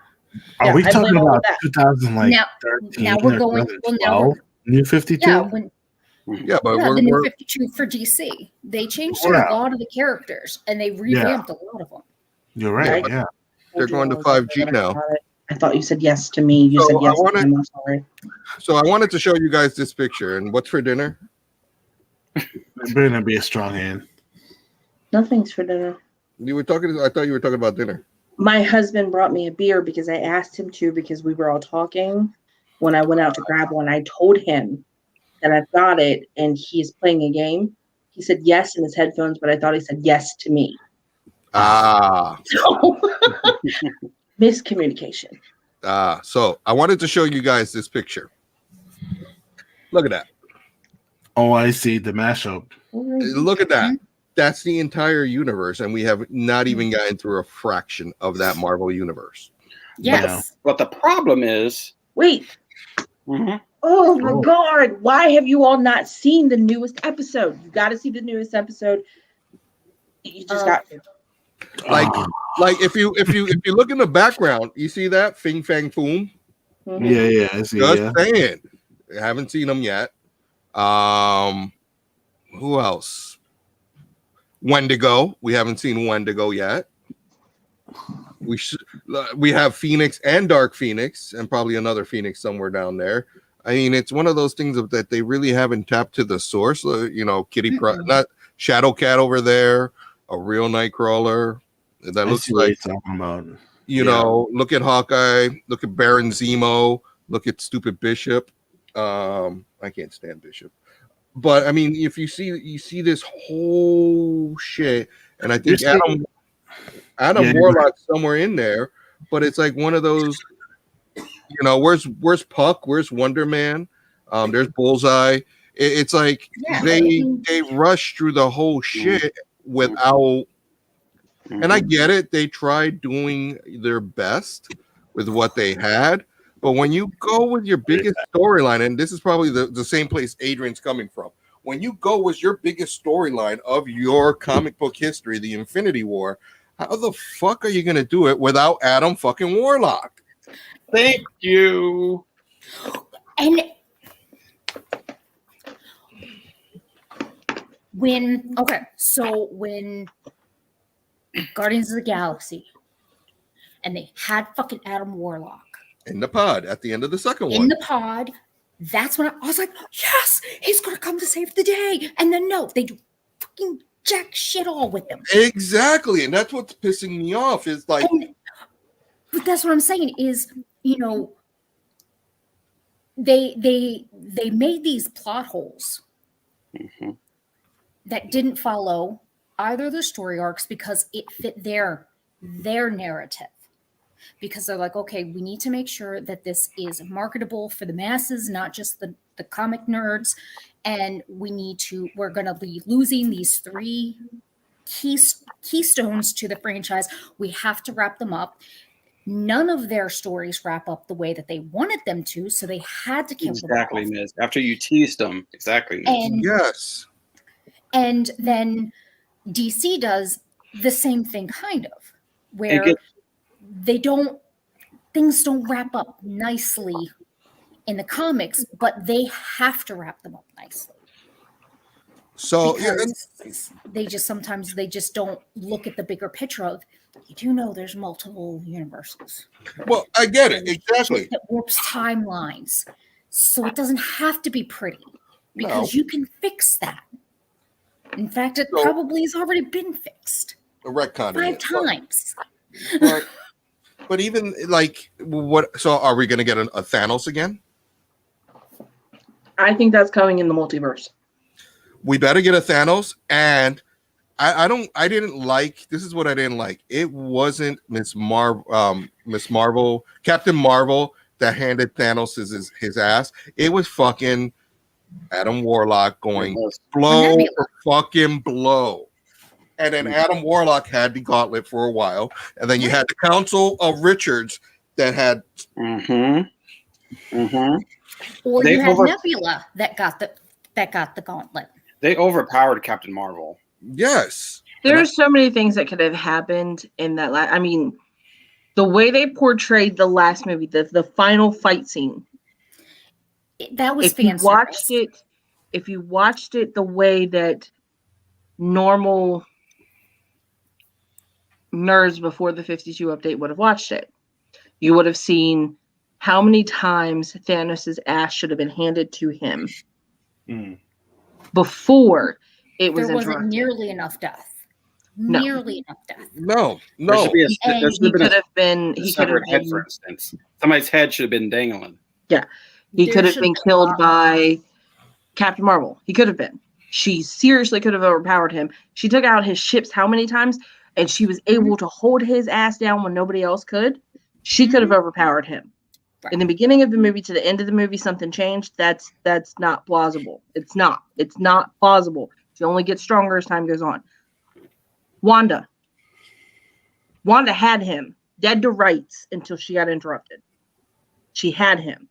Are we I talking blame all of about that. 2013? Now we're going. Well, now we're, New 52? yeah, But yeah, we're, the new we're 52 for DC. They changed Yeah. a lot of the characters and they revamped a lot of them. You're right. Yeah. they're going to 5G now. I thought you said yes to me. You So said I yes wanna- to him. I'm sorry. So I wanted to show you guys this picture. And what's for dinner? It better not be a strong hand. Nothing's for dinner. You were talking. I thought you were talking about dinner. My husband brought me a beer because I asked him to because we were all talking when I went out to grab one. I told him that I've got it and he's playing a game. He said yes in his headphones, but I thought he said yes to me. Ah. So miscommunication. So I wanted to show you guys this picture. Look at that. Oh, I see the mashup. Look at that. That's the entire universe, and we have not even gotten through a fraction of that Marvel universe. Yes. But the problem is, Wait. Mhm. Oh my God. Why have you all not seen the newest episode? You got to see the newest episode. You just got to. Like if you look in the background, you see that Fing Fang Foom. Mhm. Yeah, I see. Just Yeah. saying. I haven't seen them yet. Who else? Wendigo. We haven't seen Wendigo yet. We have Phoenix and Dark Phoenix, and probably another Phoenix somewhere down there. I mean, it's one of those things that they really haven't tapped to the source. Kitty not Shadow Cat over there, a real Nightcrawler that looks what like you're talking about. Look at Hawkeye, look at Baron Zemo, look at stupid Bishop. I can't stand Bishop. But I mean, if you see this whole shit, and I think Adam Warlock's somewhere in there, but it's like one of those, where's Puck? Where's Wonder Man? There's Bullseye. It's like they rushed through the whole shit without. And I get it. They tried doing their best with what they had. But when you go with your biggest storyline, and this is probably the same place Adrian's coming from, when you go with your biggest storyline of your comic book history, the Infinity War, how the fuck are you going to do it without Adam fucking Warlock? Thank you. And when Guardians of the Galaxy and they had fucking Adam Warlock In the pod at the end of the second one. in the pod, that's when I was like, yes, he's gonna come to save the day. And then no, they do fucking jack shit all with him. Exactly, and that's what's pissing me off. Is like, But that's what I'm saying is, they made these plot holes that didn't follow either of the story arcs because it fit their narrative. Because they're like, okay, we need to make sure that this is marketable for the masses, not just the comic nerds. And we're going to be losing these 3 keystones to the franchise. We have to wrap them up. None of their stories wrap up the way that they wanted them to, so they had to kill them off. Miz. After you teased them, exactly, Miz. And, yes. And then DC does the same thing, kind of, where things don't wrap up nicely in the comics, but they have to wrap them up nicely. So they just don't look at the bigger picture of, you do know there's multiple universes. Well, I get it. Exactly. That warps timelines. So it doesn't have to be pretty because you can fix that. In fact, it probably has already been fixed. A retcon 5 times. But even like what? So are we going to get a Thanos again? I think that's coming in the multiverse. We better get a Thanos, and I didn't like, this is what I didn't like. It wasn't Miss Marvel, Captain Marvel that handed Thanos his ass. It was fucking Adam Warlock going blow for fucking blow. And then Adam Warlock had the gauntlet for a while. And then you had the Council of Richards that had Or you had Nebula that got the gauntlet. They overpowered Captain Marvel. Yes. There's so many things that could have happened in that. I mean, the way they portrayed the last movie, the final fight scene. That was if you watched it the way that normal nerds before the 52 update would have watched it, you would have seen how many times Thanos' ass should have been handed to him before it was there wasn't interrupted. nearly enough death. No. Nearly enough death. No. There could have been head, for instance. Somebody's head should have been dangling. Yeah. He could have been killed by Captain Marvel. He could have been. She seriously could have overpowered him. She took out his ships how many times? And she was able to hold his ass down when nobody else could. She could have overpowered him. Right. In the beginning of the movie to the end of the movie, something changed. That's not plausible. It's not plausible. She only gets stronger as time goes on. Wanda had him dead to rights until she got interrupted. She had him.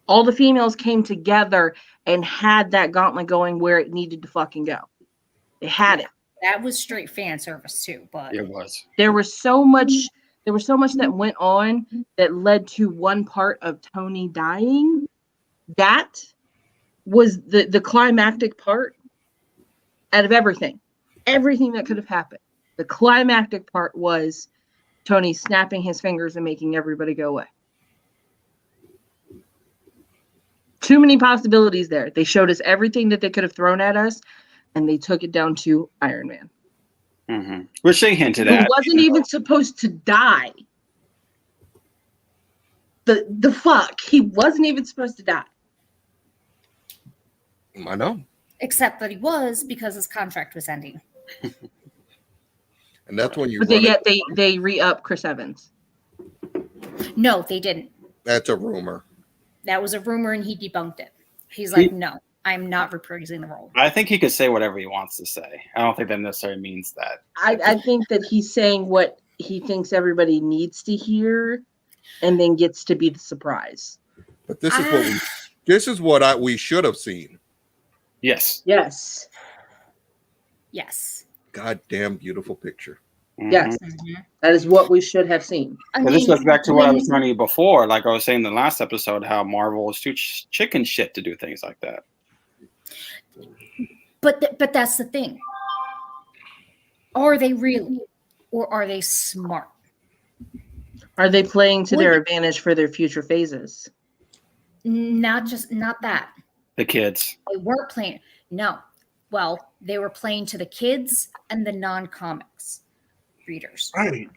All the females came together and had that gauntlet going where it needed to fucking go. They had it. That was straight fan service too, but it was. There was so much that went on that led to one part of Tony dying. That was the climactic part out of everything. Everything that could have happened. The climactic part was Tony snapping his fingers and making everybody go away. Too many possibilities there. They showed us everything that they could have thrown at us, and they took it down to Iron Man. Which they hinted at. Who wasn't even supposed to die. The fuck? He wasn't even supposed to die. I know. Except that he was, because his contract was ending. And that's when you. But they re-up Chris Evans. No, they didn't. That's a rumor. That was a rumor, and he debunked it. He's like, no, I'm not reprising the role. I think he could say whatever he wants to say. I don't think that necessarily means that. I think that he's saying what he thinks everybody needs to hear, and then gets to be the surprise. But this is what we should have seen. Yes. Yes. Yes. Goddamn beautiful picture. Yes. That is what we should have seen. This goes back to what I was telling you before. Like I was saying in the last episode, how Marvel is too chicken shit to do things like that. But that's the thing. Are they really, or are they smart? Are they playing to their advantage for their future phases? Not that. The kids. They weren't playing. No. Well, they were playing to the kids and the non-comics readers. Right.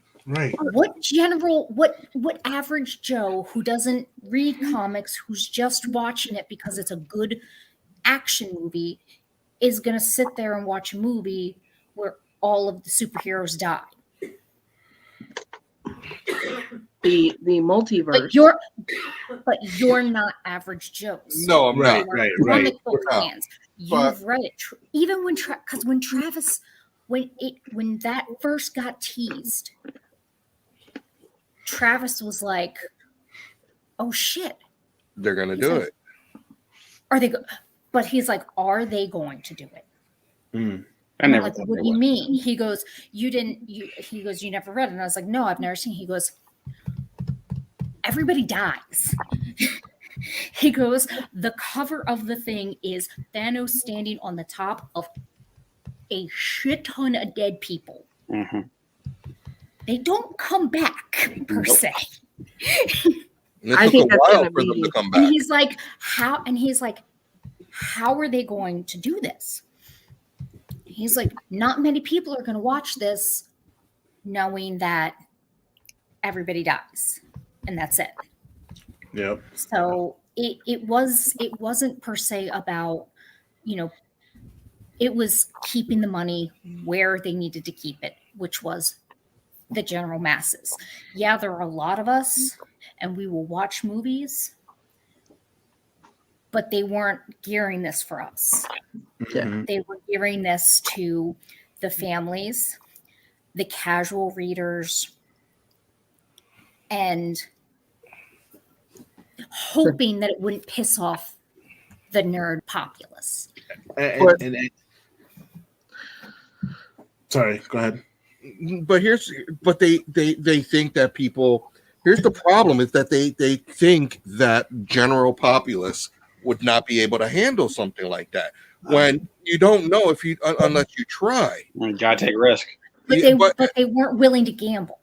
What average Joe who doesn't read comics, who's just watching it because it's a good action movie, is going to sit there and watch a movie where all of the superheroes die? The multiverse. But you're not average Joes. No, I'm not. Right. Comic book fans. You've read it. Even when Travis, when that first got teased, Travis was like, "Oh shit, they're gonna do it." Are they? But he's like, "Are they going to do it?" I I'm never. like, what do you mean? He goes, "You didn't." He goes, "You never read it." And I was like, "No, I've never seen." He goes, "Everybody dies." He goes, "The cover of the thing is Thanos standing on the top of a shit ton of dead people. They don't come back per se." I think that's a while for them to come back. And he's like, "How?" And he's like, "How are they going to do this?" He's like, "Not many people are going to watch this knowing that everybody dies, and that's it." Yep. So it wasn't per se about, It was keeping the money where they needed to keep it, which was the general masses. Yeah, there are a lot of us, and we will watch movies, but they weren't gearing this for us. Mhm. They were gearing this to the families, the casual readers, and hoping that it wouldn't piss off the nerd populace. Sorry, go ahead. But they think that people, here's the problem, is that they think that general populace would not be able to handle something like that, when you don't know if you unless you try. You gotta take risk. But they weren't willing to gamble.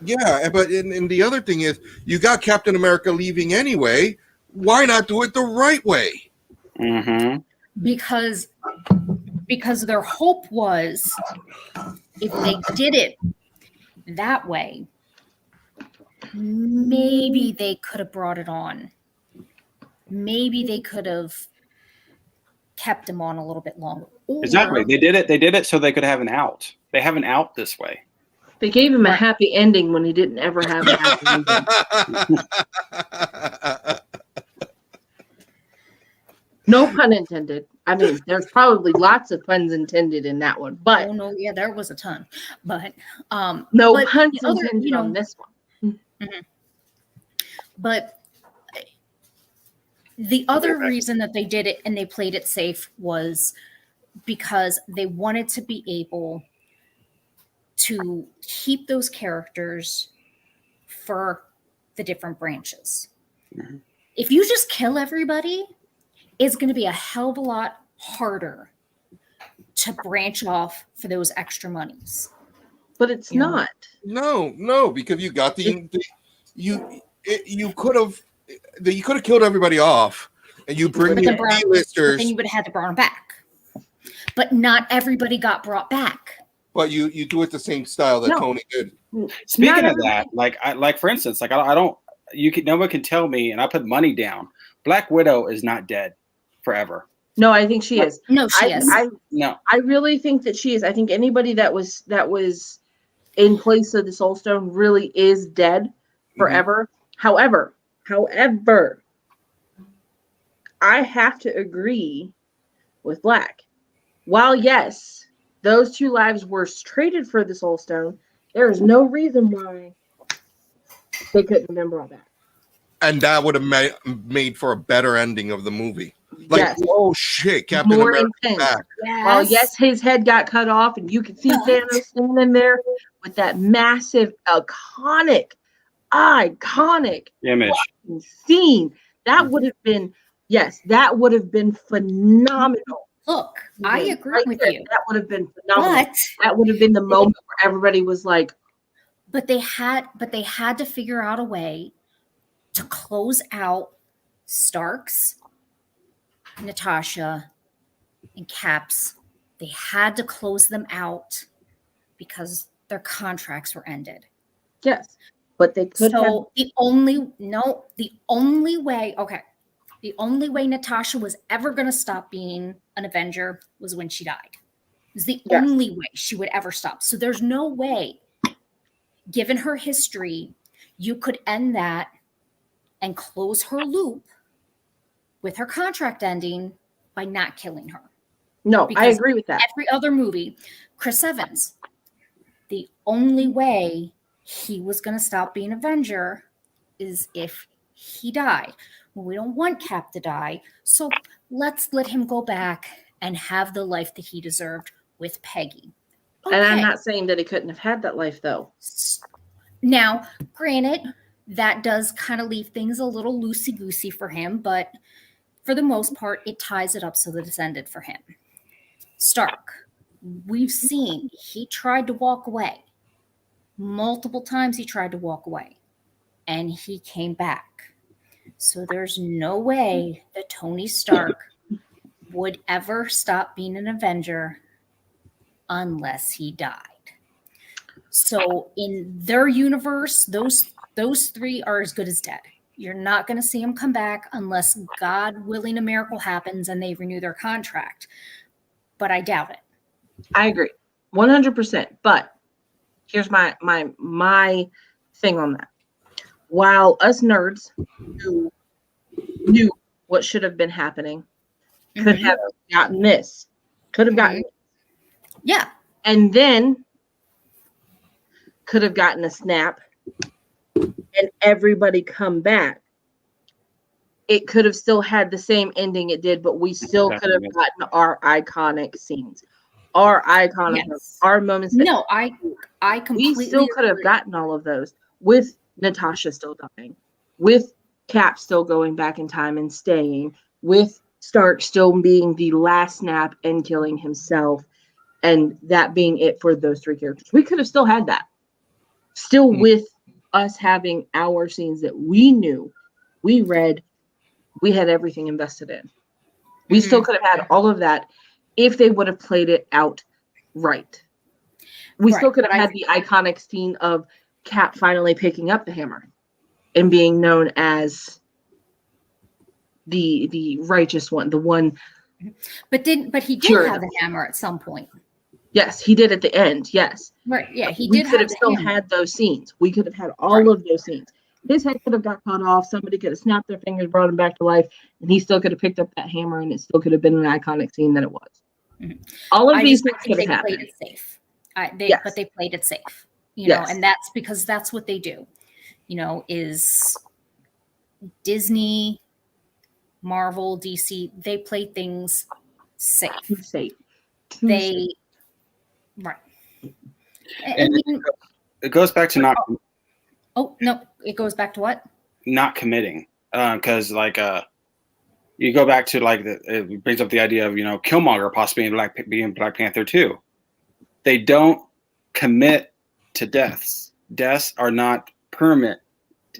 Yeah, but and the other thing is, you got Captain America leaving anyway. Why not do it the right way? Mm-hmm. Because their hope was, if they did it that way, maybe they could have brought it on. Maybe they could have kept him on a little bit longer. Exactly. They did it so they could have an out. They have an out this way. They gave him a happy ending when he didn't ever have a happy ending. No pun intended. I mean, there's probably lots of puns intended in that one, but no, yeah, there was a ton. But no but puns the other, intended on this one. Mm-hmm. But the other reason that they did it and they played it safe was because they wanted to be able to keep those characters for the different branches. Mm-hmm. If you just kill everybody, it's going to be a hell of a lot harder to branch off for those extra monies. But it's not. No, because you got you could have killed everybody off, and you bring the B-listers. Then you would have had to bring them back. But not everybody got brought back. But you do it the same style that Tony did. Speaking of that, like for instance, like I don't, no one can tell me, and I put money down. Black Widow is not dead forever. No, I think she is. No, she is. No, I really think that she is. I think anybody that was in place of the Soul Stone really is dead forever. Mm-hmm. However, I have to agree with Black. While yes, those two lives were traded for the Soul Stone, there is no reason why they couldn't have been brought back. And that would have made for a better ending of the movie. Like, yes. Oh shit, Captain America back. Yes. Well, yes, his head got cut off, and you can see Thanos standing there with that massive, iconic image scene. That would have been, that would have been phenomenal. Look, I agree with you. That would have been phenomenal. But that would have been the moment where everybody was like, But they had to figure out a way to close out Stark's, Natasha, and Cap's. They had to close them out because their contracts were ended. Yes, but they could. So the only way Natasha was ever going to stop being an Avenger was when she died. It was the only way she would ever stop. So there's no way, given her history, you could end that and close her loop with her contract ending by not killing her. No, because I agree with that. Every other movie, Chris Evans, the only way he was going to stop being Avenger is if he died. Well, we don't want Cap to die, so let's let him go back and have the life that he deserved with Peggy. Okay. And I'm not saying that he couldn't have had that life, though. Now, granted, that does kind of leave things a little loosey-goosey for him, but for the most part, it ties it up so that it's ended for him. Stark, we've seen he tried to walk away. Multiple times he tried to walk away, and he came back. So there's no way that Tony Stark would ever stop being an Avenger unless he died. So in their universe, those three are as good as dead. You're not going to see them come back unless, God willing, a miracle happens and they renew their contract. but I doubt it. I agree, 100%. But here's my thing on that. While us nerds who knew what should have been happening could have gotten this, Yeah, and then could have gotten a snap, and everybody come back, it could have still had the same ending it did, but we still could have gotten our iconic scenes, our iconic, our moments. No, I completely. We still could have gotten all of those with Natasha still dying, with Cap still going back in time and staying, with Stark still being the last snap and killing himself, and that being it for those three characters. We could have still had that. Still with us having our scenes that we knew, we read, we had everything invested in. We still could have had all of that if they would have played it out right. We still could have had the iconic scene of Cap finally picking up the hammer and being known as the righteous one, the one. But he did have the hammer at some point. Yes, he did at the end. Yes. Right. Yeah, he we did. We could have still had those scenes. We could have had all of those scenes. His head could have got cut off. Somebody could have snapped their fingers, brought him back to life, and he still could have picked up that hammer, and it still could have been an iconic scene that it was. All of these things could have happened. Played it safe. But they played it safe. You know, and that's because that's what they do. You know, is Disney, Marvel, DC, they play things safe. They right. It goes back to not. Oh no! It goes back to what? Not committing, because you go back to it brings up the idea of Killmonger possibly being Black Panther too. They don't commit to deaths. Deaths are not permanent.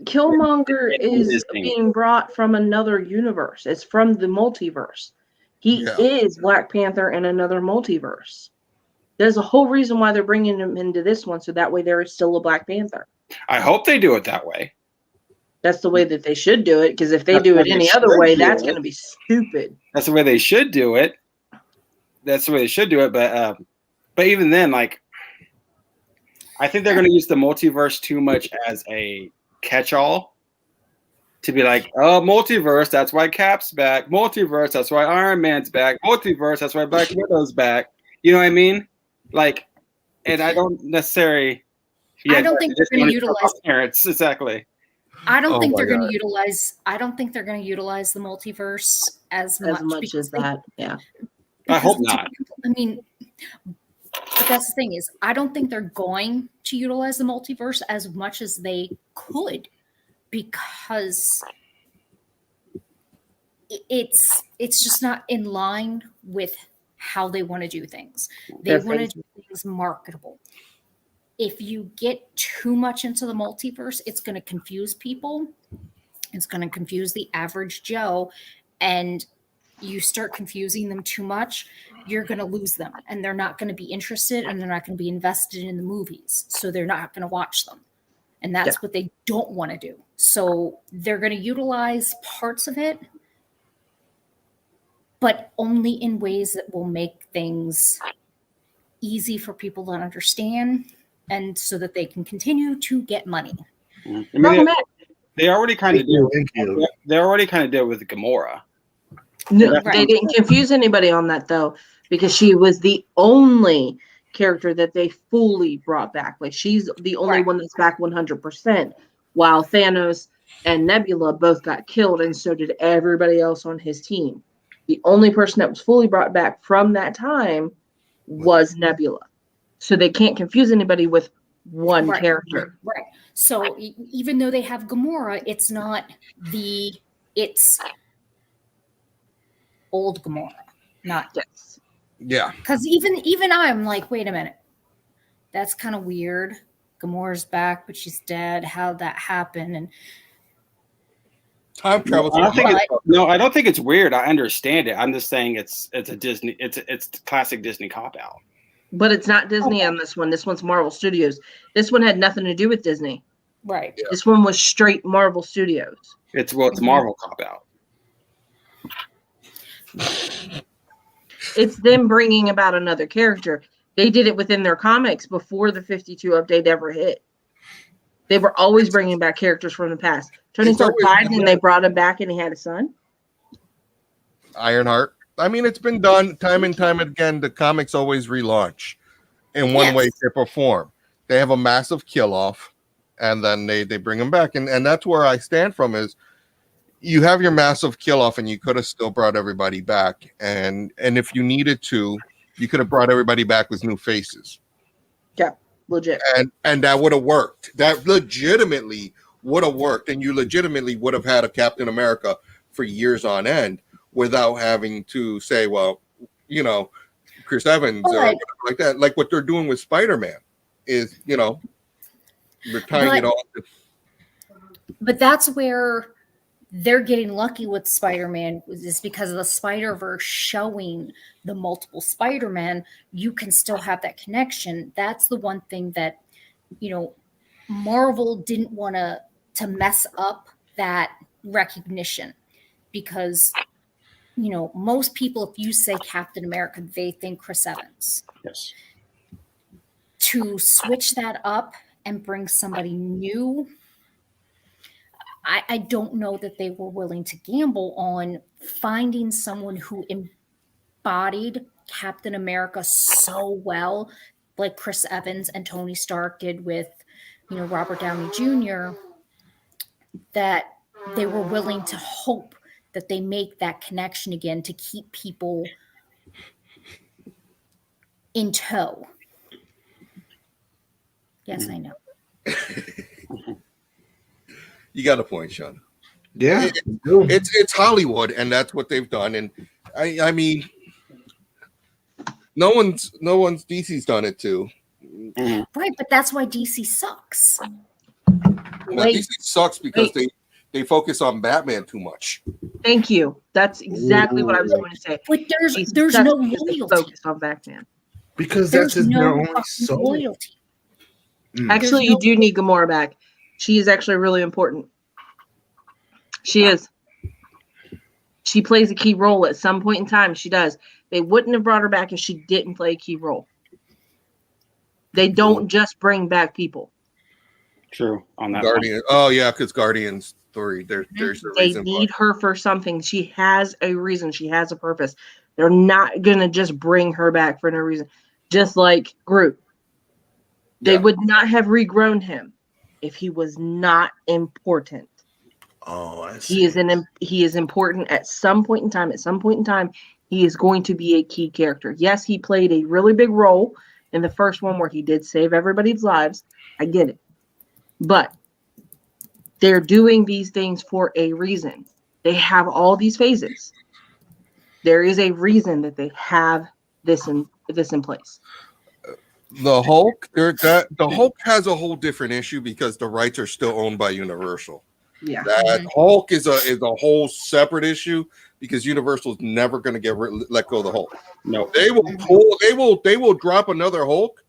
Killmonger is being brought from another universe. It's from the multiverse. He is Black Panther in another multiverse. There's a whole reason why they're bringing him into this one, so that way there is still a Black Panther. I hope they do it that way. That's the way that they should do it, because if they do it any other way, that's going to be stupid. That's the way they should do it. But even then, I think they're going to use the multiverse too much as a catch-all to be like, oh, multiverse, that's why Cap's back. Multiverse, that's why Iron Man's back. Multiverse, that's why Black Widow's back. You know what I mean? And I don't necessarily. Yeah, I don't think they're going to utilize parents exactly. I don't think they're going to utilize. I don't think they're going to utilize the multiverse as much as that. Yeah. I hope not. I mean, but that's the thing is, I don't think they're going to utilize the multiverse as much as they could, because it's just not in line with how they want to do things. They want to do things marketable. If you get too much into the multiverse, it's going to confuse people. It's going to confuse the average Joe, and you start confusing them too much, you're going to lose them, and they're not going to be interested, and they're not going to be invested in the movies. So they're not going to watch them. And that's what they don't want to do. So they're going to utilize parts of it, but only in ways that will make things easy for people to understand, and so that they can continue to get money. I mean, they already kind of do. They already kind of did with Gamora. No, they didn't confuse anybody on that though, because she was the only character that they fully brought back. Like, she's the only one that's back 100%, while Thanos and Nebula both got killed, and so did everybody else on his team. The only person that was fully brought back from that time was Nebula. So they can't confuse anybody with one character. Right. So even though they have Gamora, it's old Gamora, not because even I'm like, wait a minute, that's kind of weird. Gamora's back, but she's dead. How'd that happen? And time travel. I don't think it's weird. I understand it. I'm just saying it's a Disney. It's classic Disney cop out. But it's not Disney on this one. This one's Marvel Studios. This one had nothing to do with Disney. Right. Yeah. This one was straight Marvel Studios. It's Marvel cop out. It's them bringing about another character. They did it within their comics before the 52 update ever hit. They were always bringing back characters from the past. Tony Stark died and they brought him back and he had a son. Ironheart. I mean, it's been done time and time again. The comics always relaunch in one way, shape, or form. They have a massive kill off, and then they bring them back. And that's where I stand from is you have your massive kill off, and you could have still brought everybody back. And if you needed to, you could have brought everybody back with new faces. Yeah, legit. And that would have worked. That legitimately would have worked. And you legitimately would have had a Captain America for years on end without having to say, well, you know, Chris Evans or whatever like that. Like what they're doing with Spider-Man is, you know, they're tying it all. But that's where they're getting lucky with Spider-Man is because of the Spider-Verse showing the multiple Spider-Man. You can still have that connection. That's the one thing that, you know, Marvel didn't want to mess up that recognition because, you know, most people, if you say Captain America, they think Chris Evans. Yes. To switch that up and bring somebody new, I don't know that they were willing to gamble on finding someone who embodied Captain America so well, like Chris Evans and Tony Stark did with, you know, Robert Downey Jr., that they were willing to hope that they make that connection again to keep people in tow. Yes, I know. You got a point, Sean. Yeah, it's Hollywood, and that's what they've done. And I mean, no one's DC's done it too. Right, but that's why DC sucks. DC sucks because they focus on Batman too much. Thank you. That's exactly what I was going to say. But there's no loyalty. Focus on Batman because there's that's no their only loyalty. Actually, you do need Gamora back. She is actually really important. She is. She plays a key role at some point in time. She does. They wouldn't have brought her back if she didn't play a key role. They don't just bring back people. True on that. Guardian. Oh yeah, because Guardians 3. There's a reason. They need her for something. She has a reason. She has a purpose. They're not gonna just bring her back for no reason. Just like Groot. They would not have regrown him if he was not important. Oh, I see. He is important at some point in time. At some point in time, he is going to be a key character. Yes, he played a really big role in the first one where he did save everybody's lives. I get it. But they're doing these things for a reason. They have all these phases. There is a reason that they have this in place. The Hulk, the Hulk has a whole different issue because the rights are still owned by Universal. Yeah, that Hulk is a whole separate issue because Universal's never going to let go of the Hulk. No, they will drop another Hulk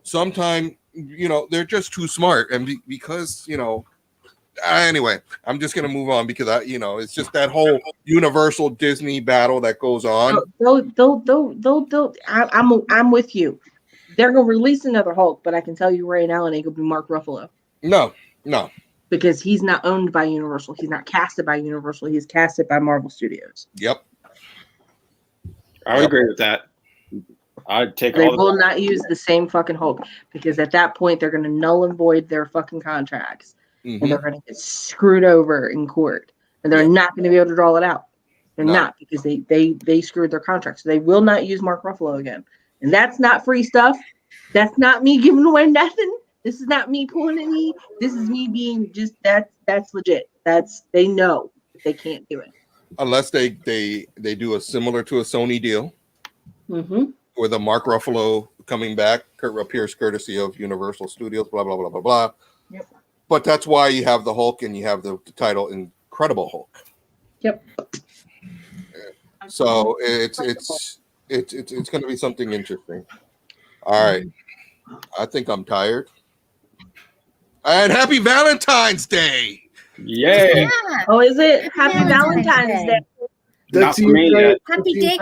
sometime. You know, they're just too smart, and because you know. Anyway, I'm just gonna move on because it's just that whole Universal Disney battle that goes on. I'm with you. They're gonna release another Hulk, but I can tell you right now, it ain't gonna be Mark Ruffalo. No, because he's not owned by Universal. He's not casted by Universal. He's casted by Marvel Studios. Yep, I would agree with that. I'd take. They will not use the same fucking Hulk because at that point they're gonna null and void their fucking contracts. And they're going to get screwed over in court, and they're not going to be able to draw it out. They're not because they screwed their contracts. So they will not use Mark Ruffalo again, and that's not free stuff. That's not me giving away nothing. This is not me pulling any. This is me being just that's legit. They know they can't do it unless they do a similar to a Sony deal, where the Mark Ruffalo coming back appears courtesy of Universal Studios. Blah blah blah blah blah. Yep. But that's why you have the Hulk and you have the title Incredible Hulk. Yep. So it's going to be something interesting. All right. I think I'm tired. And happy Valentine's Day. Yeah. Oh, is it? Happy Valentine's Day. Not for me yet. Happy day.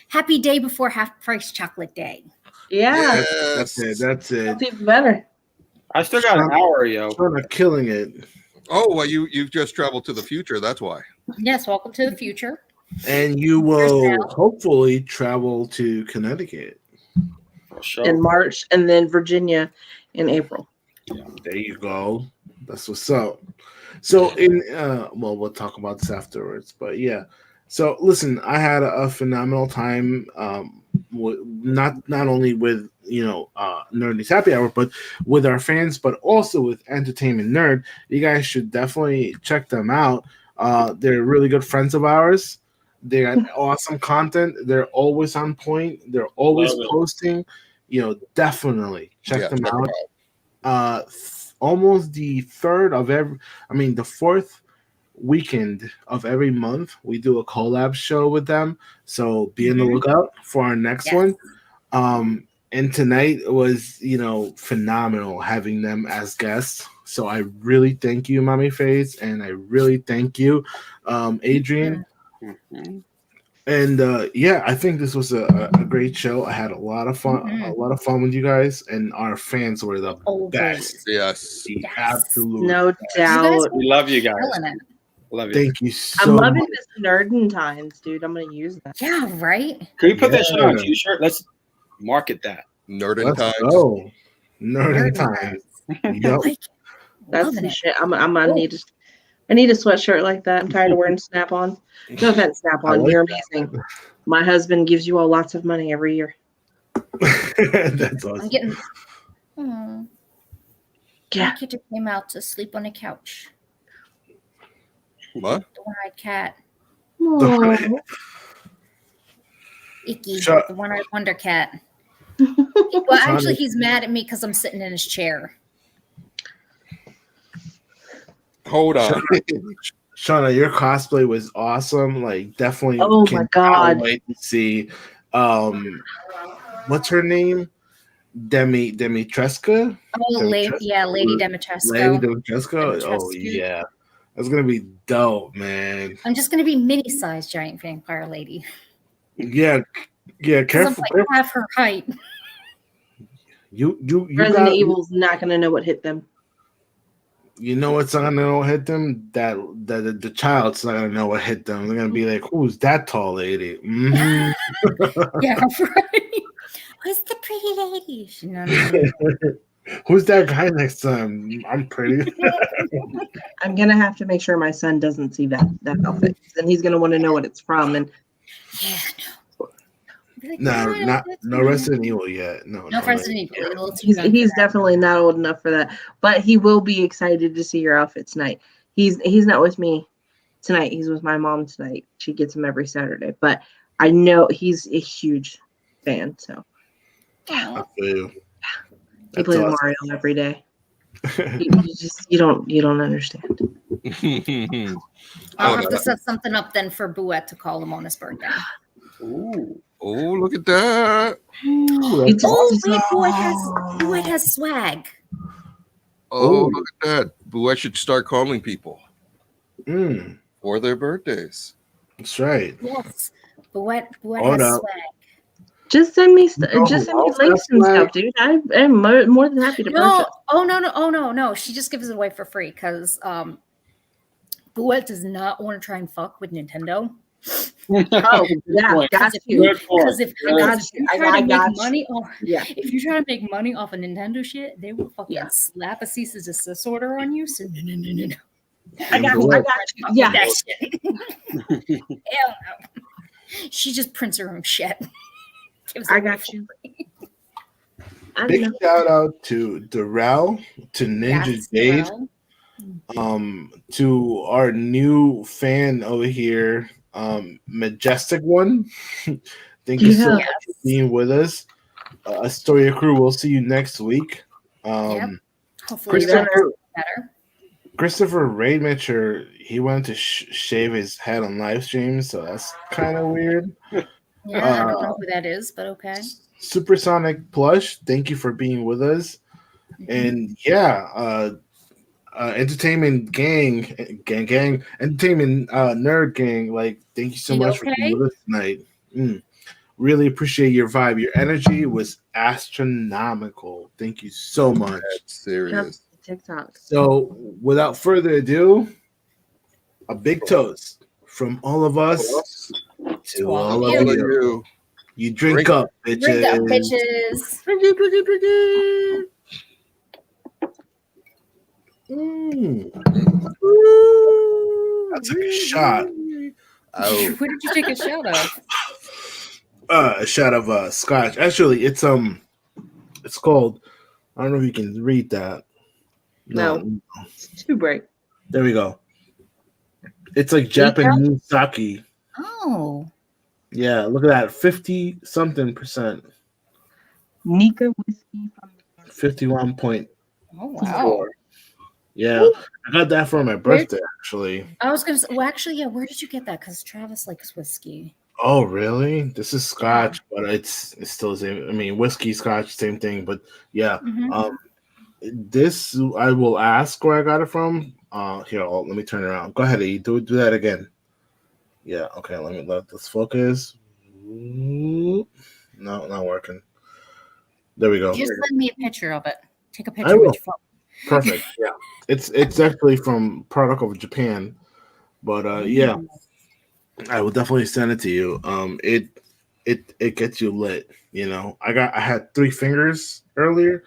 Happy day before half price chocolate day. Yeah, That's it. That's it. that's even better. I still got an hour, yo. Trying to killing it. Oh, well, you've just traveled to the future. That's why. Yes, welcome to the future. And you will hopefully travel to Connecticut. For sure. In March, and then Virginia in April. There you go. That's what's up. So well, we'll talk about this afterwards. But yeah. So listen, I had a phenomenal time. Not only with Nerd's Happy Hour, but with our fans, but also with Entertainment Nerd. You guys should definitely check them out. They're really good friends of ours. They got awesome content. They're always on point. They're always posting. Definitely check them out. Almost the fourth weekend of every month, we do a collab show with them. So be on the lookout for our next one. And tonight was, phenomenal having them as guests. So I really thank you, Mommy Face, and I really thank you, Adrian. And I think this was a great show. I had a lot of fun, with you guys, and our fans were the best. Yes, absolutely, no doubt. We love you guys. Love you. Thank you so I'm loving much. this Nerdin times, dude. I'm gonna use that. Yeah, right. Can we put that shit on a t-shirt? Let's market that. Nerdin Let's times. go. Nerdin times. Yep. That's the shit. I need to. I need a sweatshirt like that. I'm tired of wearing Snap-on. No offense, Snap-on. like You're amazing. My husband gives you all lots of money every year. That's awesome. I'm getting. Yeah. My kid came out to sleep on a couch. What? The one-eyed cat. Oh. Icky. The one-eyed wonder cat. Well, actually, he's mad at me because I'm sitting in his chair. Hold on. Shauna, your cosplay was awesome. Like, definitely. Oh my god! Wait to see. What's her name? Demitrescu. Oh, Lady Demitrescu. Lady Demitrescu. Oh yeah, that's gonna be dope, man. I'm just gonna be mini-sized giant vampire lady. Yeah. Careful. I'm like half her height. You Resident Evil's not gonna know what hit them. You know what's not gonna know what hit them? That the child's not gonna know what hit them. They're gonna be like, "Who's that tall lady?" Mm-hmm. Yeah, right. Who's the pretty lady? Who's that guy next time? I'm pretty. I'm gonna have to make sure my son doesn't see that outfit, and he's gonna want to know what it's from. And no Resident Evil yet. No Resident Evil. He's definitely not old enough for that, but he will be excited to see your outfit tonight. He's not with me tonight. He's with my mom tonight. She gets him every Saturday, but I know he's a huge fan. So I feel you. He plays Mario every day. You don't understand. I'll have to set something up then for Bouette to call him on his birthday. Ooh. Oh, look at that. Bouette has swag. Oh, look at that. Bouette should start calling people for their birthdays. That's right. Yes. Bouette has swag. Just send me links and stuff, dude. I'm more than happy to purchase. No. She just gives it away for free because Bouette does not want to try and fuck with Nintendo. Oh, yeah, got you. Because if you try to make money off of Nintendo shit, they will fucking slap a cease and desist order on you. So no. I got you. Yeah. That shit. Hell no. She just prints her own shit. I got you. Big shout out to Darrell, to Ninja Jade, to our new fan over here, Majestic One. Thank you so much for being with us. Astoria crew, we'll see you next week. Hopefully better. Christopher Raidmitcher, he went to shave his head on live stream, so that's kind of weird. Yeah, I don't know who that is, but okay. Supersonic Plush, thank you for being with us. And Entertainment Entertainment Nerd Gang, like, thank you so much for being with us tonight. Really appreciate your vibe. Your energy was astronomical. Thank you so much. That's serious. TikTok. So, without further ado, a big toast from all of us to all of All of you. you. You drink up, bitches. Drink up, bitches. Drink it, drink it, drink it. I took a shot. Oh, What did you take a shot of? A shot of scotch. Actually, it's called. I don't know if you can read that. No. It's too bright. There we go. It's like Japanese sake. Oh. Yeah, look at that. 50-something%. Nika whiskey from 51.4. Oh wow. Yeah. I got that for my birthday, actually. I was gonna say, well, actually, yeah. Where did you get that? Because Travis likes whiskey. Oh, really? This is scotch, but it's still the same. I mean, whiskey, scotch, same thing. But yeah, this I will ask where I got it from. Here, let me turn it around. Go ahead, E. Do that again. Yeah. Okay. Let this focus. No, not working. There we go. Just send me a picture of it. Take a I picture will. with your phone. Perfect. Yeah. It's actually from product of Japan, but yeah. I will definitely send it to you. It gets you lit. You know, I had 3 fingers earlier,